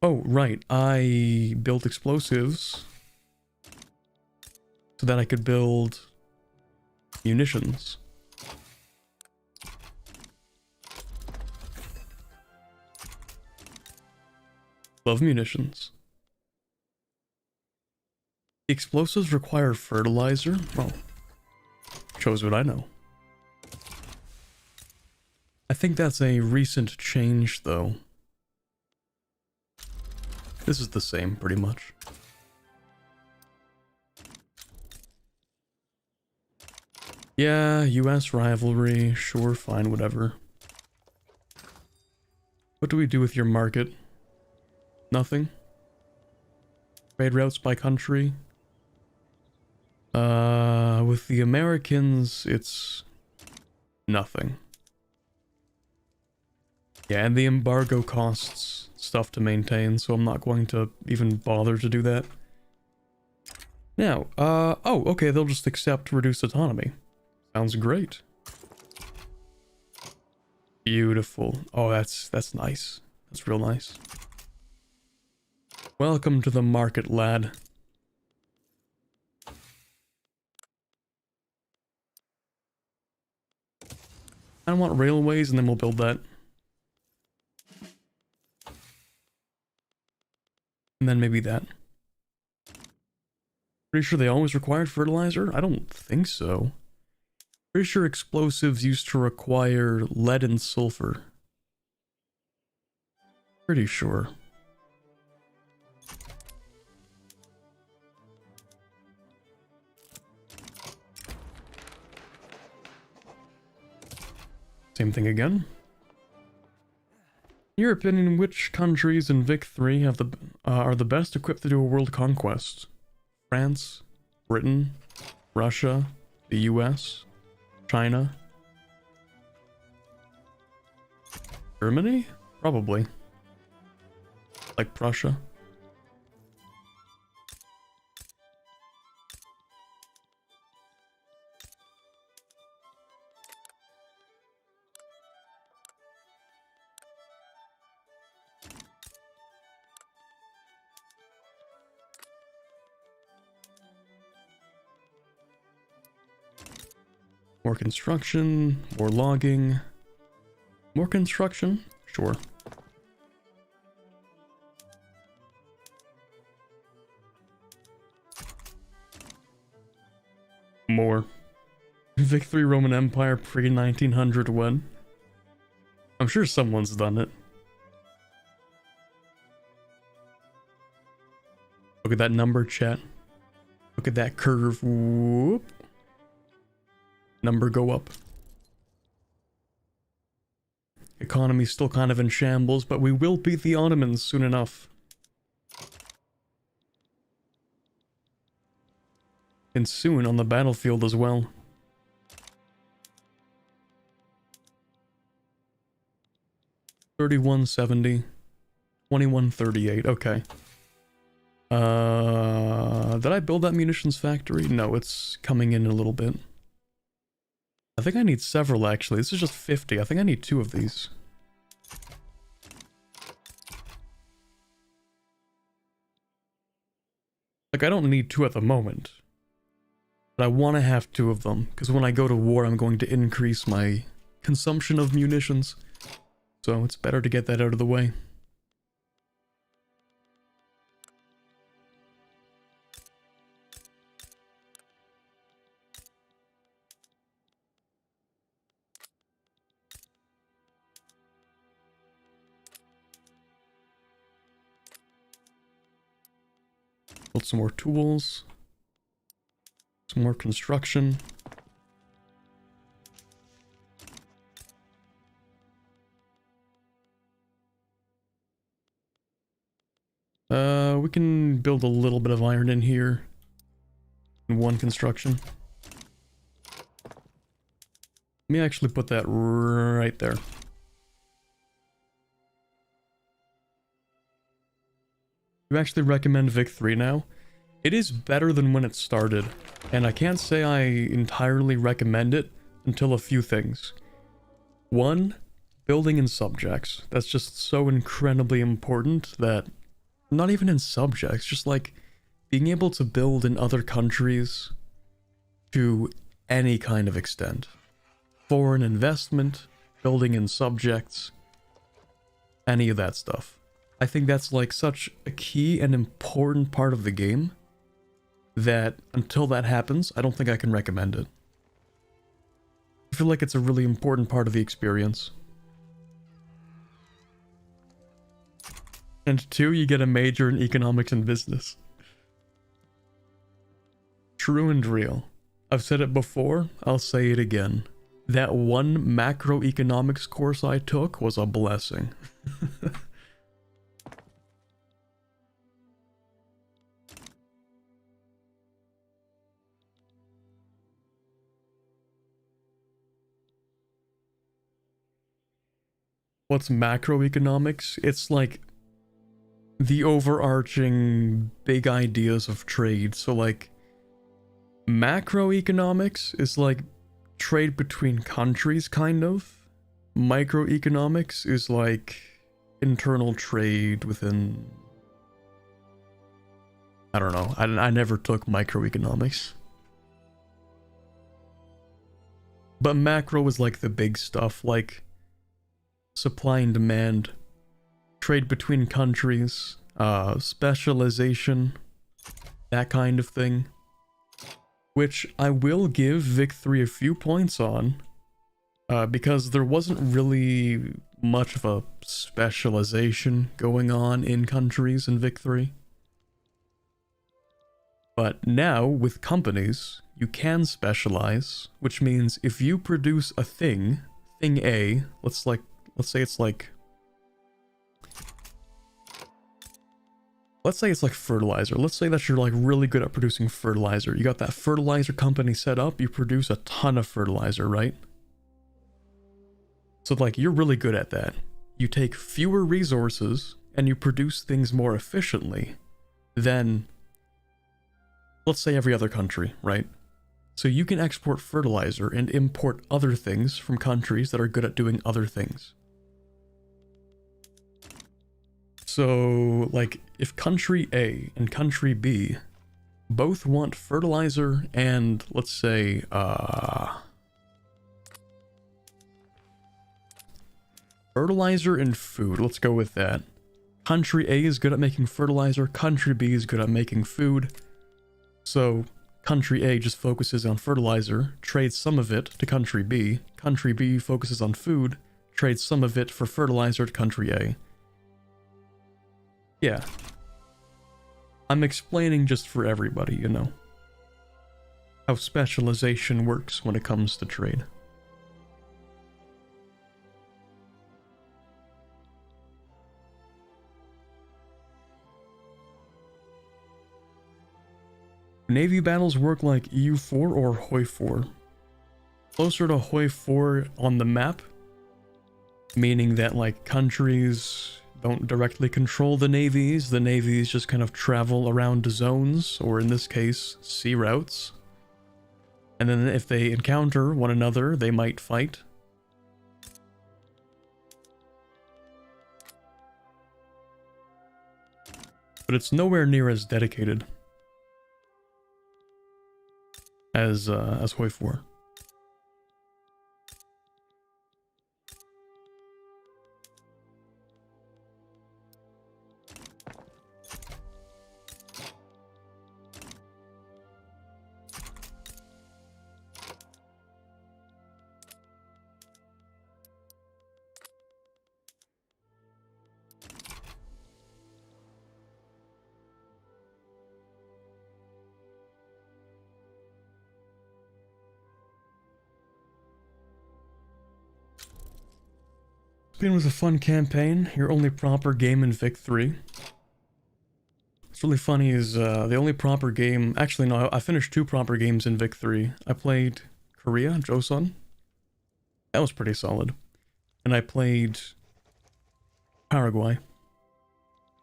A: Oh, right. I built explosives so that I could build munitions. Love munitions. The explosives require fertilizer? Well, shows what I know. I think that's a recent change, though. This is the same, pretty much. Yeah, US rivalry, sure, fine, whatever. What do we do with your market? Nothing? Trade routes by country? With the Americans, it's nothing. Yeah, and the embargo costs stuff to maintain, so I'm not going to even bother to do that. Now, oh, okay, they'll just accept reduced autonomy. Sounds great. Beautiful. Oh, that's nice. That's real nice. Welcome to the market, lad. I want railways, and then we'll build that. And then maybe that. Pretty sure they always required fertilizer? I don't think so. Pretty sure explosives used to require lead and sulfur. Pretty sure. Same thing again. In your opinion, which countries in Vic 3 have are the best equipped to do a world conquest? France, Britain, Russia, the US, China, Germany? Probably. Like Prussia. More construction, more logging. More construction? Sure. More. Vic 3 Roman Empire pre-1900 when? I'm sure someone's done it. Look at that number, chat. Look at that curve. Whoop. Number go up. Economy's still kind of in shambles, but we will beat the Ottomans soon enough. And soon on the battlefield as well. $31.70. $21.38. Okay. Did I build that munitions factory? No, it's coming in a little bit. I think I need several actually. This is just 50. I think I need 2 of these. Like, I don't need 2 at the moment. But I want to have 2 of them, because when I go to war, I'm going to increase my consumption of munitions. So it's better to get that out of the way. Build some more tools. Some more construction. We can build a little bit of iron in here. In 1 construction. Let me actually put that right there. You actually recommend Vic 3 now? It is better than when it started, and I can't say I entirely recommend it until a few things. 1, building in subjects. That's just so incredibly important that, not even in subjects, just like being able to build in other countries to any kind of extent. Foreign investment, building in subjects, any of that stuff. I think that's like such a key and important part of the game that until that happens, I don't think I can recommend it. I feel like it's a really important part of the experience. And 2, you get a major in economics and business. True and real. I've said it before, I'll say it again. That 1 macroeconomics course I took was a blessing. What's macroeconomics? It's like the overarching big ideas of trade. So like macroeconomics is like trade between countries, kind of. Microeconomics is like internal trade within... I don't know. I never took microeconomics. But macro is like the big stuff, like supply and demand, trade between countries, specialization, that kind of thing. Which I will give Vic 3 a few points on, because there wasn't really much of a specialization going on in countries in Vic 3. But now, with companies, you can specialize, which means if you produce a thing thing A, let's say it's like fertilizer. Let's say that you're like really good at producing fertilizer. You got that fertilizer company set up, you produce a ton of fertilizer, right? So like you're really good at that. You take fewer resources and you produce things more efficiently than, let's say, every other country, right? So you can export fertilizer and import other things from countries that are good at doing other things. So, like, if country A and country B both want fertilizer and, let's say, fertilizer and food, let's go with that. Country A is good at making fertilizer, country B is good at making food. So, country A just focuses on fertilizer, trades some of it to country B focuses on food, trades some of it for fertilizer to country A. Yeah. I'm explaining just for everybody, you know, how specialization works when it comes to trade. Navy battles work like EU4 or HOI4. Closer to HOI4 on the map, meaning that like countries don't directly control the navies just kind of travel around zones, or in this case, sea routes. And then if they encounter one another, they might fight. But it's nowhere near as dedicated as HOI4. Spain was a fun campaign, your only proper game in Vic 3. What's really funny is the only proper game, actually no, I finished 2 proper games in Vic 3. I played Korea, Joseon. That was pretty solid. And I played Paraguay.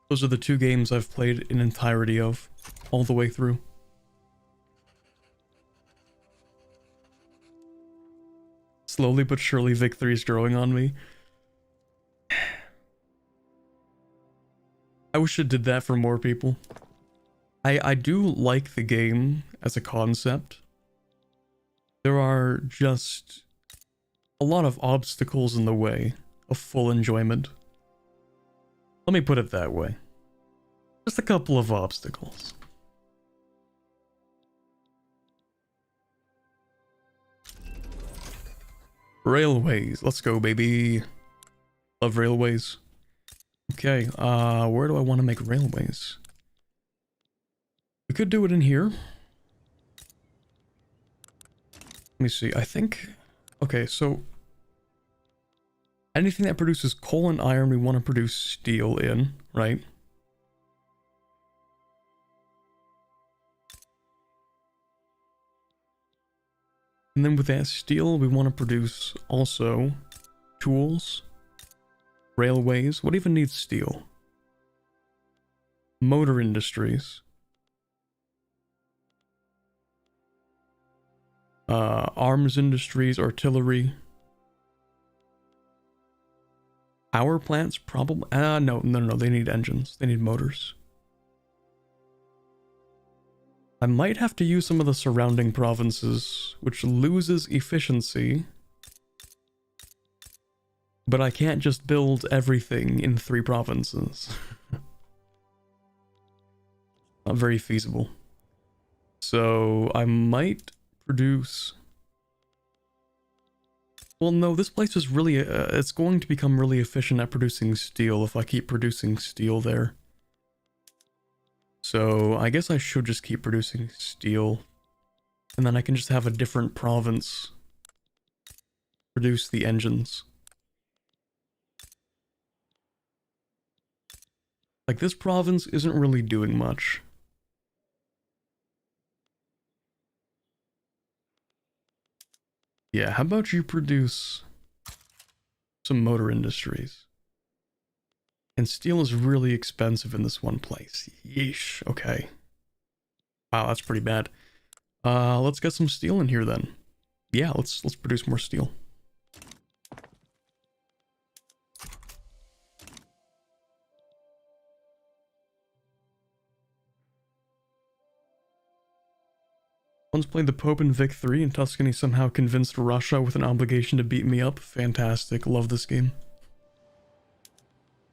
A: Those are the 2 games I've played in entirety of, all the way through. Slowly but surely Vic 3 is growing on me. I wish it did that for more people. I do like the game as a concept. There are just a lot of obstacles in the way of full enjoyment. Let me put it that way. Just a couple of obstacles. Railways. Let's go, baby. Love railways. Okay, where do I want to make railways? We could do it in here. Let me see, I think... Okay, so... anything that produces coal and iron, we want to produce steel in, right? And then with that steel, we want to produce also tools. Railways. What even needs steel? Motor industries. Arms industries, artillery. Power plants, probably. No, they need engines. They need motors. I might have to use some of the surrounding provinces, which loses efficiency. But I can't just build everything in 3 provinces. Not very feasible. So I might produce... Well, no, this place is really... it's going to become really efficient at producing steel if I keep producing steel there. So I guess I should just keep producing steel. And then I can just have a different province produce the engines. Like, this province isn't really doing much. Yeah, how about you produce some motor industries? And steel is really expensive in this one place. Yeesh, okay. Wow, that's pretty bad. Let's get some steel in here then. Yeah, let's produce more steel. Once played the Pope in Vic 3 and Tuscany somehow convinced Russia with an obligation to beat me up. Fantastic, love this game.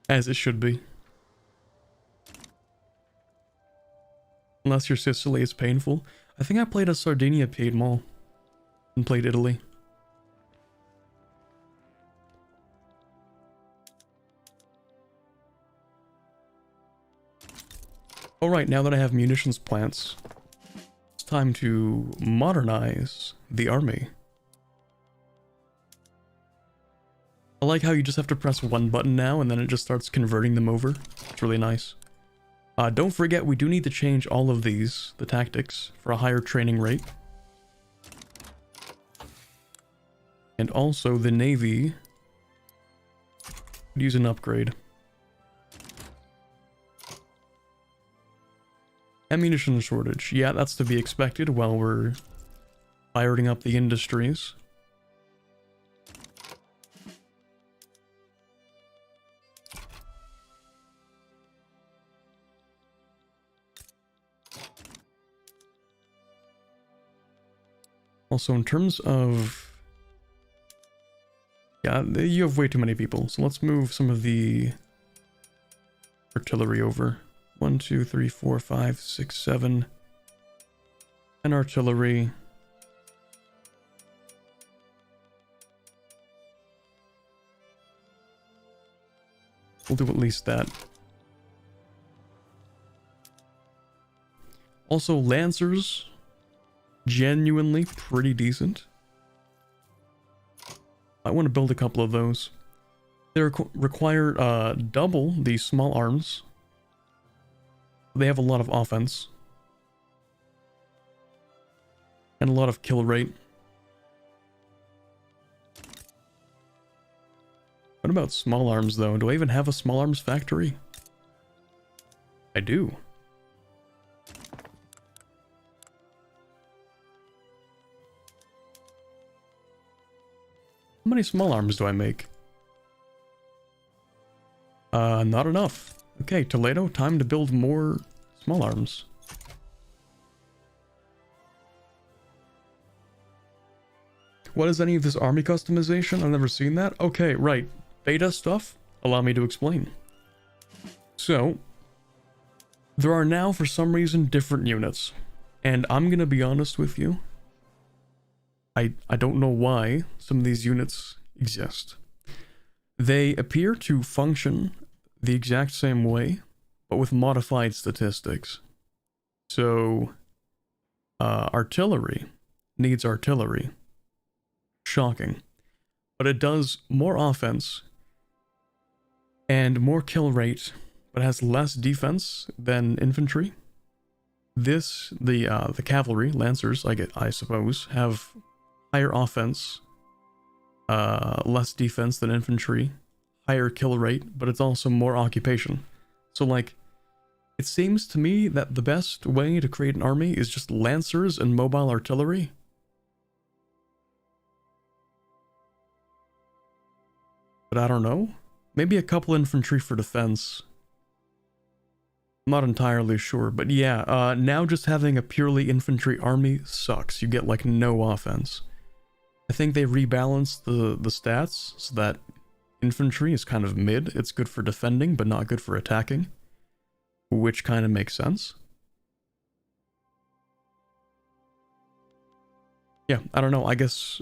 A: As it should be. Unless your Sicily is painful. I think I played a Sardinia paid mall. And played Italy. Alright, now that I have munitions plants, it's time to modernize the army. I like how you just have to press one button now and then it just starts converting them over. It's really nice. Don't forget, we do need to change all of these, the tactics, for a higher training rate. And also the Navy could use an upgrade. Ammunition shortage. Yeah, that's to be expected while we're firing up the industries. Also, in terms of... yeah, you have way too many people, so let's move some of the artillery over. 1, 2, 3, 4, 5, 6, 7. And artillery. We'll do at least that. Also, Lancers. Genuinely pretty decent. I want to build a couple of those. They require double the small arms. They have a lot of offense. And a lot of kill rate. What about small arms though? Do I even have a small arms factory? I do. How many small arms do I make? Not enough. Okay, Toledo, time to build more small arms. What is any of this army customization? I've never seen that. Okay, right. Beta stuff? Allow me to explain. So, there are now, for some reason, different units. And I'm gonna be honest with you. I don't know why some of these units exist. They appear to function the exact same way, but with modified statistics. So, artillery needs artillery. Shocking. But it does more offense and more kill rate, but has less defense than infantry. The cavalry, lancers, I suppose, have higher offense, less defense than infantry, higher kill rate, but it's also more occupation. So like, it seems to me that the best way to create an army is just lancers and mobile artillery. But I don't know. Maybe a couple infantry for defense. I'm not entirely sure, but yeah, now just having a purely infantry army sucks. You get like no offense. I think they rebalanced the stats so that infantry is kind of mid. It's good for defending, but not good for attacking. Which kind of makes sense. Yeah, I don't know. I guess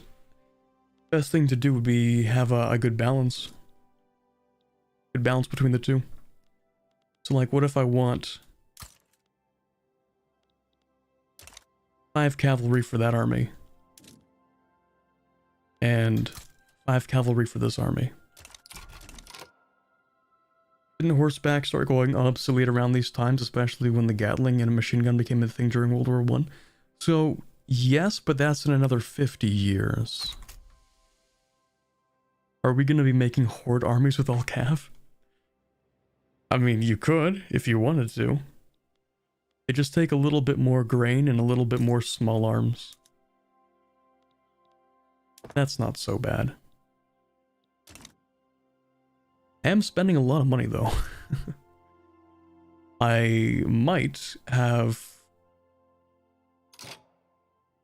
A: best thing to do would be have a good balance. Good balance between the two. So like, what if I want 5 cavalry for that army? And 5 cavalry for this army. Didn't horseback start going obsolete around these times, especially when the Gatling and a machine gun became a thing during World War I? So, yes, but that's in another 50 years. Are we going to be making horde armies with all cav? I mean, you could, if you wanted to. They just take a little bit more grain and a little bit more small arms. That's not so bad. I am spending a lot of money, though. I might have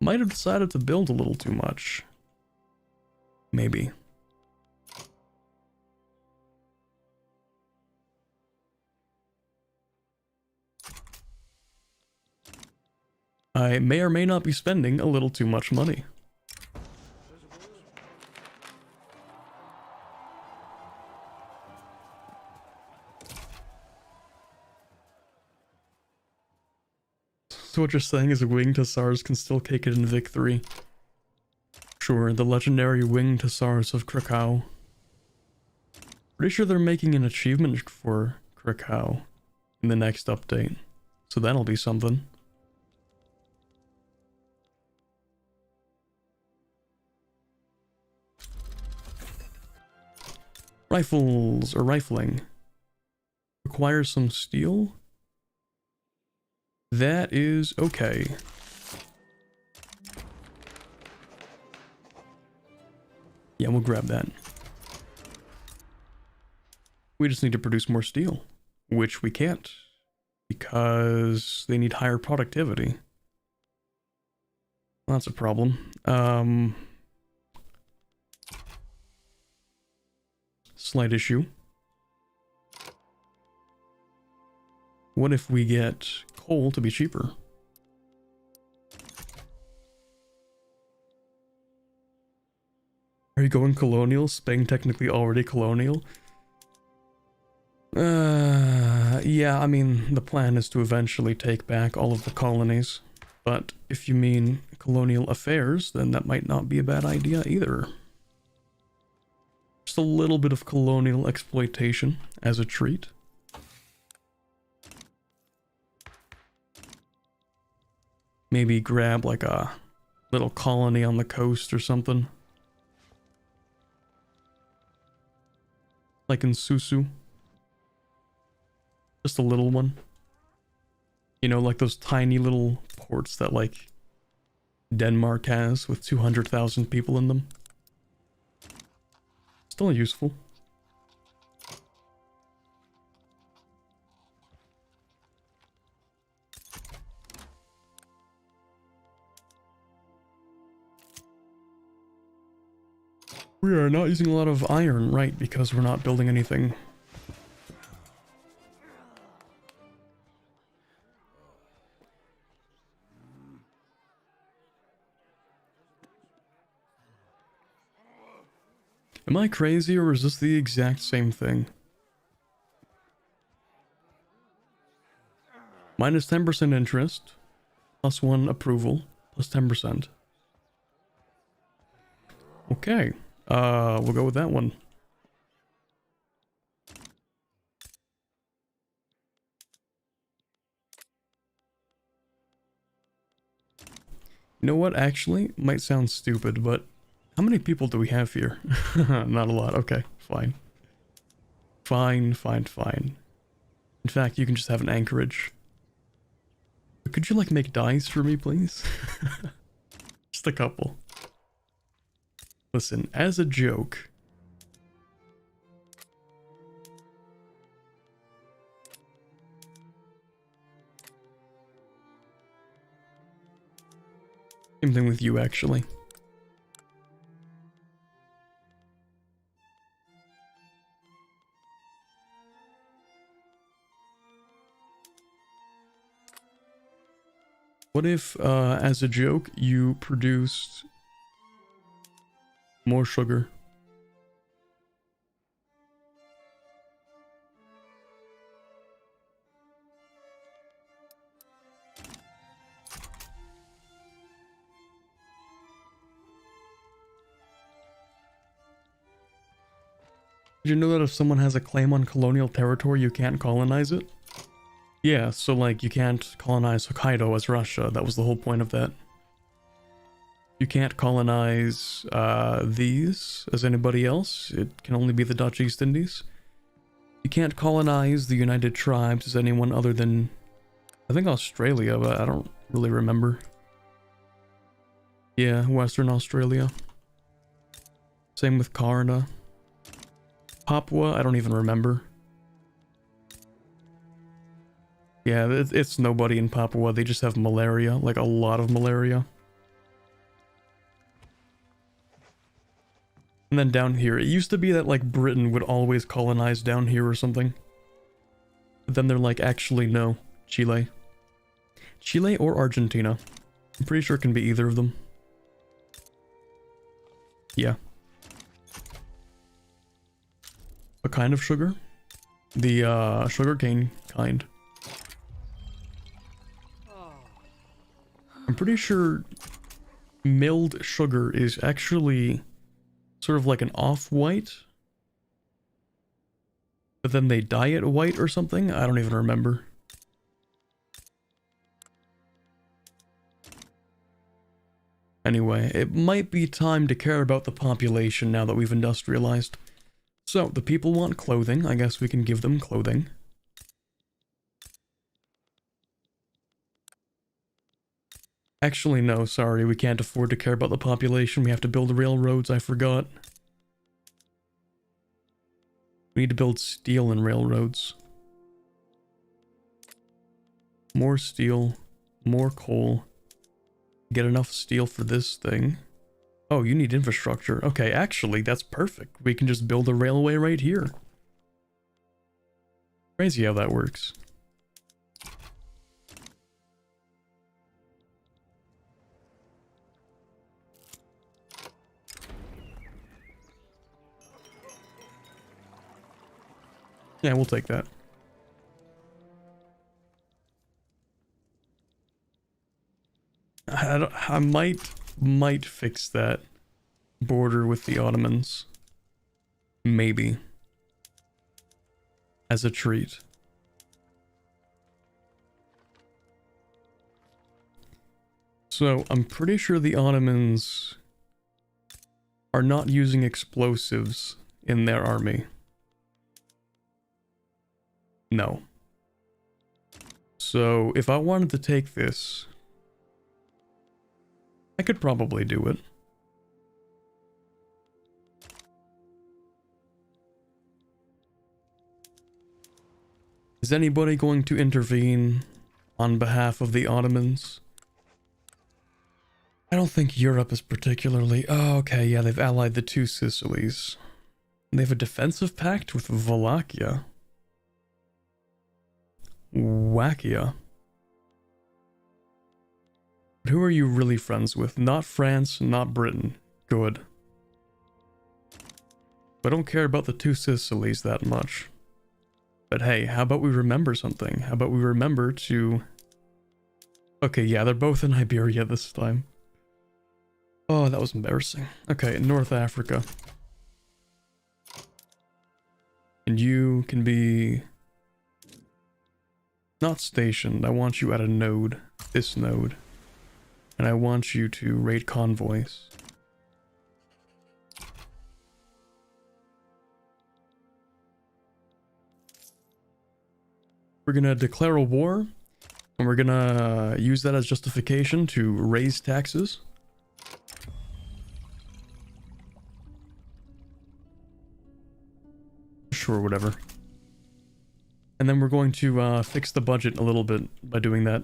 A: decided to build a little too much. Maybe. I may or may not be spending a little too much money. So what you're saying is winged hussars can still kick it in Vic 3. Sure, the legendary winged hussars of Krakow. Pretty sure they're making an achievement for Krakow in the next update. So that'll be something. Rifles, or rifling. Requires some steel? That is okay. Yeah, we'll grab that. We just need to produce more steel, which we can't because they need higher productivity. Well, that's a problem. Slight issue. What if we get coal to be cheaper? Are you going colonial? Spain technically already colonial? Yeah, I mean, the plan is to eventually take back all of the colonies. But if you mean colonial affairs, then that might not be a bad idea either. Just a little bit of colonial exploitation as a treat. Maybe grab like a little colony on the coast or something. Like in Susu. Just a little one. You know, like those tiny little ports that like Denmark has with 200,000 people in them. Still useful. We are not using a lot of iron, right, because we're not building anything. Am I crazy, or is this the exact same thing? Minus 10% interest, plus 1 approval, plus 10%. Okay, we'll go with that one. You know what, actually, might sound stupid, but how many people do we have here? Not a lot, okay, fine. Fine. In fact, you can just have an anchorage. But could you, like, make dice for me, please? Just a couple. Listen, as a joke... Same thing with you, actually. What if, as a joke, you produced more sugar? Did you know that if someone has a claim on colonial territory, you can't colonize it? Yeah, so like you can't colonize Hokkaido as Russia. That was the whole point of that. You can't colonize these as anybody else. It can only be the Dutch East Indies. You can't colonize the United Tribes as anyone other than, I think, Australia, but I don't really remember. Yeah, Western Australia. Same with Canada. Papua, I don't even remember. Yeah, it's nobody in Papua. They just have malaria, like a lot of malaria. And then down here, it used to be that like Britain would always colonize down here or something. But then they're like, actually no, Chile. Chile or Argentina. I'm pretty sure it can be either of them. Yeah. What kind of sugar? The sugarcane kind. I'm pretty sure milled sugar is actually sort of like an off-white, but then they dye it white or something? I don't even remember. Anyway, it might be time to care about the population now that we've industrialized. So, the people want clothing. I guess we can give them clothing. Actually, no, sorry, we can't afford to care about the population. We have to build railroads, I forgot. We need to build steel and railroads. More steel, more coal. Get enough steel for this thing. Oh, you need infrastructure. Okay, actually, that's perfect. We can just build a railway right here. Crazy how that works. Yeah, we'll take that. I might fix that border with the Ottomans. Maybe. As a treat. So, I'm pretty sure the Ottomans are not using explosives in their army. No. So, if I wanted to take this, I could probably do it. Is anybody going to intervene on behalf of the Ottomans? I don't think Europe is particularly... Oh, okay, yeah, they've allied the two Sicilies. They have a defensive pact with Wallachia. Wackia. But who are you really friends with? Not France, not Britain. Good. I don't care about the two Sicilies that much. But hey, how about we remember something? How about we remember to... Okay, yeah, they're both in Iberia this time. Oh, that was embarrassing. Okay, North Africa. And you can be... not stationed. I want you at a node. This node. And I want you to raid convoys. We're gonna declare a war, and we're gonna use that as justification to raise taxes. Sure, whatever. And then we're going to fix the budget a little bit by doing that.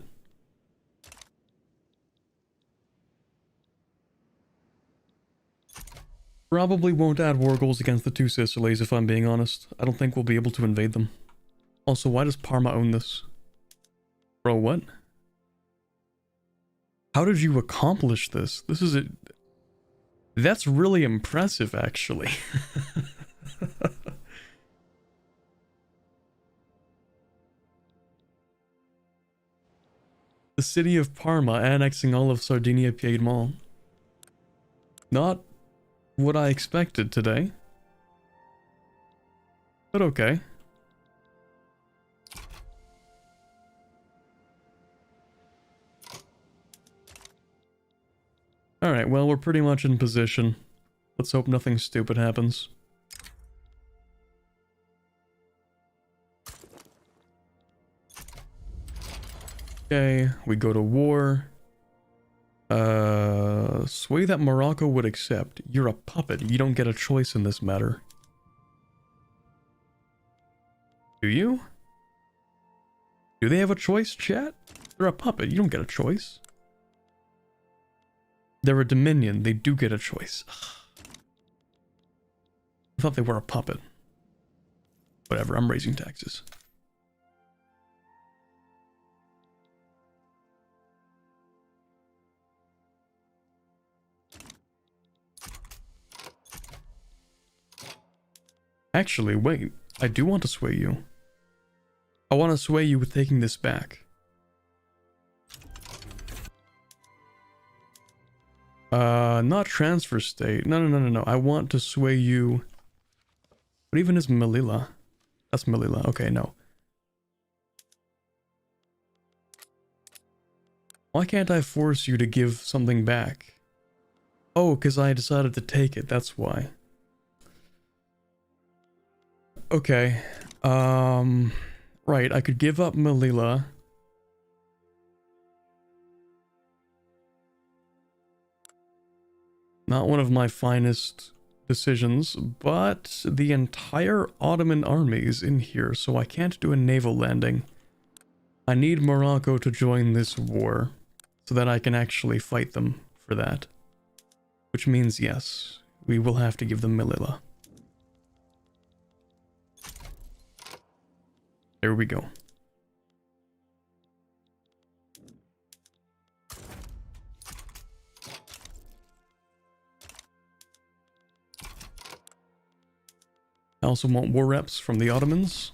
A: Probably won't add war goals against the two Sicilies, if I'm being honest. I don't think we'll be able to invade them. Also, why does Parma own this? Bro, what? How did you accomplish this? This is it. That's really impressive, actually. The city of Parma annexing all of Sardinia Piedmont. Not what I expected today. But okay. Alright, well, we're pretty much in position. Let's hope nothing stupid happens. Okay, we go to war. Sway that Morocco would accept. You're a puppet. You don't get a choice in this matter. Do you? Do they have a choice, chat? They're a puppet. You don't get a choice. They're a dominion. They do get a choice. I thought they were a puppet. Whatever, I'm raising taxes. Actually, wait. I do want to sway you. I want to sway you with taking this back. Not transfer state. No. I want to sway you. What even is Melilla? That's Melilla. Okay, no. Why can't I force you to give something back? Oh, because I decided to take it. That's why. Okay. Right. I could give up Melilla. Not one of my finest decisions, but the entire Ottoman army is in here, so I can't do a naval landing. I need Morocco to join this war, so that I can actually fight them for that. Which means, yes, we will have to give them Melilla. There we go. I also want war reps from the Ottomans.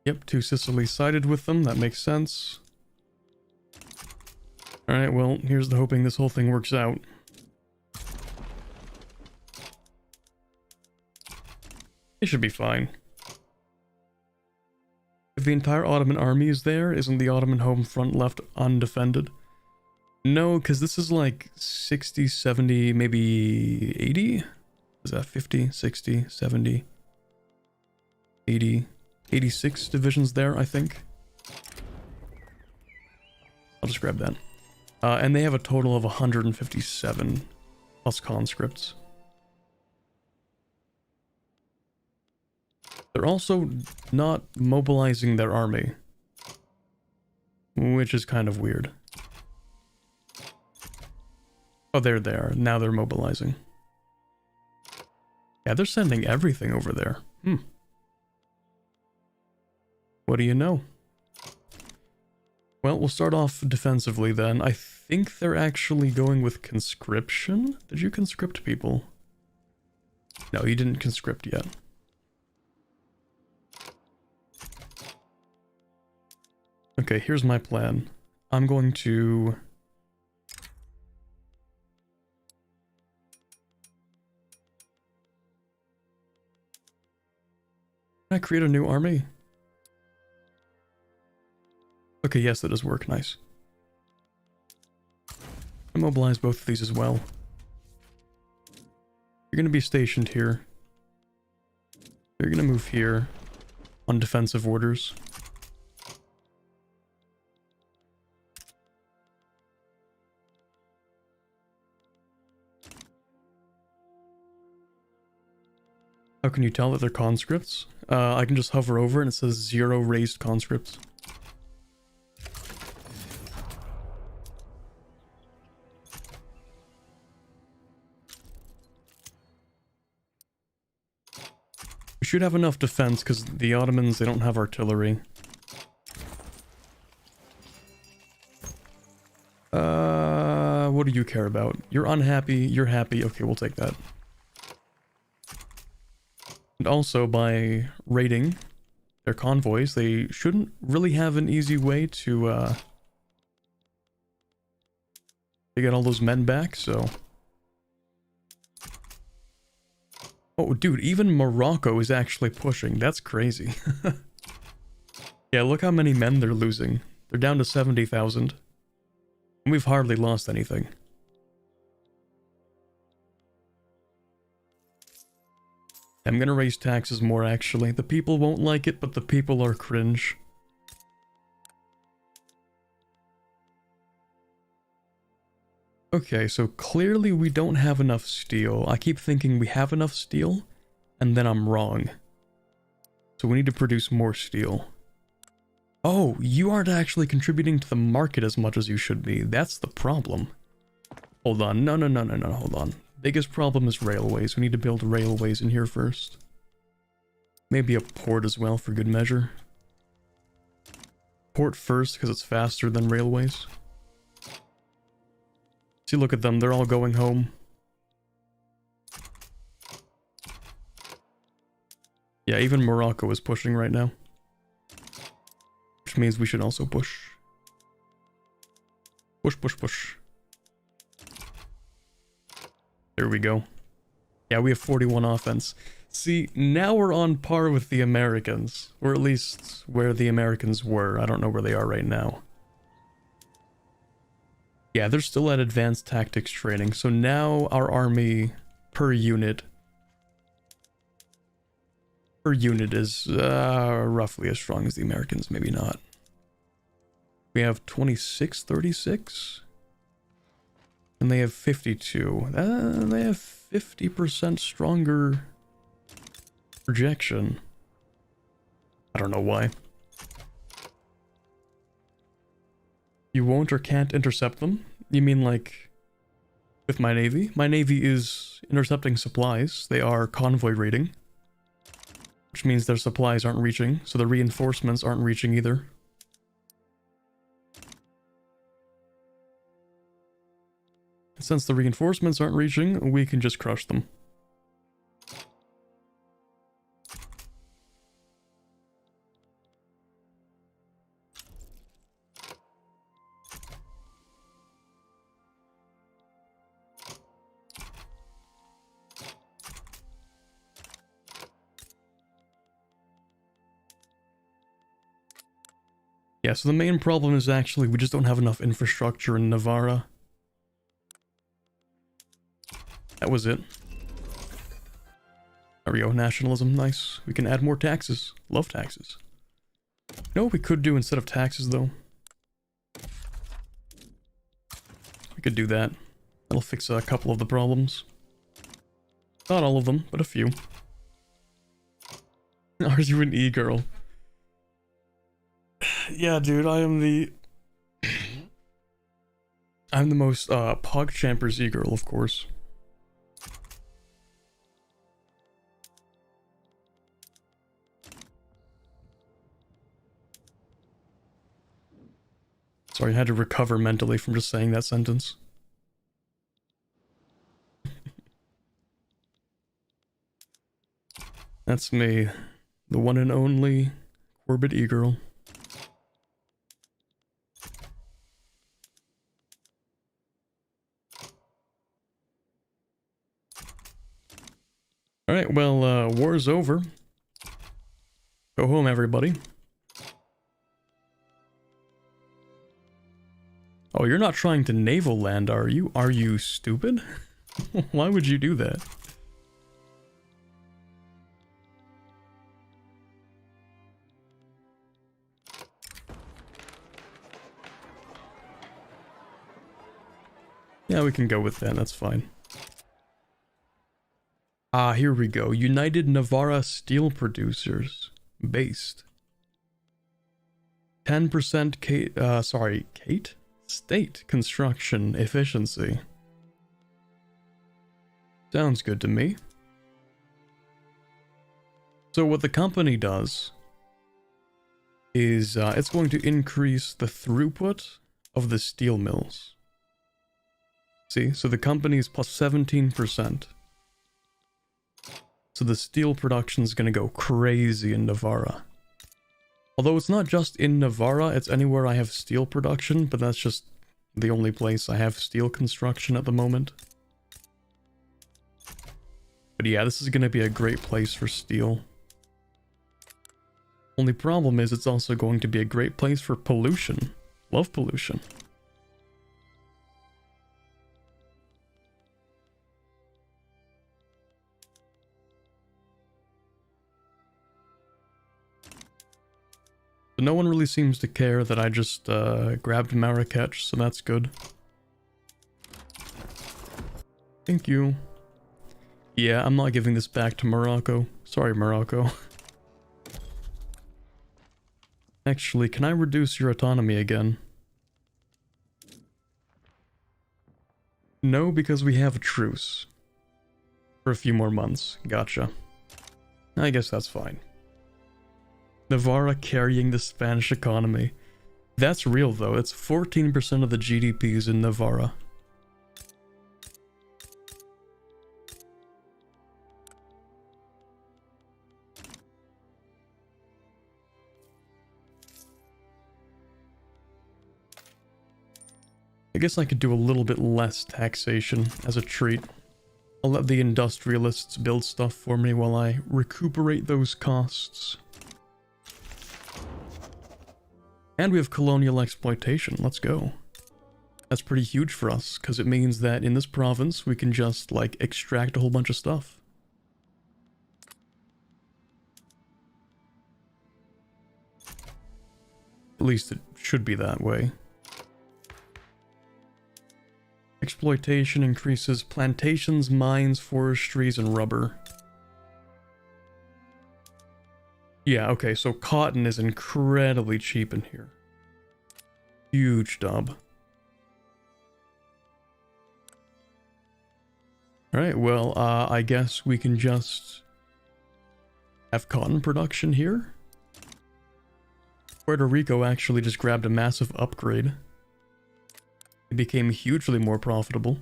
A: Yep, 2 Sicily sided with them. That makes sense. Alright, well, here's the hoping this whole thing works out. It should be fine. If the entire Ottoman army is there, isn't the Ottoman home front left undefended? No, because this is like 60, 70, maybe 80? Is that 50, 60, 70, 80, 86 divisions there, I think? I'll just grab that. And they have a total of 157 plus conscripts. They're also not mobilizing their army, which is kind of weird. Oh, there they are. Now they're mobilizing. Yeah, they're sending everything over there. What do you know? Well, we'll start off defensively then. I think they're actually going with conscription. Did you conscript people? No, you didn't conscript yet. Okay, here's my plan. I'm going to... Can I create a new army? Okay, yes, that does work. Nice. I mobilize both of these as well. You're going to be stationed here. You're going to move here on defensive orders. How can you tell that they're conscripts? I can just hover over and it says 0 raised conscripts. We should have enough defense because the Ottomans, they don't have artillery. What do you care about? You're unhappy, you're happy. Okay, we'll take that. And also, by raiding their convoys, they shouldn't really have an easy way to get all those men back, so... Oh, dude, even Morocco is actually pushing. That's crazy. Yeah, look how many men they're losing. They're down to 70,000. And we've hardly lost anything. I'm gonna raise taxes more, actually. The people won't like it, but the people are cringe. Okay, so clearly we don't have enough steel. I keep thinking we have enough steel, and then I'm wrong. So we need to produce more steel. Oh, you aren't actually contributing to the market as much as you should be. That's the problem. Hold on. No, hold on. Biggest problem is railways. We need to build railways in here first. Maybe a port as well for good measure. Port first because it's faster than railways. See, look at them. They're all going home. Yeah, even Morocco is pushing right now. Which means we should also push. Push. There we go. Yeah, we have 41 offense. See, now we're on par with the Americans. Or at least where the Americans were. I don't know where they are right now. Yeah, they're still at advanced tactics training. So now our army per unit is roughly as strong as the Americans, maybe not. We have 2636 and they have 52. They have 50% stronger projection. I don't know why. You won't or can't intercept them? You mean like with my navy? My navy is intercepting supplies. They are convoy raiding. Which means their supplies aren't reaching, so the reinforcements aren't reaching either. And since the reinforcements aren't reaching, we can just crush them. Yeah, so the main problem is actually we just don't have enough infrastructure in Navarra. That was it. There we go, nationalism, nice. We can add more taxes. Love taxes. You know what we could do instead of taxes, though? We could do that. That'll fix a couple of the problems. Not all of them, but a few. Are you an e-girl? Yeah, dude, I'm the most, PogChamper's e-girl, of course. Sorry, I had to recover mentally from just saying that sentence. That's me, the one and only Corbett e-girl. Alright, well, war's over. Go home, everybody. Oh, you're not trying to naval land, are you? Are you stupid? Why would you do that? Yeah, we can go with that, that's fine. Ah, here we go. United Navarra Steel Producers. Based. 10% Kate? State construction efficiency. Sounds good to me. So what the company does is it's going to increase the throughput of the steel mills. See, so the company is plus 17%. So the steel production is going to go crazy in Navarra. Although it's not just in Navarra, it's anywhere I have steel production, but that's just the only place I have steel construction at the moment. But yeah, this is going to be a great place for steel. Only problem is it's also going to be a great place for pollution. Love pollution. But no one really seems to care that I just grabbed Marrakech, so that's good. Thank you. Yeah, I'm not giving this back to Morocco. Sorry, Morocco. Actually, can I reduce your autonomy again? No, because we have a truce. For a few more months. Gotcha. I guess that's fine. Navarra carrying the Spanish economy. That's real though, it's 14% of the GDPs in Navarra. I guess I could do a little bit less taxation as a treat. I'll let the industrialists build stuff for me while I recuperate those costs. And we have colonial exploitation, let's go. That's pretty huge for us, because it means that in this province we can just, like, extract a whole bunch of stuff. At least it should be that way. Exploitation increases plantations, mines, forestries, and rubber. Yeah, okay, so cotton is incredibly cheap in here. Huge dub. Alright, well, I guess we can just have cotton production here. Puerto Rico actually just grabbed a massive upgrade. It became hugely more profitable.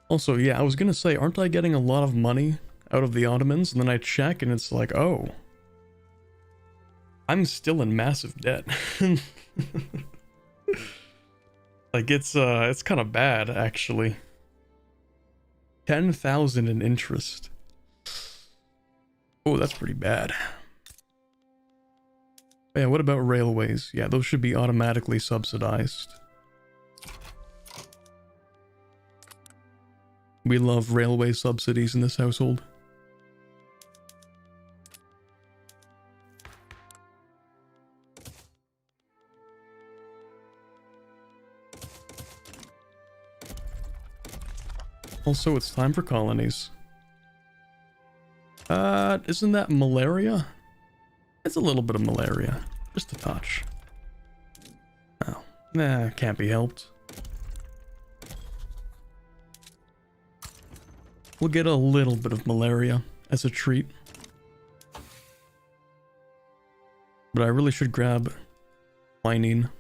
A: Also, yeah, I was gonna say, aren't I getting a lot of money out of the Ottomans? And then I check and it's like, oh, I'm still in massive debt. Like, it's kind of bad, actually. 10,000 in interest. Oh, that's pretty bad. Yeah, what about railways? Yeah, those should be automatically subsidized. We love railway subsidies in this household. Also, it's time for colonies. Isn't that malaria? It's a little bit of malaria. Just a touch. Oh, nah, can't be helped. We'll get a little bit of malaria as a treat. But I really should grab quinine.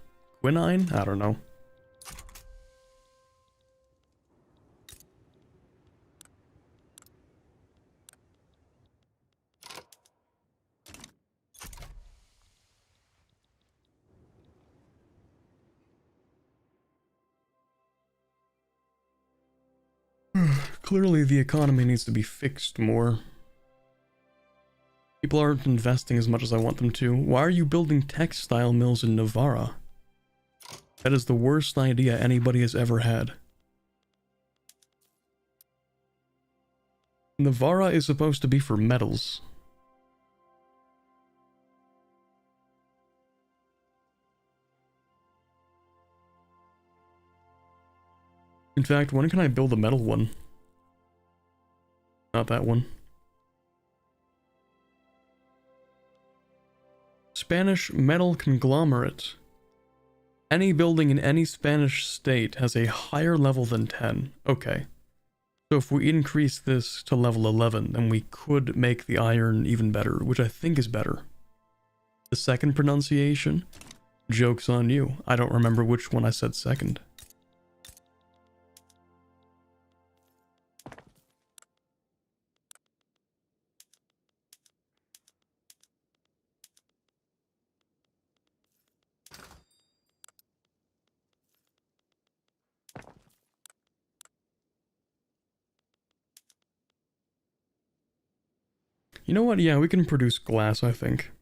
A: Quinine? I don't know. Clearly the economy needs to be fixed more. People aren't investing as much as I want them to. Why are you building textile mills in Navarra? That is the worst idea anybody has ever had. Navarra is supposed to be for metals. In fact, when can I build a metal one? Not that one. Spanish metal conglomerate. Any building in any Spanish state has a higher level than 10. Okay. So if we increase this to level 11, then we could make the iron even better, which I think is better. The second pronunciation? Joke's on you. I don't remember which one I said second. You know what? Yeah, we can produce glass, I think.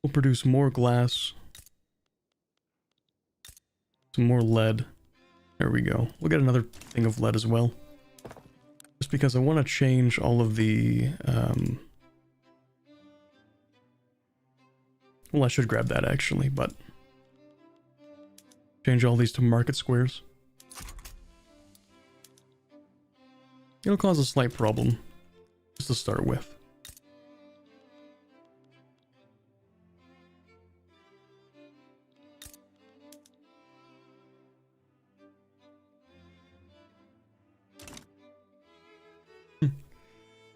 A: We'll produce more glass. Some more lead. There we go. We'll get another thing of lead as well. Just because I want to change all of the... Well, I should grab that actually, but... Change all these to market squares. It'll cause a slight problem, just to start with.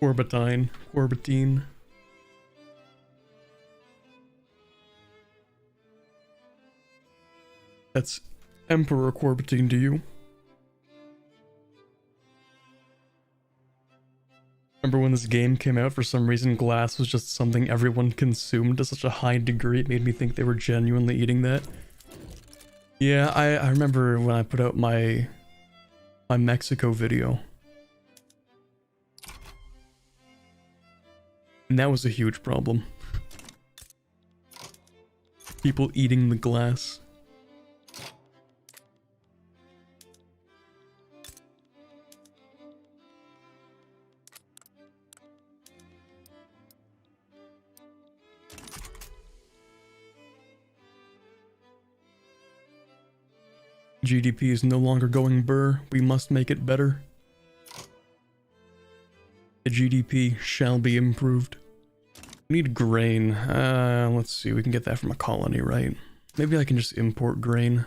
A: Orbatine. That's Emperor Corbatine to you. Remember when this game came out, for some reason glass was just something everyone consumed to such a high degree, it made me think they were genuinely eating that. Yeah, I remember when I put out my Mexico video. And that was a huge problem. People eating the glass. GDP is no longer going burr. We must make it better. The GDP shall be improved. We need grain. Let's see. We can get that from a colony, right? Maybe I can just import grain.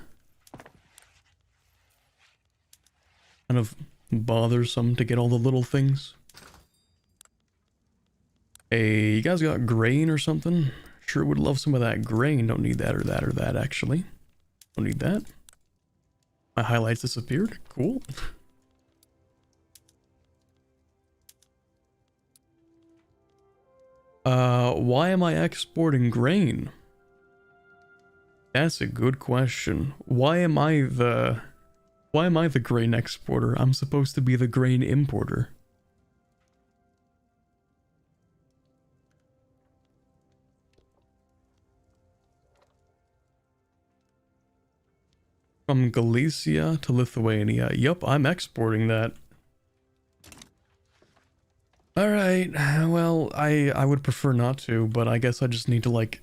A: Kind of bothersome to get all the little things. Hey, you guys got grain or something? Sure would love some of that grain. Don't need that or that or that, actually. Don't need that. My highlights disappeared. Cool. Why am I exporting grain? That's a good question. Why am I the grain exporter? I'm supposed to be the grain importer. From Galicia to Lithuania. Yup, I'm exporting that. Alright, well, I would prefer not to, but I guess I just need to, like,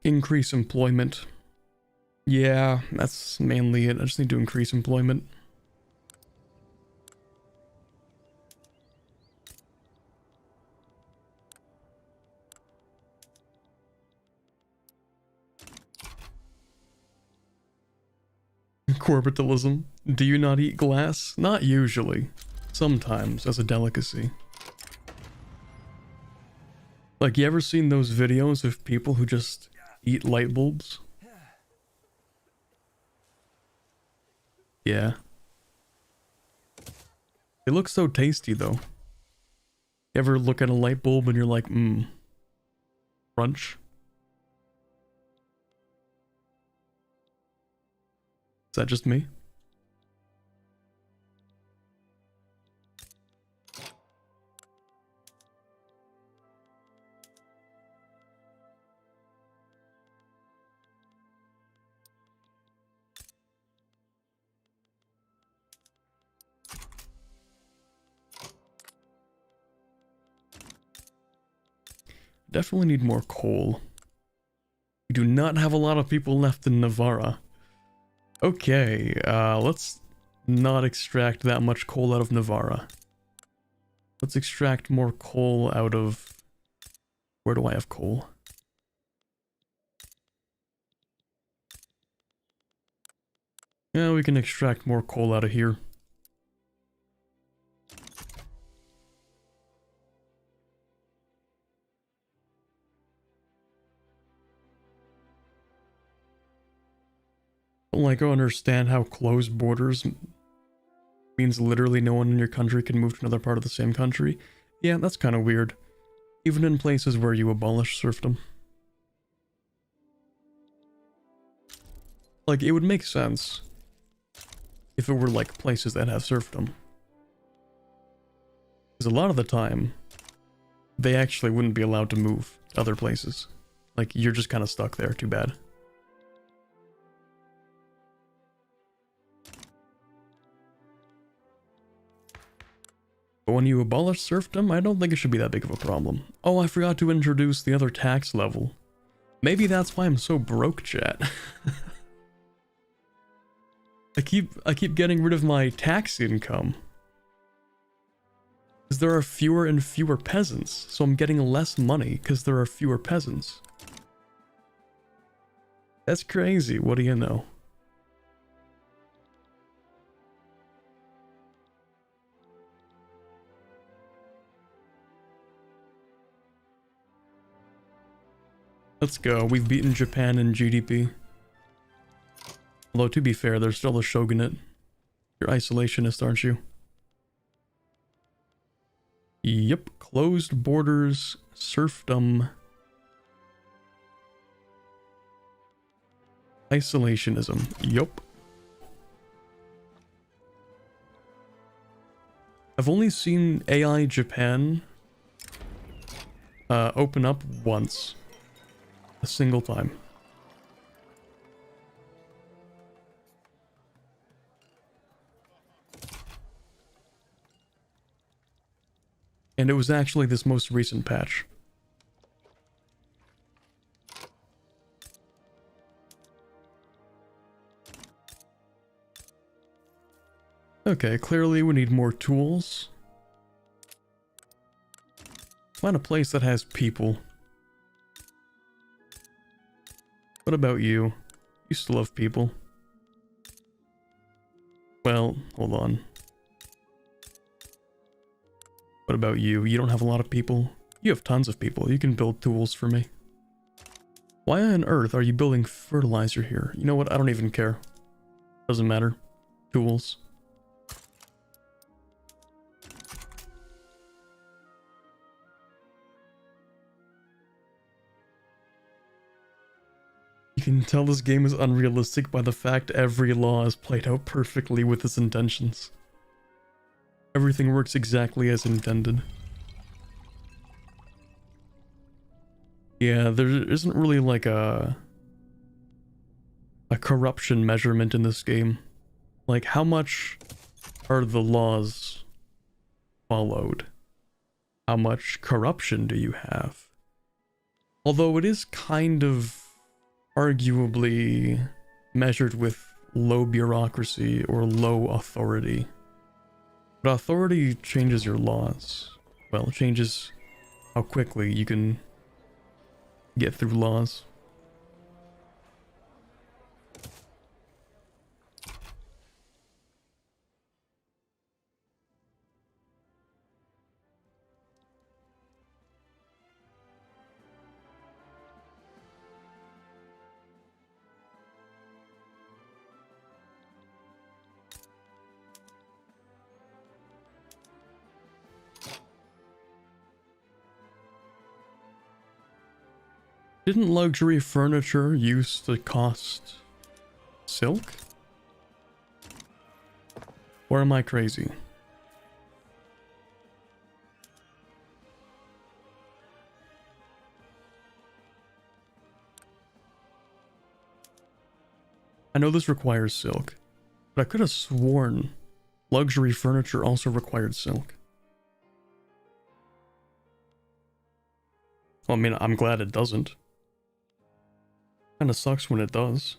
A: increase employment. Yeah, that's mainly it. I just need to increase employment. Corbitalism. Do you not eat glass? Not usually. Sometimes, as a delicacy. Like, you ever seen those videos of people who just eat light bulbs? Yeah. They look so tasty, though. You ever look at a light bulb and you're like, crunch? Is that just me? Definitely need more coal. We do not have a lot of people left in Navarra. Okay, let's not extract that much coal out of Navarra. Let's extract more coal out of... Where do I have coal? Yeah, we can extract more coal out of here. Like, I don't understand how closed borders means literally no one in your country can move to another part of the same country. Yeah, that's kind of weird. Even in places where you abolish serfdom. Like, it would make sense if it were like places that have serfdom. Because a lot of the time, they actually wouldn't be allowed to move to other places. Like, you're just kind of stuck there, too bad. But when you abolish serfdom, I don't think it should be that big of a problem. Oh, I forgot to introduce the other tax level. Maybe that's why I'm so broke, chat. I keep getting rid of my tax income. Because there are fewer and fewer peasants, so I'm getting less money because there are fewer peasants. That's crazy, what do you know? Let's go, we've beaten Japan in GDP. Although, to be fair, there's still a shogunate. You're isolationist, aren't you? Yep, closed borders, serfdom, isolationism. Yup. I've only seen AI Japan open up once. A single time. And it was actually this most recent patch. Okay, clearly we need more tools. Find a place that has people. What about you? You still have people. Well, hold on. What about you? You don't have a lot of people? You have tons of people. You can build tools for me. Why on earth are you building fertilizer here? You know what? I don't even care. Doesn't matter. Tools. You can tell this game is unrealistic by the fact every law is played out perfectly with its intentions. Everything works exactly as intended. Yeah, there isn't really like a corruption measurement in this game. Like, how much are the laws followed? How much corruption do you have? Although it is kind of arguably measured with low bureaucracy or low authority. But authority changes your laws. Well, it changes how quickly you can get through laws. Didn't luxury furniture used to cost silk? Or am I crazy? I know this requires silk, but I could have sworn luxury furniture also required silk. Well, I mean, I'm glad it doesn't. Kinda sucks when it does.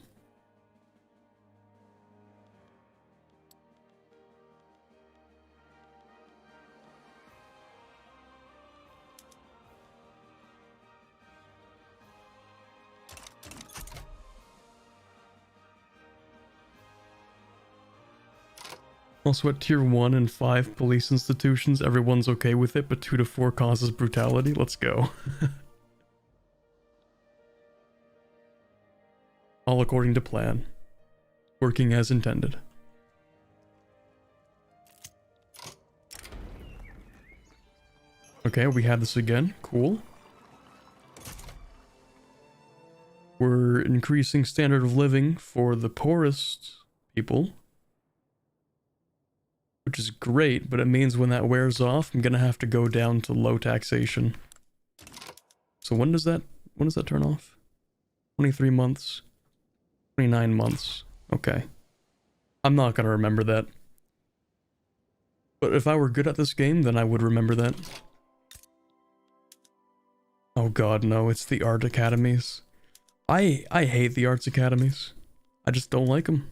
A: Also at tier 1 and 5 police institutions, everyone's okay with it, but 2 to 4 causes brutality. Let's go. All according to plan. Working as intended. Okay, we have this again. Cool. We're increasing standard of living for the poorest people. which is great, but it means when that wears off, I'm gonna have to go down to low taxation. So when does that turn off? 23 months, 29 months. Okay. I'm not gonna remember that. But if I were good at this game, then I would remember that. Oh god, no, it's the art academies. I hate the arts academies. I just don't like them.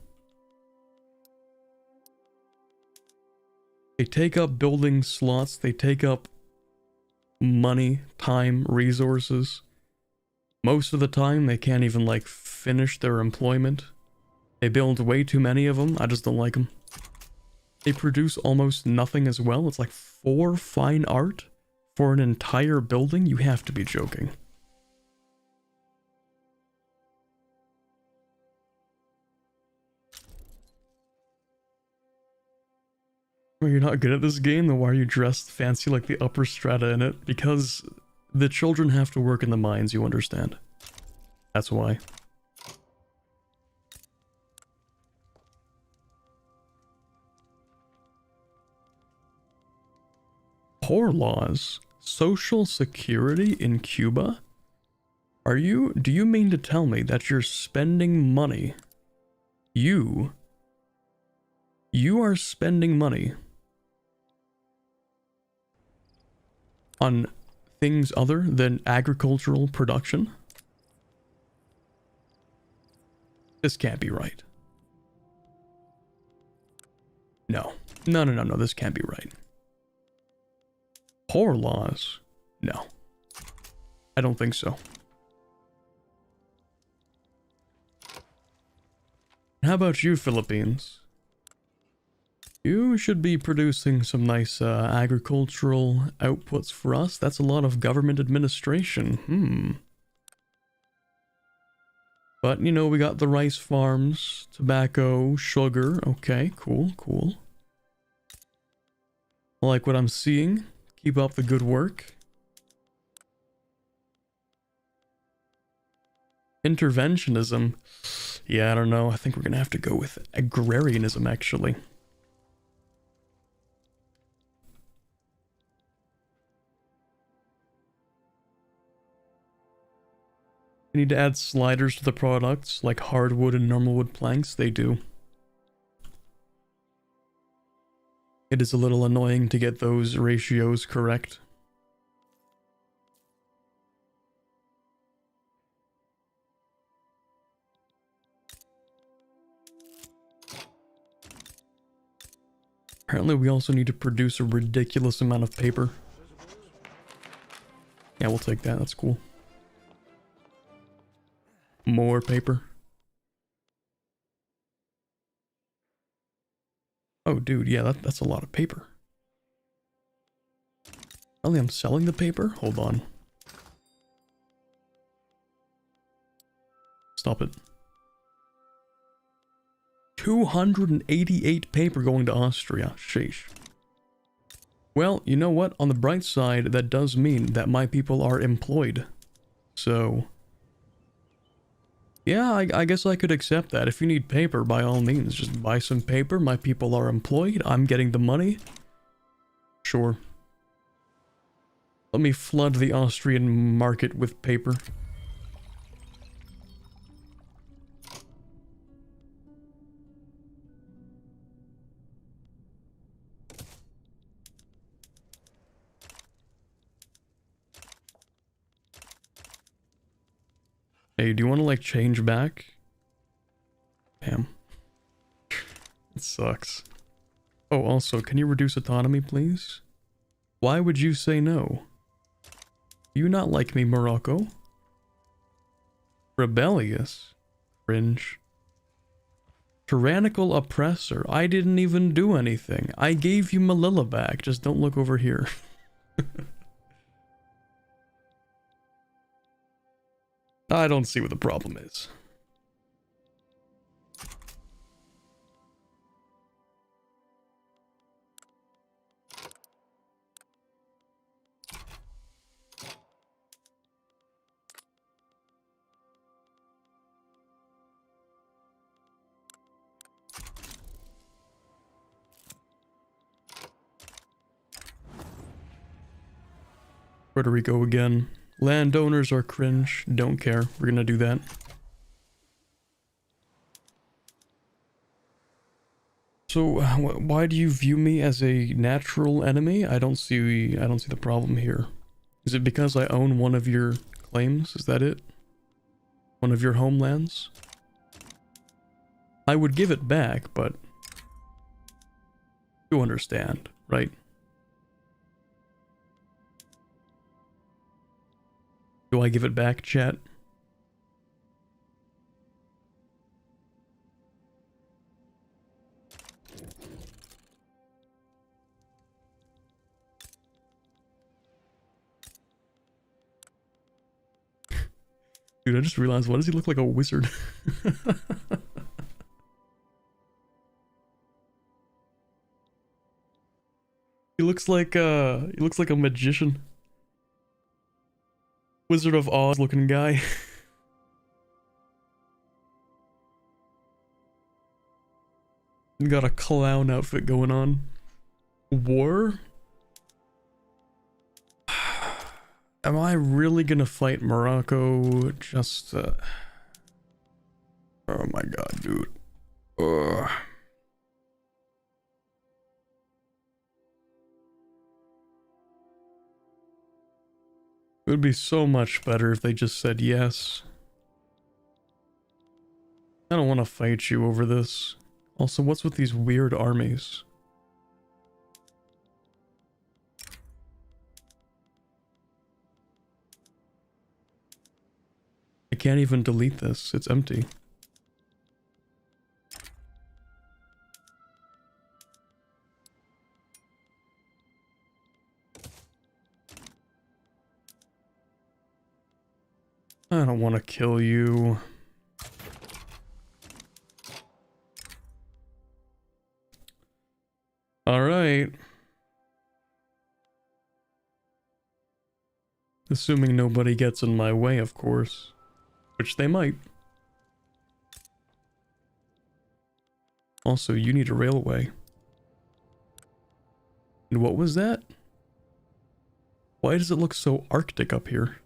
A: They take up building slots, they take up money, time, resources. Most of the time, they can't even, like, finish their employment. They build way too many of them, I just don't like them. They produce almost nothing as well. It's like 4 fine art for an entire building? You have to be joking. Well, you're not good at this game, then why are you dressed fancy like the upper strata in it? Because the children have to work in the mines, you understand. That's why. Poor laws. Social security in Cuba? Do you mean to tell me that you're spending money? You are spending money on things other than agricultural production? This can't be right. No, this can't be right. Poor laws? No. I don't think so. How about you, Philippines? You should be producing some nice agricultural outputs for us. That's a lot of government administration. But, you know, we got the rice farms, tobacco, sugar. Okay, cool. I like what I'm seeing. Keep up the good work. Interventionism. Yeah, I don't know. I think we're gonna have to go with agrarianism, actually. We need to add sliders to the products, like hardwood and normal wood planks. They do. It is a little annoying to get those ratios correct. Apparently we also need to produce a ridiculous amount of paper. Yeah, we'll take that. That's cool. More paper. Oh, dude, yeah, that's a lot of paper. Only I'm selling the paper? Hold on. Stop it. 288 paper going to Austria. Sheesh. Well, you know what? On the bright side, that does mean that my people are employed. So... yeah, I guess I could accept that. If you need paper, by all means, just buy some paper. My people are employed. I'm getting the money. Sure. Let me flood the Austrian market with paper. Hey, do you want to, like, change back? Damn. It sucks. Oh, also, can you reduce autonomy, please? Why would you say no? You not like me, Morocco? Rebellious? Cringe. Tyrannical oppressor. I didn't even do anything. I gave you Melilla back. Just don't look over here. I don't see what the problem is. Where do we go again? Landowners are cringe. Don't care. We're gonna do that. So, why do you view me as a natural enemy? I don't see the problem here. Is it because I own one of your claims? Is that it? One of your homelands? I would give it back, but you understand, right? Do I give it back, chat? Dude, I just realized, why does he look like a wizard? He looks like a magician. Wizard of Oz looking guy. Got a clown outfit going on. War? Am I really gonna fight Morocco? Just, oh my god, dude. Ugh. It would be so much better if they just said yes. I don't want to fight you over this. Also, what's with these weird armies? I can't even delete this. It's empty. I don't want to kill you. All right. Assuming nobody gets in my way, of course. Which they might. Also, you need a railway. And what was that? Why does it look so Arctic up here?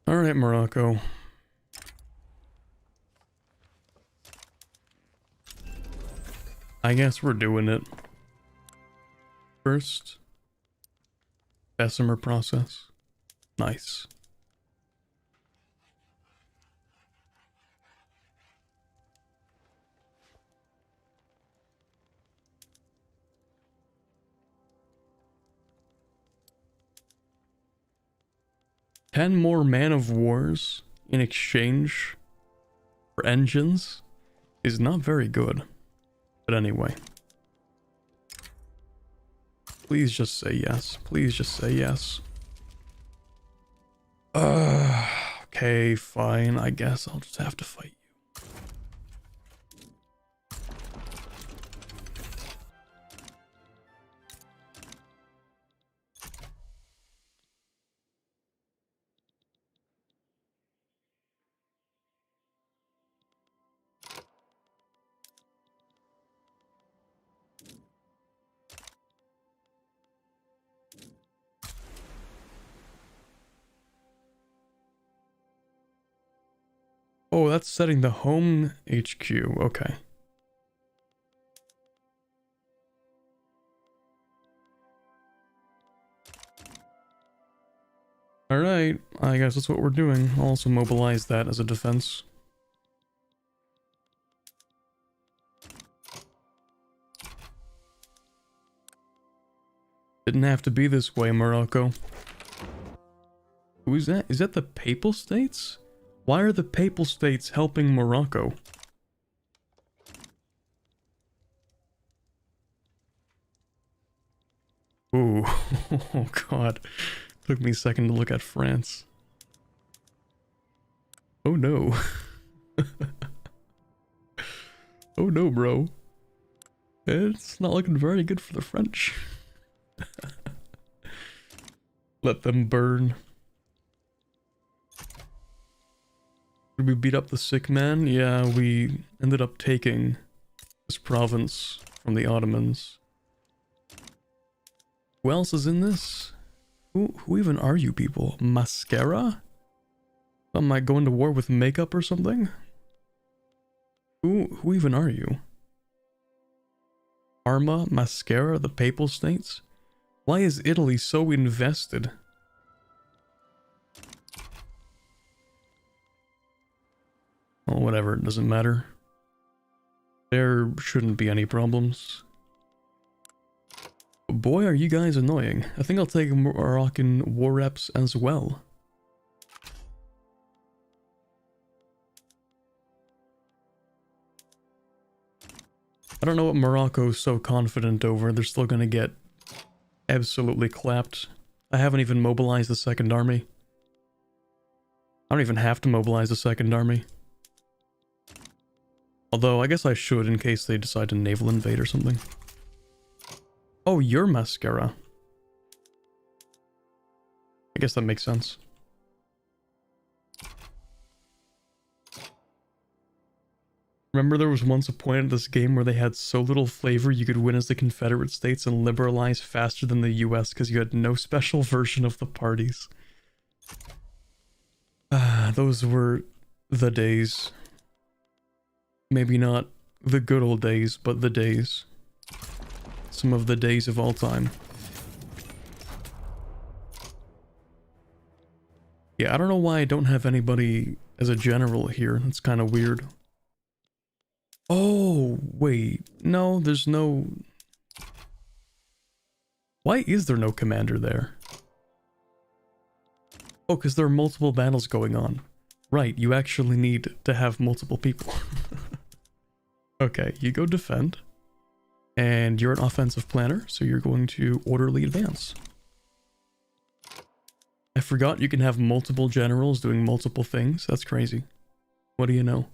A: Alright, Morocco. I guess we're doing it. First, Bessemer process. Nice. Ten more man of wars in exchange for engines is not very good. But anyway. Please just say yes. Please just say yes. Okay, fine. I guess I'll just have to fight you. Oh, that's setting the home HQ. Okay. Alright, I guess that's what we're doing. I'll also mobilize that as a defense. Didn't have to be this way, Morocco. Who is that? Is that the Papal States? Why are the Papal States helping Morocco? God. Took me a second to look at France. Oh no. Oh no, bro. It's not looking very good for the French. Let them burn. Did we beat up the sick man? Yeah, we ended up taking this province from the Ottomans. Who else is in this? Who even are you people? Mascara? Am I going to war with makeup or something? Who even are you? Parma, Mascara, the Papal States? Why is Italy so invested? Oh, whatever, it doesn't matter. There shouldn't be any problems. Boy, are you guys annoying. I think I'll take Moroccan war reps as well. I don't know what Morocco's so confident over. They're still gonna get absolutely clapped. I haven't even mobilized the second army. I don't even have to mobilize the second army. Although, I guess I should in case they decide to naval invade or something. Oh, you're Mascara. I guess that makes sense. Remember there was once a point in this game where they had so little flavor you could win as the Confederate States and liberalize faster than the US because you had no special version of the parties. Ah, those were the days. Maybe not the good old days, but the days. Some of the days of all time. Yeah, I don't know why I don't have anybody as a general here. That's kind of weird. Oh, wait. No, there's no... Why is there no commander there? Oh, because there are multiple battles going on. Right, you actually need to have multiple people. Okay, you go defend. And you're an offensive planner, so you're going to orderly advance. I forgot you can have multiple generals doing multiple things. That's crazy. What do you know?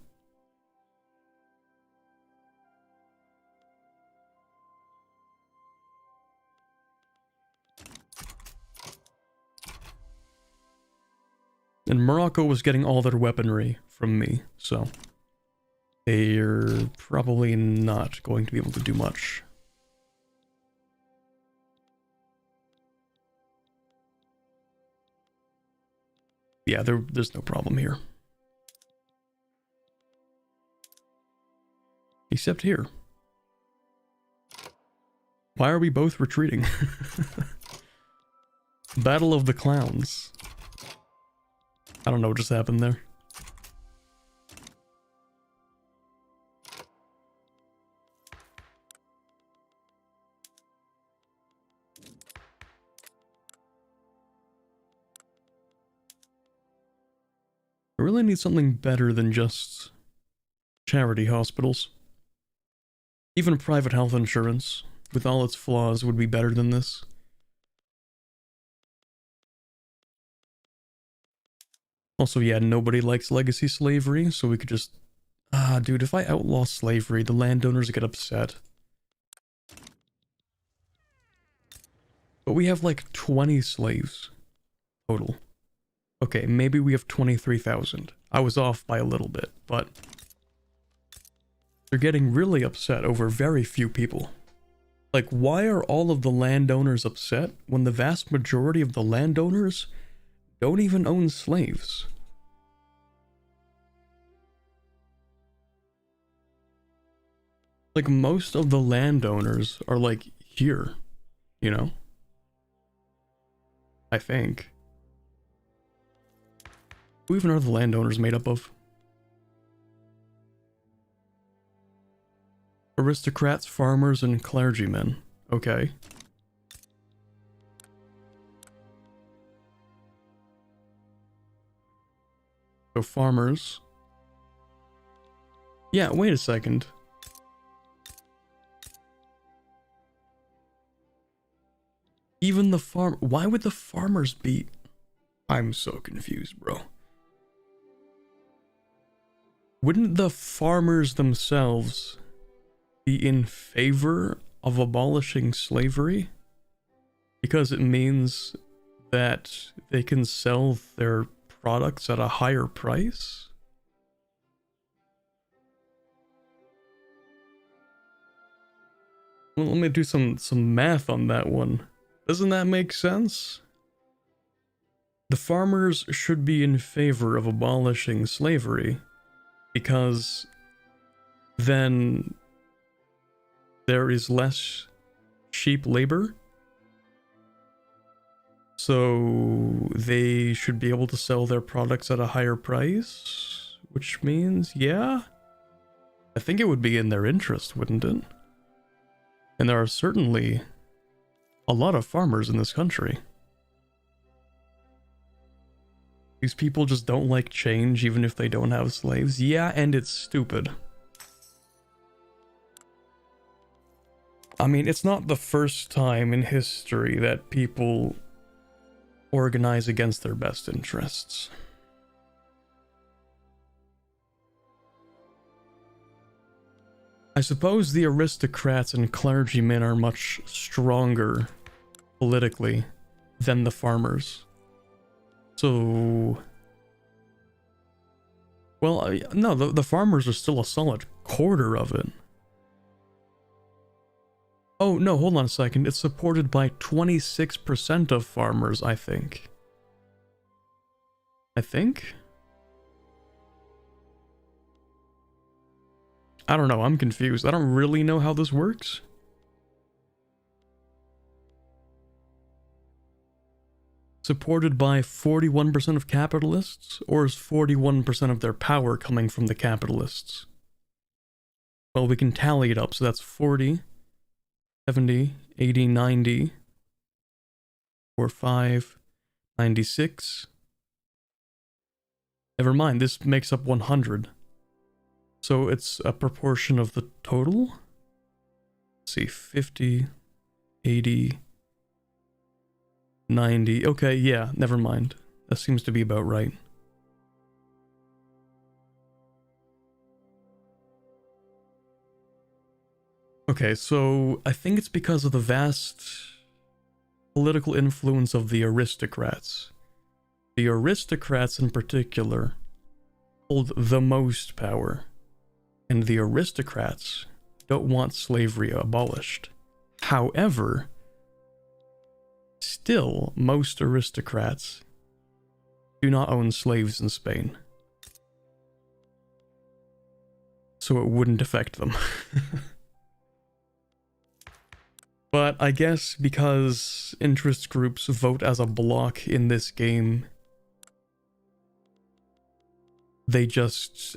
A: And Morocco was getting all their weaponry from me, so they're probably not going to be able to do much. Yeah, there's no problem here. Except here. Why are we both retreating? Battle of the Clowns. I don't know what just happened there. I really need something better than just charity hospitals. Even private health insurance, with all its flaws, would be better than this. Also, yeah, nobody likes legacy slavery, so we could just... Ah, dude, if I outlaw slavery, the landowners get upset. But we have like 20 slaves total. Okay, maybe we have 23,000. I was off by a little bit, but... They're getting really upset over very few people. Like, why are all of the landowners upset when the vast majority of the landowners don't even own slaves? Like, most of the landowners are, like, here, you know? I think. Who even are the landowners made up of? Aristocrats, farmers, and clergymen. Okay. So farmers. Yeah, wait a second. Even the farm... Why would the farmers be... I'm so confused, bro. Wouldn't the farmers themselves be in favor of abolishing slavery? Because it means that they can sell their products at a higher price? Well, let me do some math on that one. Doesn't that make sense? The farmers should be in favor of abolishing slavery because then there is less cheap labor. So they should be able to sell their products at a higher price, which means, yeah, I think it would be in their interest, wouldn't it? And there are certainly a lot of farmers in this country. These people just don't like change even if they don't have slaves. Yeah, and it's stupid. I mean, it's not the first time in history that people organize against their best interests. I suppose the aristocrats and clergymen are much stronger politically than the farmers. So... Well, no, the farmers are still a solid quarter of it. Oh, no, hold on a second. It's supported by 26% of farmers, I think. I don't know, I'm confused. I don't really know how this works. Supported by 41% of capitalists? Or is 41% of their power coming from the capitalists? Well, we can tally it up, so that's 40... 70, 80, 90, 45, 96. Never mind, this makes up 100. So it's a proportion of the total? Let's see, 50, 80, 90. Okay, yeah, never mind. That seems to be about right. Okay, so I think it's because of the vast political influence of the aristocrats. The aristocrats in particular hold the most power, and the aristocrats don't want slavery abolished. However, still, most aristocrats do not own slaves in Spain. So it wouldn't affect them. But I guess because interest groups vote as a block in this game, they're just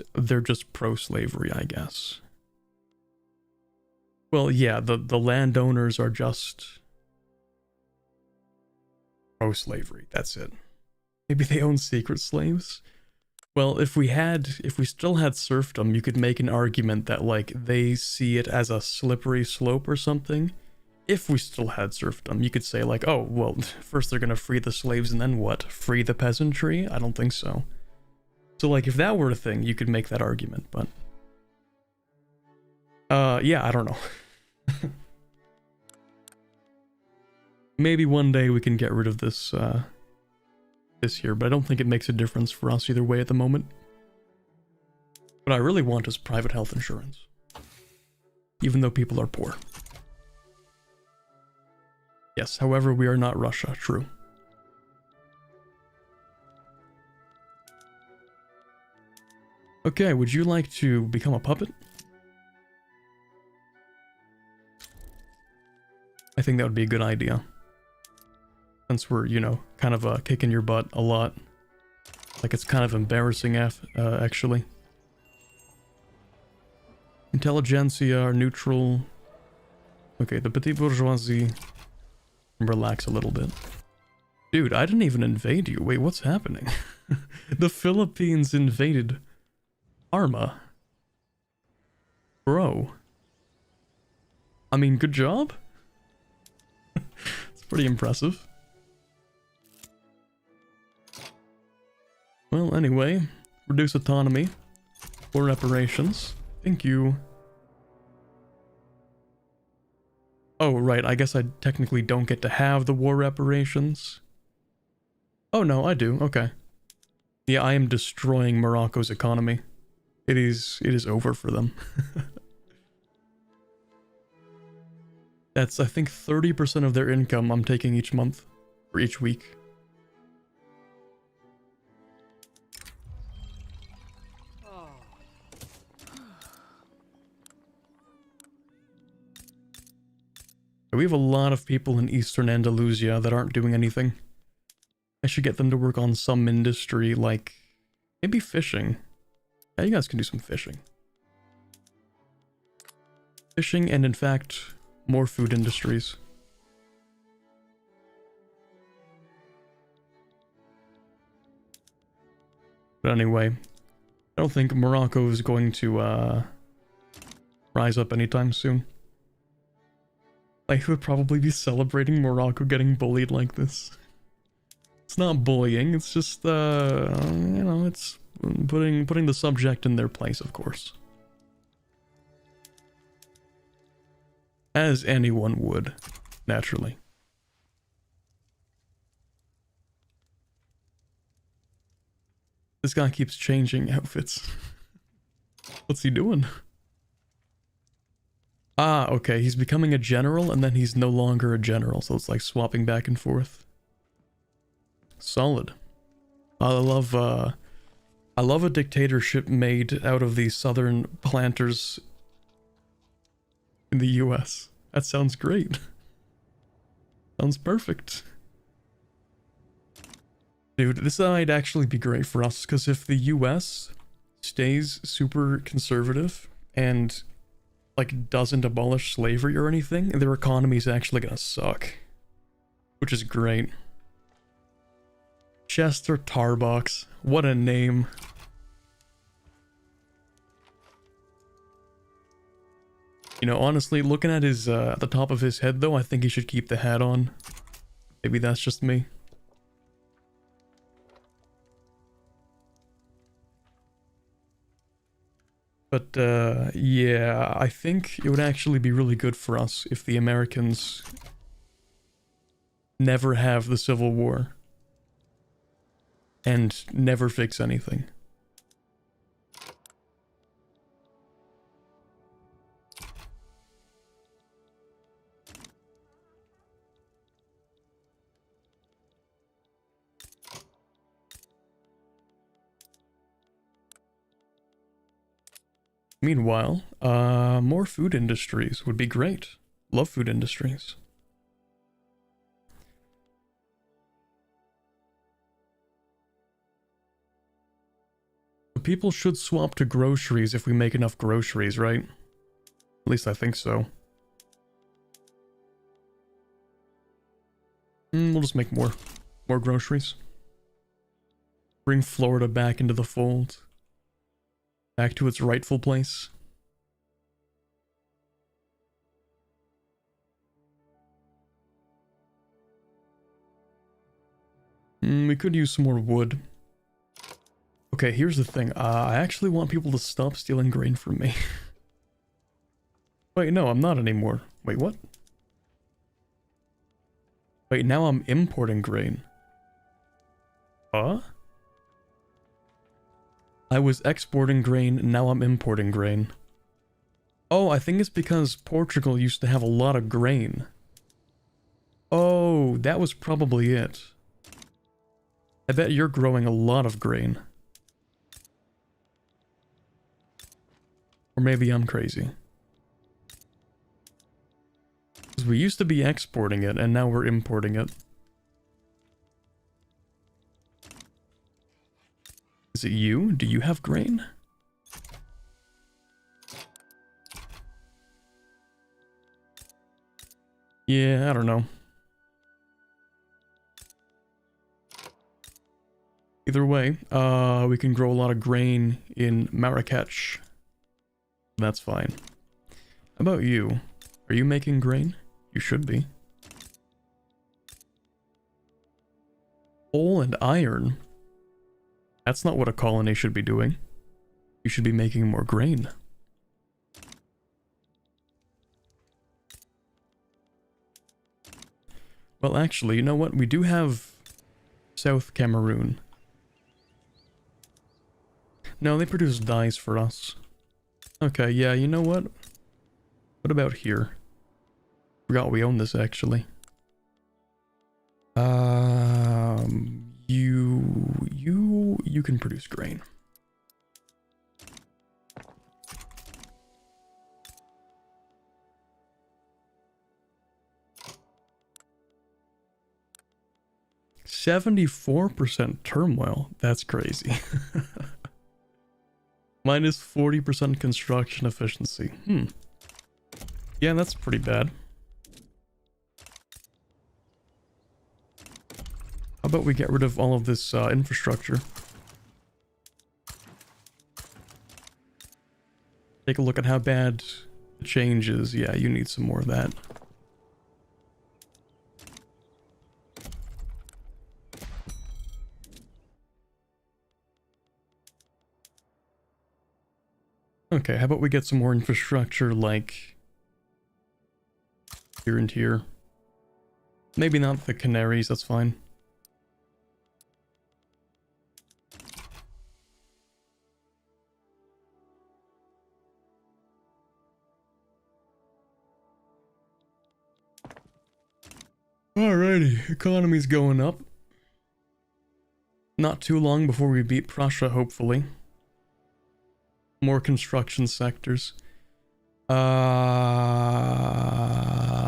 A: pro-slavery, I guess. Well, yeah, the landowners are just pro-slavery, that's it. Maybe they own secret slaves? Well, if we still had serfdom, you could make an argument that, like, they see it as a slippery slope or something. If we still had serfdom, you could say, like, oh, well, first they're gonna free the slaves and then what? Free the peasantry? I don't think so. So, like, if that were a thing, you could make that argument, but... yeah, I don't know. Maybe one day we can get rid of this, this here, but I don't think it makes a difference for us either way at the moment. What I really want is private health insurance. Even though people are poor. Yes, however, we are not Russia, true. Okay, would you like to become a puppet? I think that would be a good idea. Since we're, you know, kind of kicking your butt a lot. Like, it's kind of embarrassing, actually. Intelligentsia are neutral. Okay, the petite bourgeoisie. Relax a little bit. Dude, I didn't even invade you. Wait, what's happening? The Philippines invaded Arma. Bro. I mean, good job? It's pretty impressive. Well, anyway, reduce autonomy for reparations. Thank you. Oh, right, I guess I technically don't get to have the war reparations. Oh no, I do, okay. Yeah, I am destroying Morocco's economy. It is over for them. That's, I think, 30% of their income I'm taking each month, or each week. We have a lot of people in Eastern Andalusia that aren't doing anything. I should get them to work on some industry, like maybe fishing. Yeah, you guys can do some fishing. Fishing and, in fact, more food industries. But anyway, I don't think Morocco is going to rise up anytime soon. I would probably be celebrating Morocco getting bullied like this. It's not bullying, it's just, you know, it's putting the subject in their place, of course. As anyone would, naturally. This guy keeps changing outfits. What's he doing? Ah, okay, he's becoming a general and then he's no longer a general, so it's like swapping back and forth. Solid. I love a dictatorship made out of the southern planters in the US. That sounds great. Sounds perfect. Dude, this might actually be great for us, because if the US stays super conservative and like doesn't abolish slavery or anything, their economy is actually gonna suck. Which is great. Chester Tarbox. What a name. You know, honestly, looking at his, at the top of his head though, I think he should keep the hat on. Maybe that's just me. But, yeah, I think it would actually be really good for us if the Americans never have the Civil War. And never fix anything. Meanwhile, more food industries would be great. Love food industries. People should swap to groceries if we make enough groceries, right? At least I think so. We'll just make more groceries. Bring Florida back into the fold. Back to its rightful place. We could use some more wood. Okay, here's the thing. I actually want people to stop stealing grain from me. Wait, no, I'm not anymore. Wait, what? Wait, now I'm importing grain. Huh? I was exporting grain, now I'm importing grain. Oh, I think it's because Portugal used to have a lot of grain. Oh, that was probably it. I bet you're growing a lot of grain. Or maybe I'm crazy. Because we used to be exporting it, and now we're importing it. Is it you? Do you have grain? Yeah, I don't know. Either way, we can grow a lot of grain in Marrakech. That's fine. How about you? Are you making grain? You should be. Coal and iron? That's not what a colony should be doing. You should be making more grain. Well, actually, you know what? We do have South Cameroon. No, they produce dyes for us. Okay, yeah, you know what? What about here? Forgot we own this, actually. You can produce grain. %74% turmoil. That's crazy. Minus 40% construction efficiency. Yeah, that's pretty bad. How about we get rid of all of this infrastructure? Take a look at how bad the change is. Yeah, you need some more of that. Okay, how about we get some more infrastructure like here and here. Maybe not the Canaries, that's fine. Alrighty, economy's going up. Not too long before we beat Prussia, hopefully. More construction sectors. I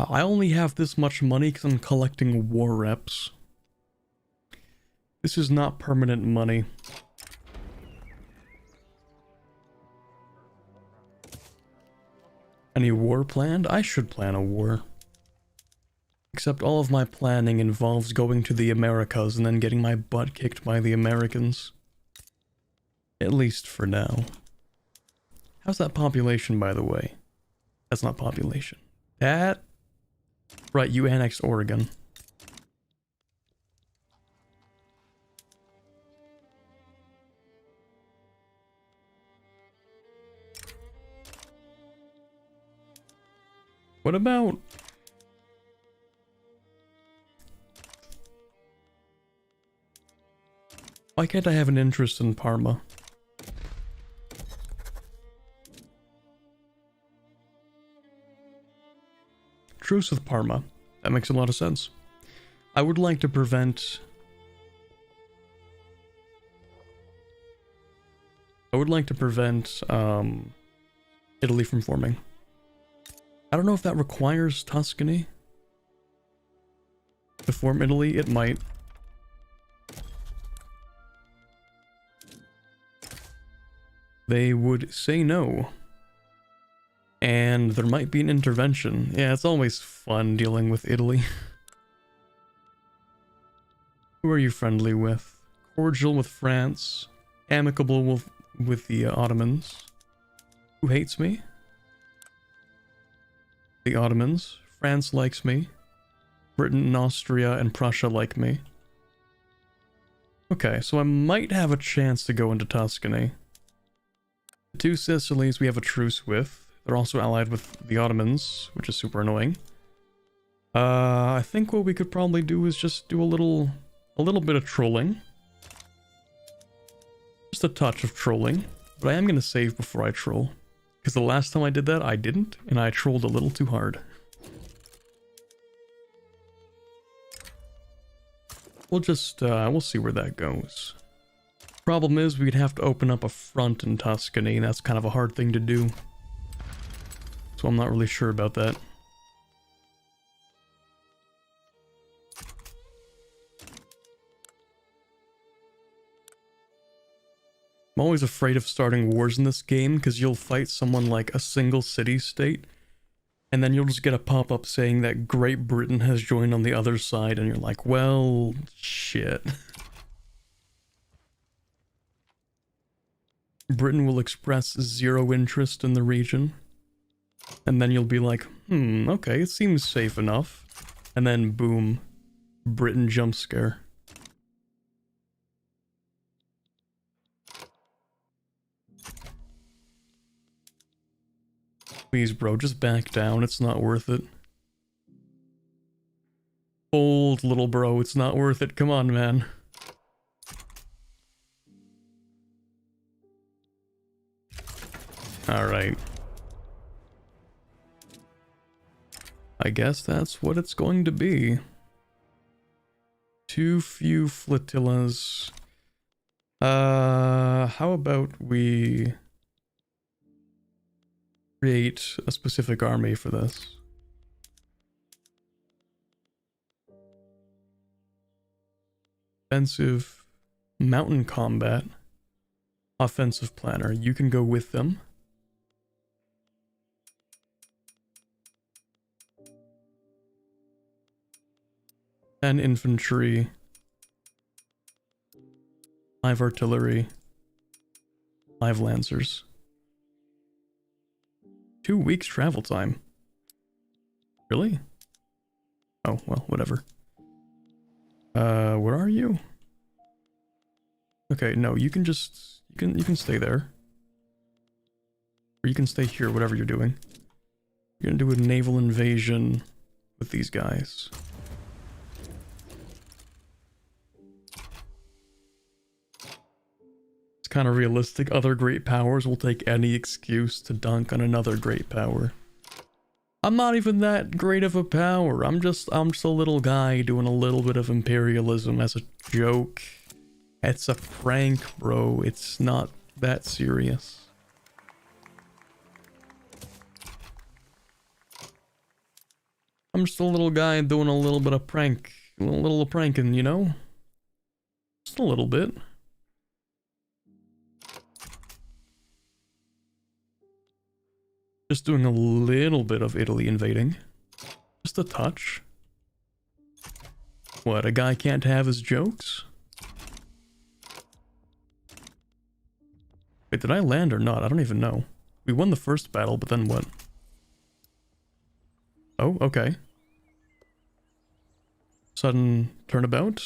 A: only have this much money because I'm collecting war reps. This is not permanent money. Any war planned? I should plan a war. Except all of my planning involves going to the Americas and then getting my butt kicked by the Americans. At least for now. How's that population, by the way? That's not population. That... Right, you annexed Oregon. What about... Why can't I have an interest in Parma? Truce with Parma. That makes a lot of sense. I would like to prevent... Italy from forming. I don't know if that requires Tuscany to form Italy. It might. They would say no. And there might be an intervention. Yeah, it's always fun dealing with Italy. Who are you friendly with? Cordial with France. Amicable with the Ottomans. Who hates me? The Ottomans. France likes me. Britain and Austria and Prussia like me. Okay, so I might have a chance to go into Tuscany. The two Sicilies we have a truce with. They're also allied with the Ottomans, which is super annoying. I think what we could probably do is just do a little bit of trolling. Just a touch of trolling. But I am going to save before I troll. Because the last time I did that, I didn't, and I trolled a little too hard. We'll see where that goes. Problem is, we'd have to open up a front in Tuscany, and that's kind of a hard thing to do. So I'm not really sure about that. I'm always afraid of starting wars in this game, because you'll fight someone like a single city-state, and then you'll just get a pop-up saying that Great Britain has joined on the other side, and you're like, well, shit. Britain will express zero interest in the region. And then you'll be like, okay, it seems safe enough. And then boom, Britain jump scare. Please, bro, just back down. It's not worth it. Old little bro, it's not worth it. Come on, man. Alright. I guess that's what it's going to be. Too few flotillas. How about we create a specific army for this? Offensive mountain combat. Offensive planner. You can go with them. And infantry. 5 artillery. 5 lancers. 2 weeks travel time. Really? Oh, well, whatever. Where are you? Okay, no, you can just you can stay there. Or you can stay here, whatever you're doing. You're gonna do a naval invasion with these guys. Kind of realistic. Other great powers will take any excuse to dunk on another great power. I'm not even that great of a power. I'm just a little guy doing a little bit of imperialism as a joke. It's a prank, bro. It's not that serious. I'm just a little guy doing a little bit of prank. A little pranking, you know? Just a little bit. Just doing a little bit of Italy invading. Just a touch. What, a guy can't have his jokes? Wait, did I land or not? I don't even know. We won the first battle, but then what? Oh, okay. Sudden turnabout.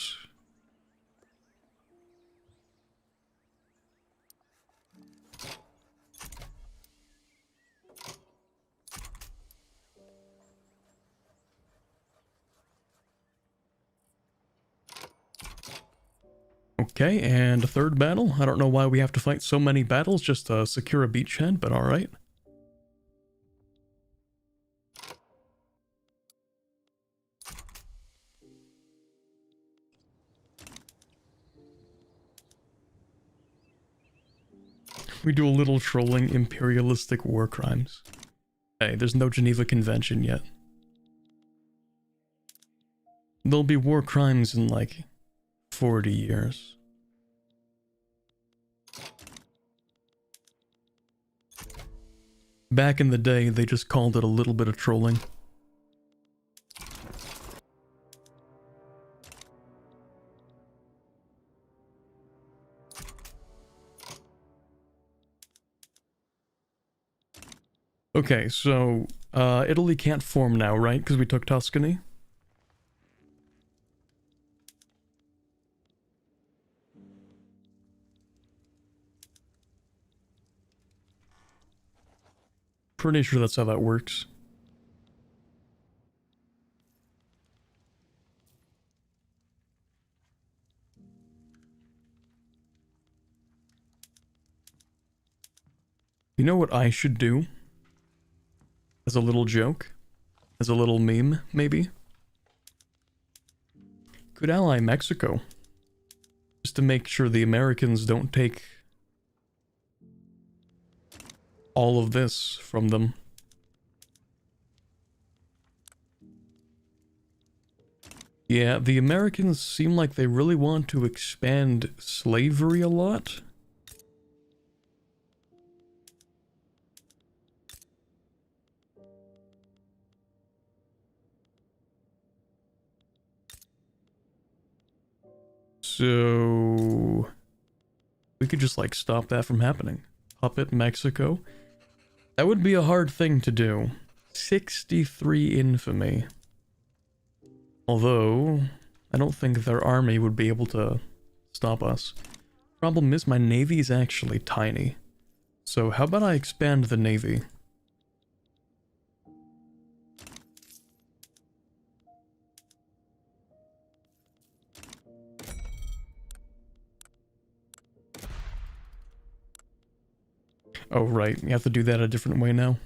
A: Okay, and a third battle. I don't know why we have to fight so many battles just to secure a beachhead, but alright. We do a little trolling imperialistic war crimes. Hey, there's no Geneva Convention yet. There'll be war crimes in like 40 years. Back in the day, they just called it a little bit of trolling. Okay, so, Italy can't form now, right? Because we took Tuscany? Pretty sure that's how that works. You know what I should do? As a little joke? As a little meme, maybe? Could ally Mexico. Just to make sure the Americans don't take all of this from them. Yeah, the Americans seem like they really want to expand slavery a lot. So we could just like stop that from happening. Puppet Mexico. That would be a hard thing to do. 63 infamy. Although, I don't think their army would be able to stop us. Problem is, my navy is actually tiny. So how about I expand the navy? Oh, right. You have to do that a different way now.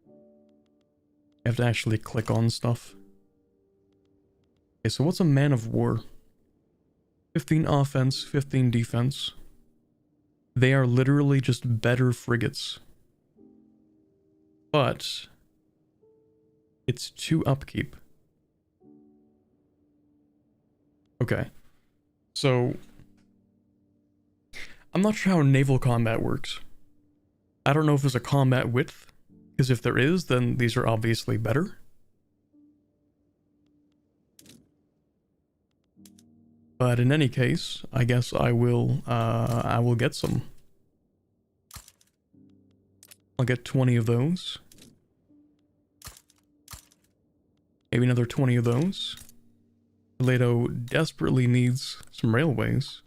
A: You have to actually click on stuff. Okay, so what's a man of war? 15 offense, 15 defense. They are literally just better frigates. But it's 2 upkeep. Okay. So I'm not sure how naval combat works. I don't know if there's a combat width, because if there is, then these are obviously better. But in any case, I guess I will get some. I'll get 20 of those. Maybe another 20 of those. Toledo desperately needs some railways.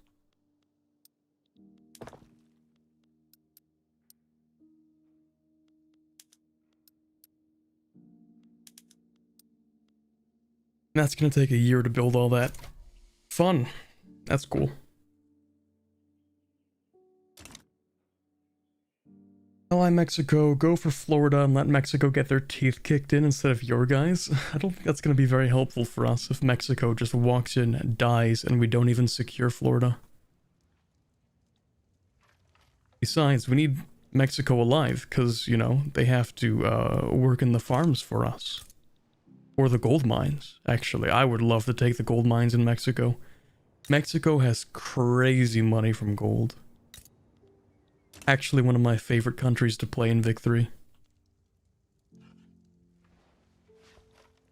A: That's gonna take a year to build all that. Fun. That's cool. Ally Mexico, go for Florida and let Mexico get their teeth kicked in instead of your guys. I don't think that's going to be very helpful for us if Mexico just walks in, dies, and we don't even secure Florida. Besides, we need Mexico alive, because, you know, they have to work in the farms for us. Or the gold mines, actually. I would love to take the gold mines in Mexico. Mexico has crazy money from gold. Actually one of my favorite countries to play in Vic 3.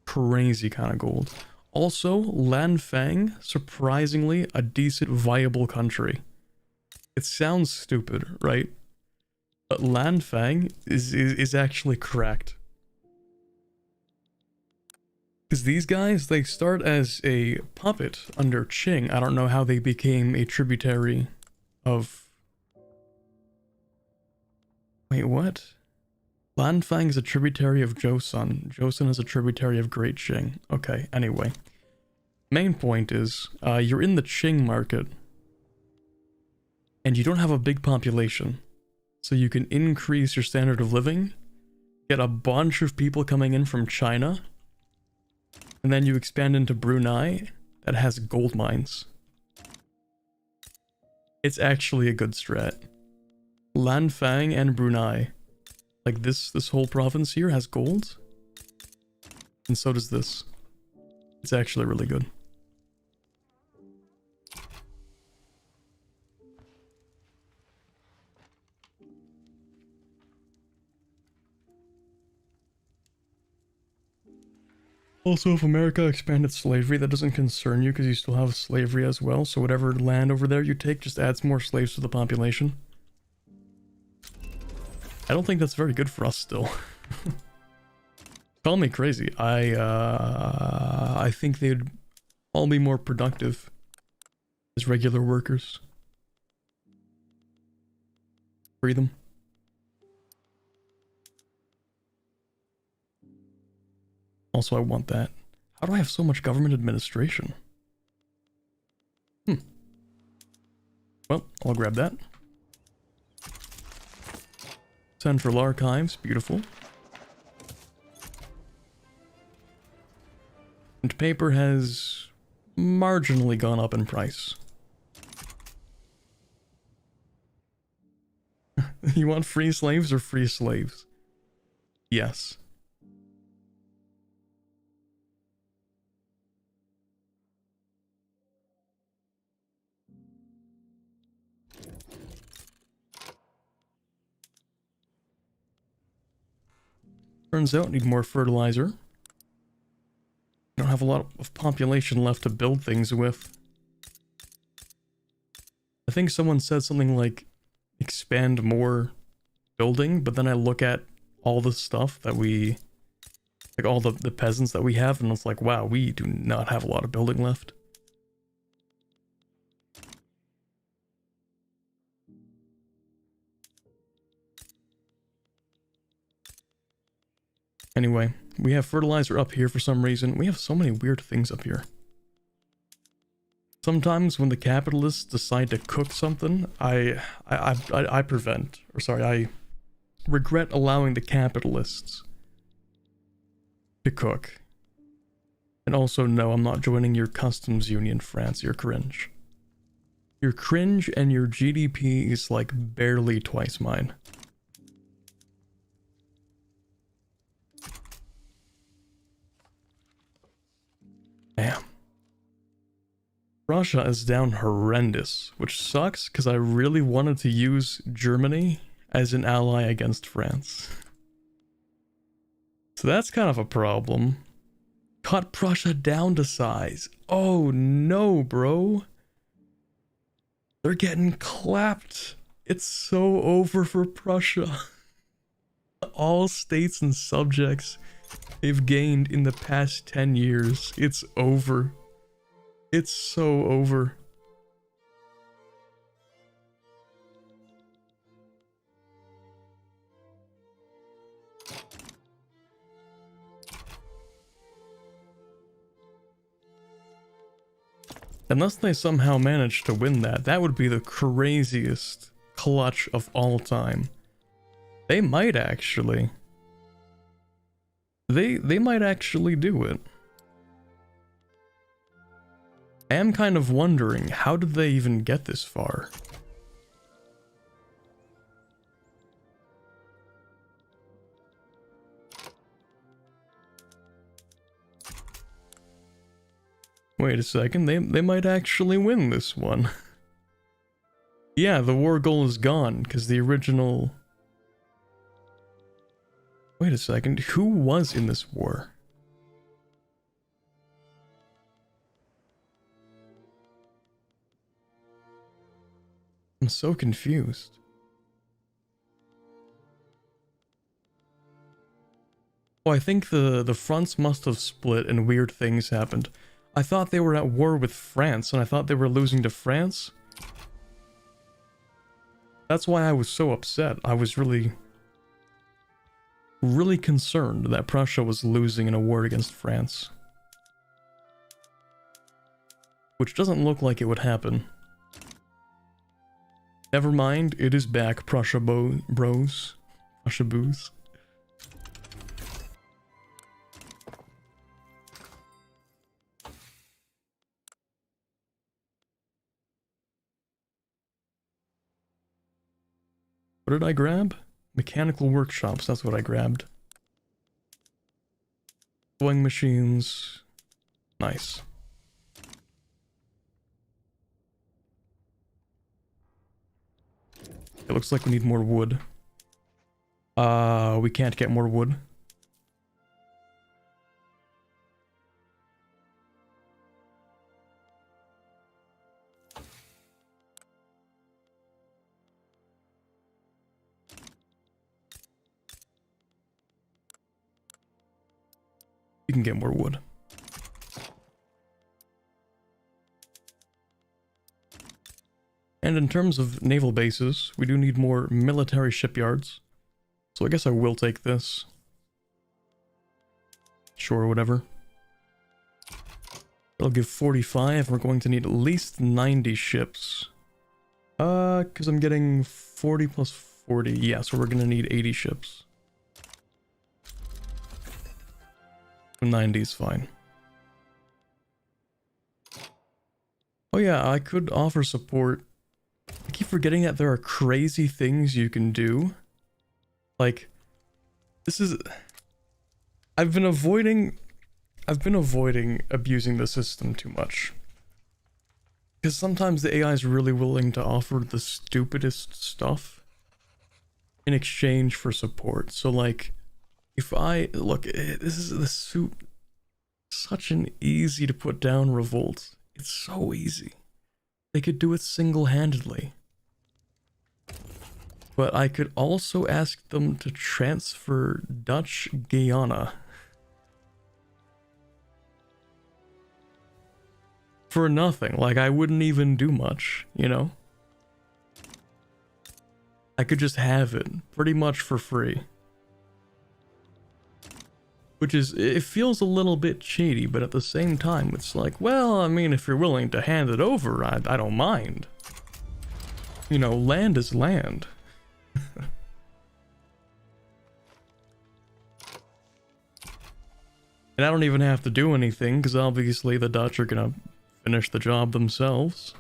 A: Crazy kind of gold. Also, Lanfang, surprisingly a decent, viable country. It sounds stupid, right? But Lanfang is actually correct. Because these guys, they start as a puppet under Qing. I don't know how they became a tributary of... Wait, what? Lanfang is a tributary of Joseon. Joseon is a tributary of Great Qing. Okay, anyway. Main point is, you're in the Qing market. And you don't have a big population. So you can increase your standard of living. Get a bunch of people coming in from China. And then you expand into Brunei that has gold mines. It's actually a good strat. Lanfang and Brunei. Like this whole province here has gold. And so does this. It's actually really good. Also, if America expanded slavery, that doesn't concern you because you still have slavery as well. So whatever land over there you take just adds more slaves to the population. I don't think that's very good for us still. Call me crazy. I think they'd all be more productive as regular workers. Free them. Also, I want that. How do I have so much government administration? Well, I'll grab that. Central Archives, beautiful. And paper has marginally gone up in price. You want free slaves or free slaves? Yes. Turns out, need more fertilizer. Don't have a lot of population left to build things with. I think someone said something like, expand more building, but then I look at all the stuff that we... Like all the peasants that we have, and it's like, wow, we do not have a lot of building left. Anyway, we have fertilizer up here for some reason. We have so many weird things up here. Sometimes when the capitalists decide to cook something, I prevent. Or sorry, regret allowing the capitalists to cook. And also, no, I'm not joining your customs union, France. You're cringe. You're cringe, and your GDP is like barely twice mine. Damn. Russia is down horrendous, which sucks because I really wanted to use Germany as an ally against France. So that's kind of a problem. Cut Prussia down to size. Oh no, bro. They're getting clapped. It's so over for Prussia. All states and subjects they've gained in the past 10 years. It's over. It's so over. Unless they somehow manage to win that, that would be the craziest clutch of all time. They might actually. They might actually do it. I am kind of wondering, how did they even get this far? Wait a second, they might actually win this one. Yeah, the war goal is gone, because the original... Wait a second, who was in this war? I'm so confused. Oh, I think the fronts must have split and weird things happened. I thought they were at war with France, and I thought they were losing to France. That's why I was so upset. I was really concerned that Prussia was losing in a war against France. Which doesn't look like it would happen. Never mind, it is back, Prussia bros. Prussia boos. What did I grab? Mechanical workshops, that's what I grabbed. Sewing machines. Nice. It looks like we need more wood. We can't get more wood. You can get more wood. And in terms of naval bases, we do need more military shipyards. So I guess I will take this. Sure, whatever. It'll give 45. We're going to need at least 90 ships. Because I'm getting 40 plus 40. Yeah, so we're going to need 80 ships. 90 is fine. Oh yeah, I could offer support. I keep forgetting that there are crazy things you can do. Like, this is... I've been avoiding abusing the system too much. Because sometimes the AI is really willing to offer the stupidest stuff in exchange for support. So like, if I... Look, this is such an easy to put down revolt. It's so easy. They could do it single-handedly. But I could also ask them to transfer Dutch Guyana. For nothing. Like, I wouldn't even do much, you know? I could just have it, pretty much for free. Which is, it feels a little bit shady, but at the same time, it's like, well, I mean, if you're willing to hand it over, I don't mind. You know, land is land. And I don't even have to do anything, because obviously the Dutch are gonna finish the job themselves.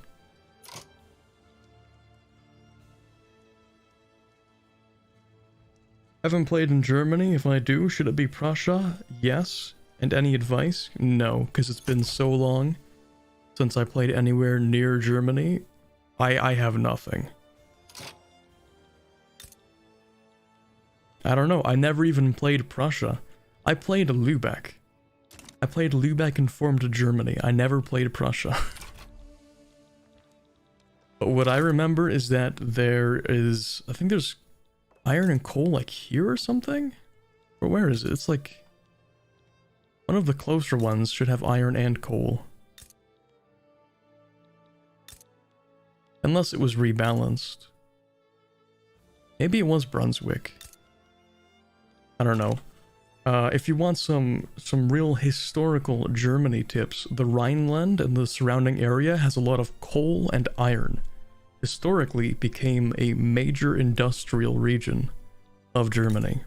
A: Haven't played in Germany. If I do, should it be Prussia? Yes. And any advice? No, because it's been so long since I played anywhere near Germany. I have nothing. I don't know. I never even played Prussia. I played Lübeck. I played Lübeck and formed Germany. I never played Prussia. But what I remember is that there is... I think there's iron and coal like here or something? Or where is it? It's like... one of the closer ones should have iron and coal. Unless it was rebalanced. Maybe it was Brunswick. I don't know. If you want some real historical Germany tips, the Rhineland and the surrounding area has a lot of coal and iron. Historically, it became a major industrial region of Germany.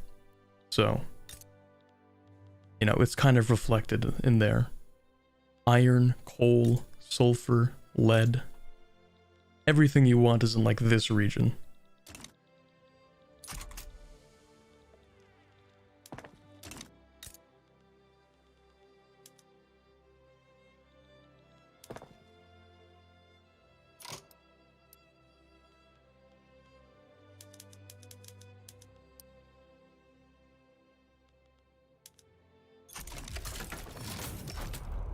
A: So, you know, it's kind of reflected in there. Iron, coal, sulfur, lead. Everything you want is in, like, this region.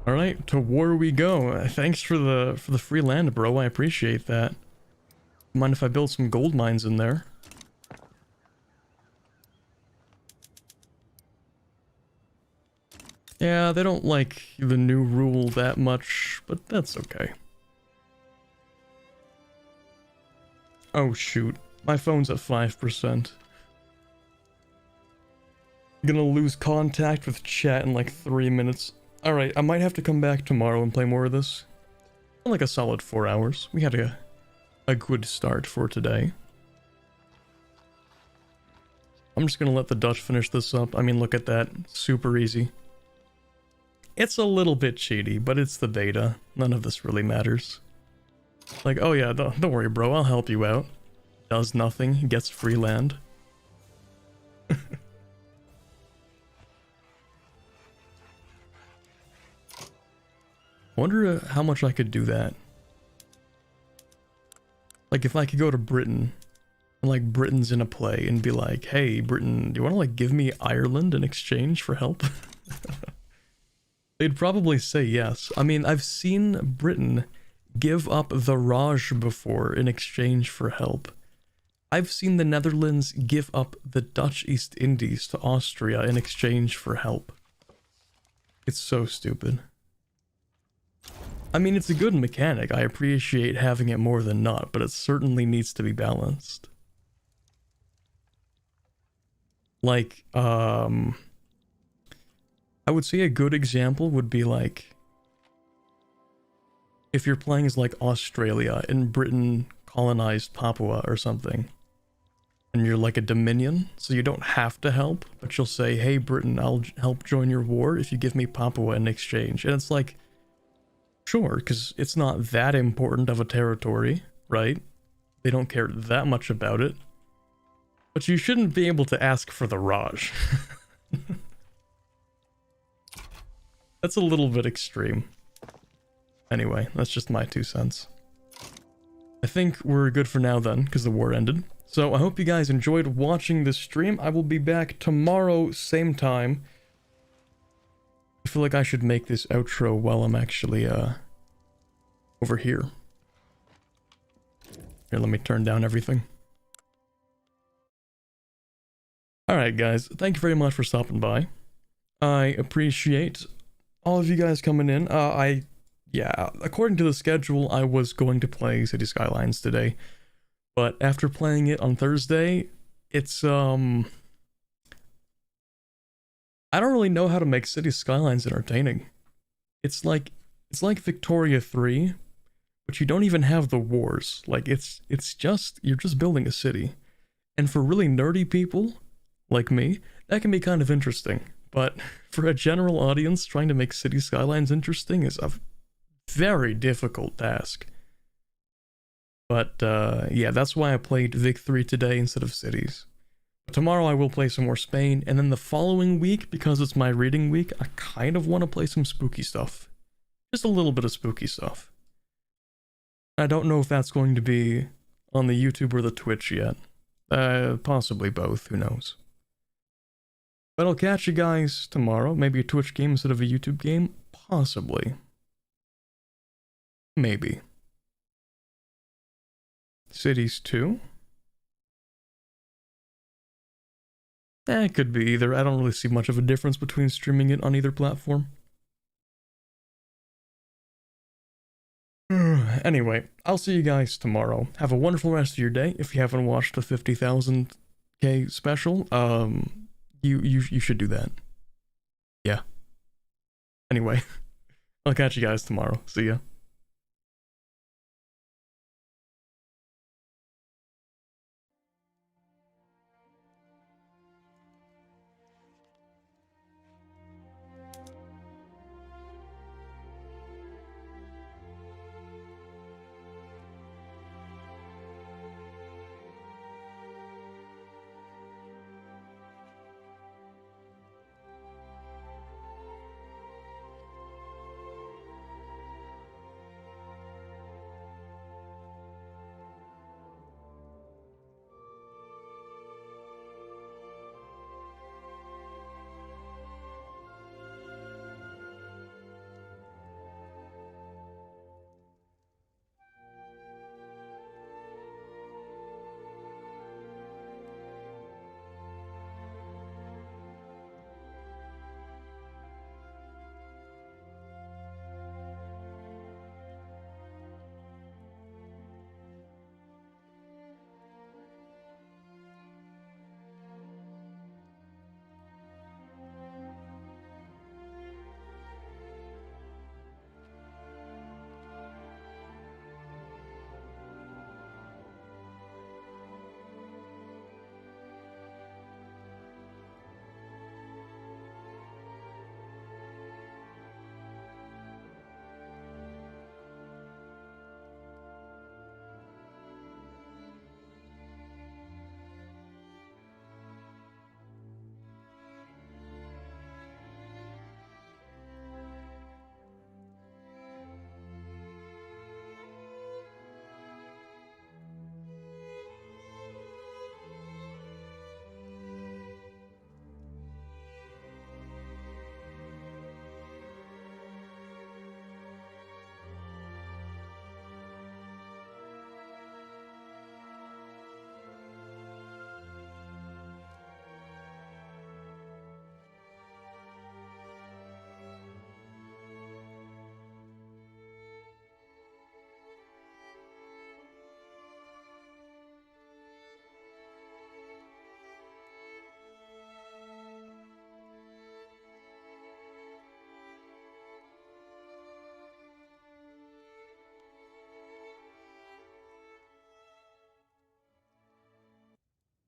A: Alright, to war we go. Thanks for the free land, bro. I appreciate that. Mind if I build some gold mines in there? Yeah, they don't like the new rule that much, but that's okay. Oh shoot, my phone's at 5%. Gonna lose contact with chat in like 3 minutes. Alright, I might have to come back tomorrow and play more of this. Like a solid 4 hours. We had a good start for today. I'm just gonna let the Dutch finish this up. I mean, look at that. Super easy. It's a little bit cheaty, but it's the beta. None of this really matters. Like, oh yeah, don't worry, bro. I'll help you out. Does nothing. Gets free land. Wonder how much I could do that. Like if I could go to Britain and like Britain's in a play and be like, hey Britain, do you want to like give me Ireland in exchange for help? They'd probably say yes. I mean, I've seen Britain give up the Raj before in exchange for help. I've seen the Netherlands give up the Dutch East Indies to Austria in exchange for help. It's so stupid. I mean, it's a good mechanic. I appreciate having it more than not, but it certainly needs to be balanced. Like, I would say a good example would be like, if you're playing as like Australia and Britain colonized Papua or something, and you're like a dominion, so you don't have to help, but you'll say, hey Britain, I'll help join your war if you give me Papua in exchange. And it's like, sure, because it's not that important of a territory, right? They don't care that much about it. But you shouldn't be able to ask for the Raj. That's a little bit extreme. Anyway, that's just my 2 cents. I think we're good for now then, because the war ended. So I hope you guys enjoyed watching this stream. I will be back tomorrow, same time. I feel like I should make this outro while I'm actually, over here. Here, let me turn down everything. Alright, guys. Thank you very much for stopping by. I appreciate all of you guys coming in. Yeah, according to the schedule, I was going to play City Skylines today. But after playing it on Thursday, it's, I don't really know how to make City Skylines entertaining. It's like Victoria 3, but you don't even have the wars. Like, it's just, you're just building a city. And for really nerdy people, like me, that can be kind of interesting. But
B: But for a general audience, trying to make city skylines interesting is a very difficult task. But yeah, that's why I played Vic 3 today instead of cities. But tomorrow I will play some more Spain, and then the following week, because it's my reading week, I kind of want to play some spooky stuff. Just a little bit of spooky stuff. I don't know if that's going to be on the YouTube or the Twitch yet. Possibly both, who knows. But I'll catch you guys tomorrow. Maybe a Twitch game instead of a YouTube game? Possibly. Maybe. Cities 2? It could be either. I don't really see much of a difference between streaming it on either platform. Anyway, I'll see you guys tomorrow. Have a wonderful rest of your day. If you haven't watched the 50,000k special, you should do that. Yeah. Anyway, I'll catch you guys tomorrow. See ya.